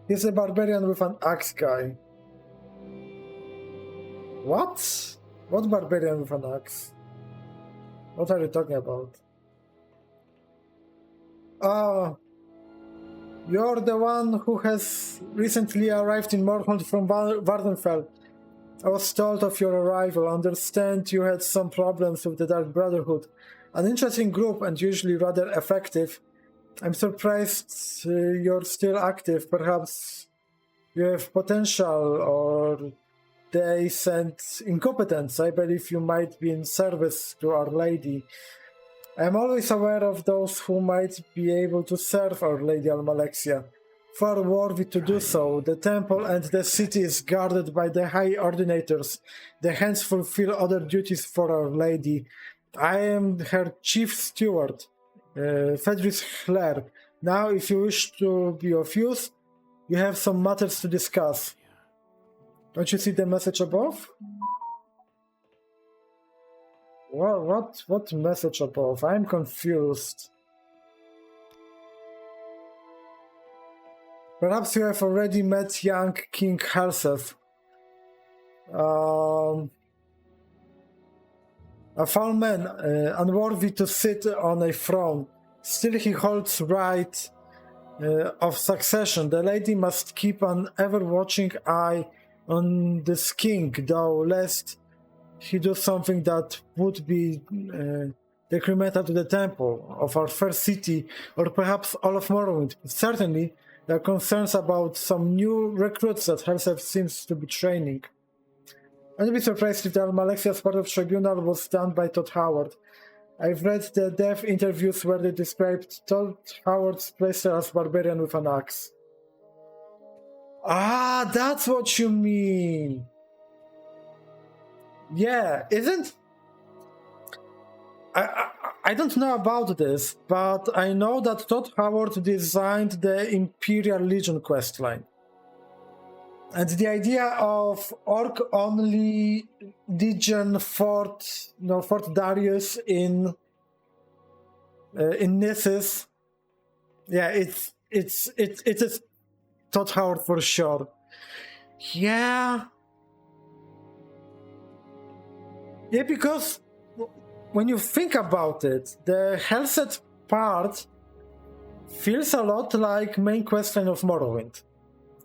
He's a barbarian with an axe guy. What? What barbarian with an axe? What are you talking about? You're the one who has recently arrived in Morrowind from Vardenfell. I was told of your arrival. Understand you had some problems with the Dark Brotherhood. An interesting group and usually rather effective. I'm surprised you're still active. Perhaps you have potential, or they sent incompetence. I believe you might be in service to Our Lady. I'm always aware of those who might be able to serve Our Lady Almalexia. Far worthy to do so. The temple and the city is guarded by the High Ordinators. The hands fulfill other duties for Our Lady. I am her chief steward, Fedris Hler. Now, if you wish to be of use, you have some matters to discuss. Don't you see the message above? What message above? I'm confused. Perhaps you have already met young King Halseth. A foul man, unworthy to sit on a throne. Still he holds right of succession. The lady must keep an ever-watching eye on this king, though, lest he do something that would be detrimental to the temple of our fair city, or perhaps all of Morrowind. Certainly, there are concerns about some new recruits that Halseth seems to be training. I'd be surprised if the Almalexia as part of Tribunal was done by Todd Howard. I've read the dev interviews where they described Todd Howard's playstyle as barbarian with an axe. Ah, that's what you mean! Yeah, isn't... I don't know about this, but I know that Todd Howard designed the Imperial Legion questline. And the idea of orc-only Legion Fort Darius in Nissus, yeah, it is Todd Howard for sure. Yeah, because when you think about it, the Halseth part feels a lot like main questline of Morrowind.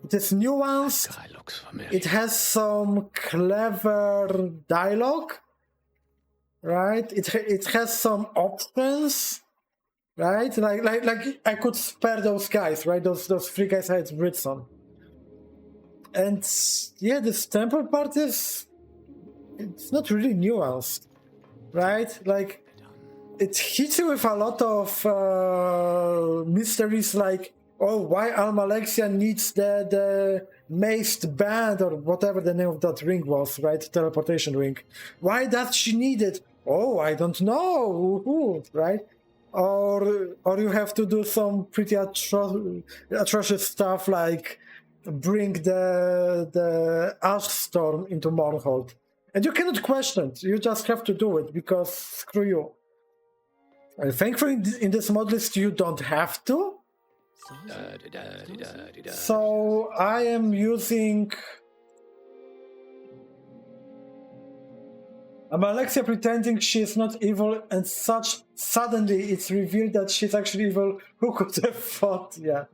It is nuanced, Guy looks familiar. it has some clever dialogue, right? It has some options, right? Like I could spare those guys, right? Those three guys I had Brits on. And yeah, this temple part it's not really nuanced, right? Like, it hits you with a lot of mysteries, like, oh, why Almalexia needs the maced band, or whatever the name of that ring was, right? Teleportation ring. Why does she need it? Oh, I don't know, right? Or you have to do some pretty atrocious stuff, like bring the Ash Storm into Morrowind. And you cannot question it. You just have to do it, because screw you. Thankfully, in this modlist, you don't have to. So I am using Almalexia pretending she is not evil, and suddenly it's revealed that she's actually evil. Who could have thought? Yeah.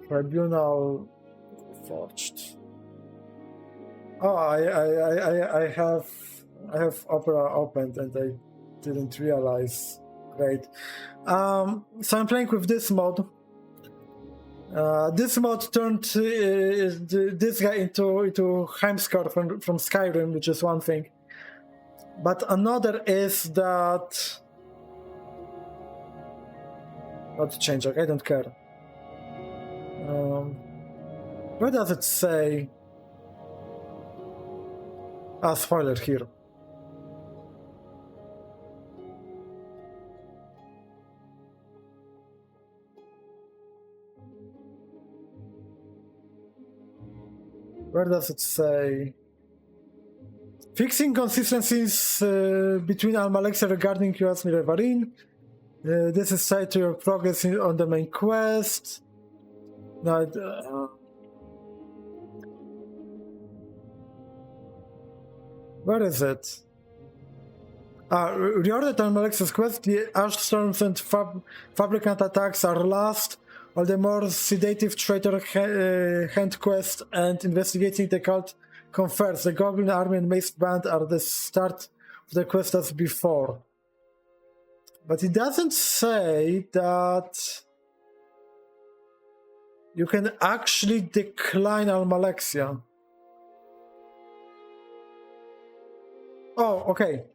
Tribunal forged. Oh, I have Opera opened and I didn't realize. Great. So I'm playing with this mod. This mod turned this guy into Heimskar from Skyrim, which is one thing. But another is that... Not change, I don't care. Where does it say? Spoiler here. Where does it say? Fixing consistencies between Almalexia regarding US Mirevarin. This is tied to your progress on the main quest. No, where is it? Reordered Almalexia's quest. The Ash Storms and Fabricant attacks are last. All the more sedative traitor hand quest and investigating the cult confers. The Goblin Army and Mace Band are the start of the quest as before. But it doesn't say that you can actually decline Almalexia. Oh, okay.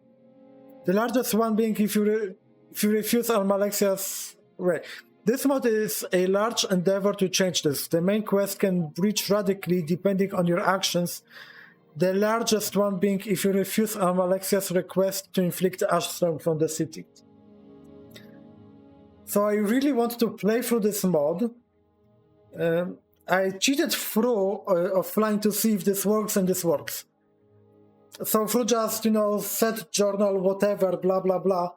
The largest one being if you refuse Almalexia's... Right. This mod is a large endeavor to change this. The main quest can breach radically depending on your actions. The largest one being if you refuse Almalexia's request to inflict Ashstorm from the city. So I really want to play through this mod. I cheated through offline to see if this works, and this works. So through just, set journal, whatever, blah, blah, blah,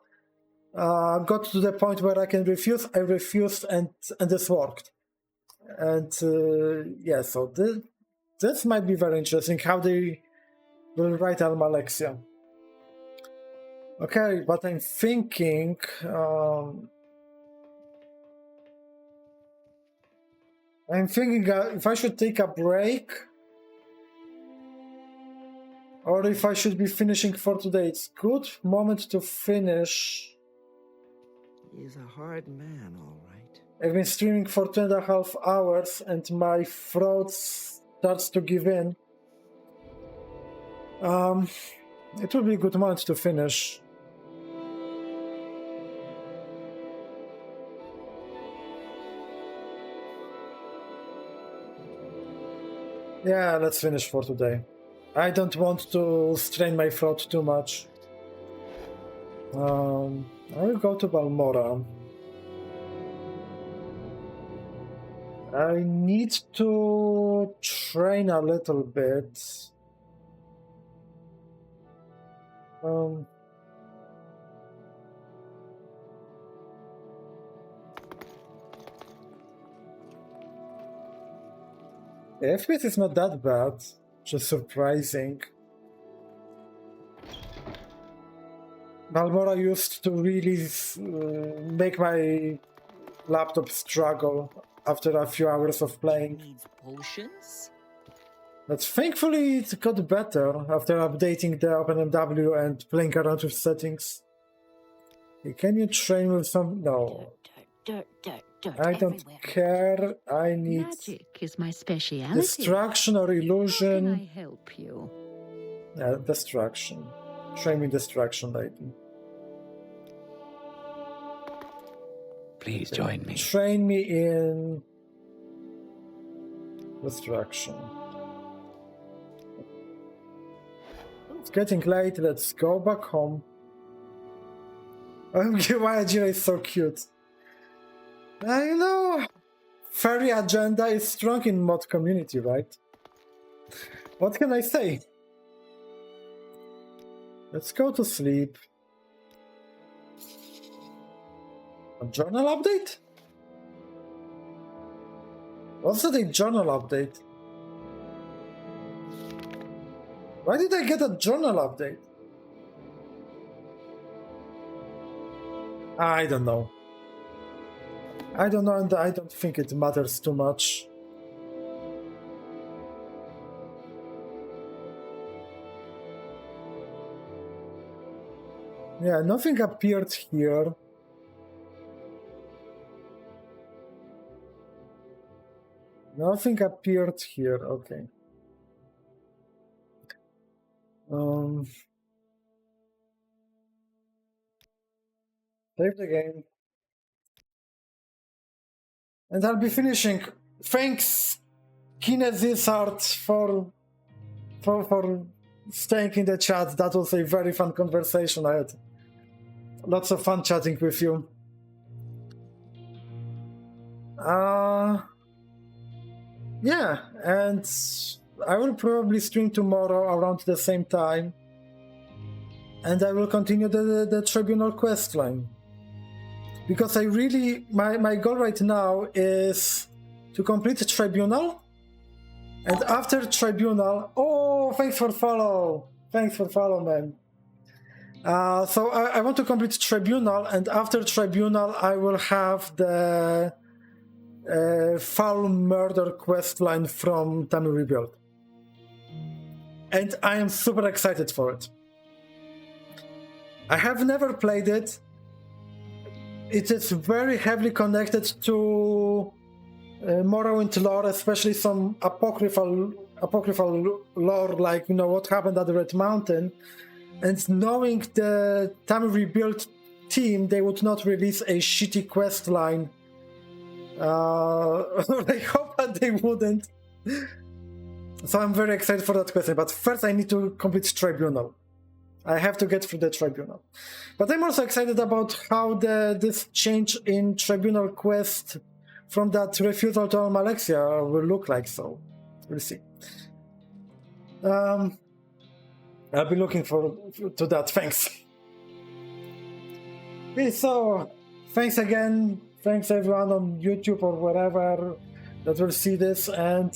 got to the point where I can refuse. I refused, and this worked. And yeah, so this might be very interesting, how they will write Almalexia. Okay, but I'm thinking... if I should take a break or if I should be finishing for today. It's good moment to finish. He's a hard man, all right. I've been streaming for 2.5 hours and my throat starts to give in. It will be a good moment to finish. Yeah, let's finish for today. I don't want to strain my throat too much. I will go to Balmora. I need to train a little bit. The FPS is not that bad, just surprising. Balmora used to really make my laptop struggle after a few hours of playing. Needs potions? But thankfully it got better after updating the OpenMW and playing around with settings. Can you train with some... No. Dirt I don't everywhere. care. I need Magic is my speciality. distraction or How illusion. can I help you? Yeah, distraction. Train me distraction, lady. Please join me. Train me in distraction. It's getting late. Let's go back home. Why Ajira is so cute. Fairy agenda is strong in mod community, right? What can I say? Let's go to sleep. A journal update? What's that, a journal update? Why did I get a journal update? I don't know. I don't know, and I don't think it matters too much. Yeah, nothing appeared here. Nothing appeared here, okay. Save the game. And I'll be finishing. Thanks, Kinesisart, for staying in the chat. That was a very fun conversation. I had lots of fun chatting with you. Yeah, and I will probably stream tomorrow around the same time, and I will continue the Tribunal questline. Because I really, my goal right now is to complete the Tribunal, and after Tribunal, oh, thanks for follow, man. So I want to complete Tribunal, and after Tribunal, I will have the foul murder questline from Time Rebuild. And I am super excited for it. I have never played it. It is very heavily connected to Morrowind lore, especially some apocryphal lore, like, you know, what happened at the Red Mountain. And knowing the Time Rebuild team, they would not release a shitty quest line. I hope that they wouldn't. So I'm very excited for that question. But first I need to complete Tribunal. I have to get through the Tribunal. But I'm also excited about how this change in Tribunal quest from that refusal to Almalexia will look like, so we'll see. I'll be looking forward to that. Thanks. Okay, so thanks again. Thanks everyone on YouTube or wherever that will see this, and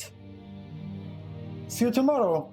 see you tomorrow.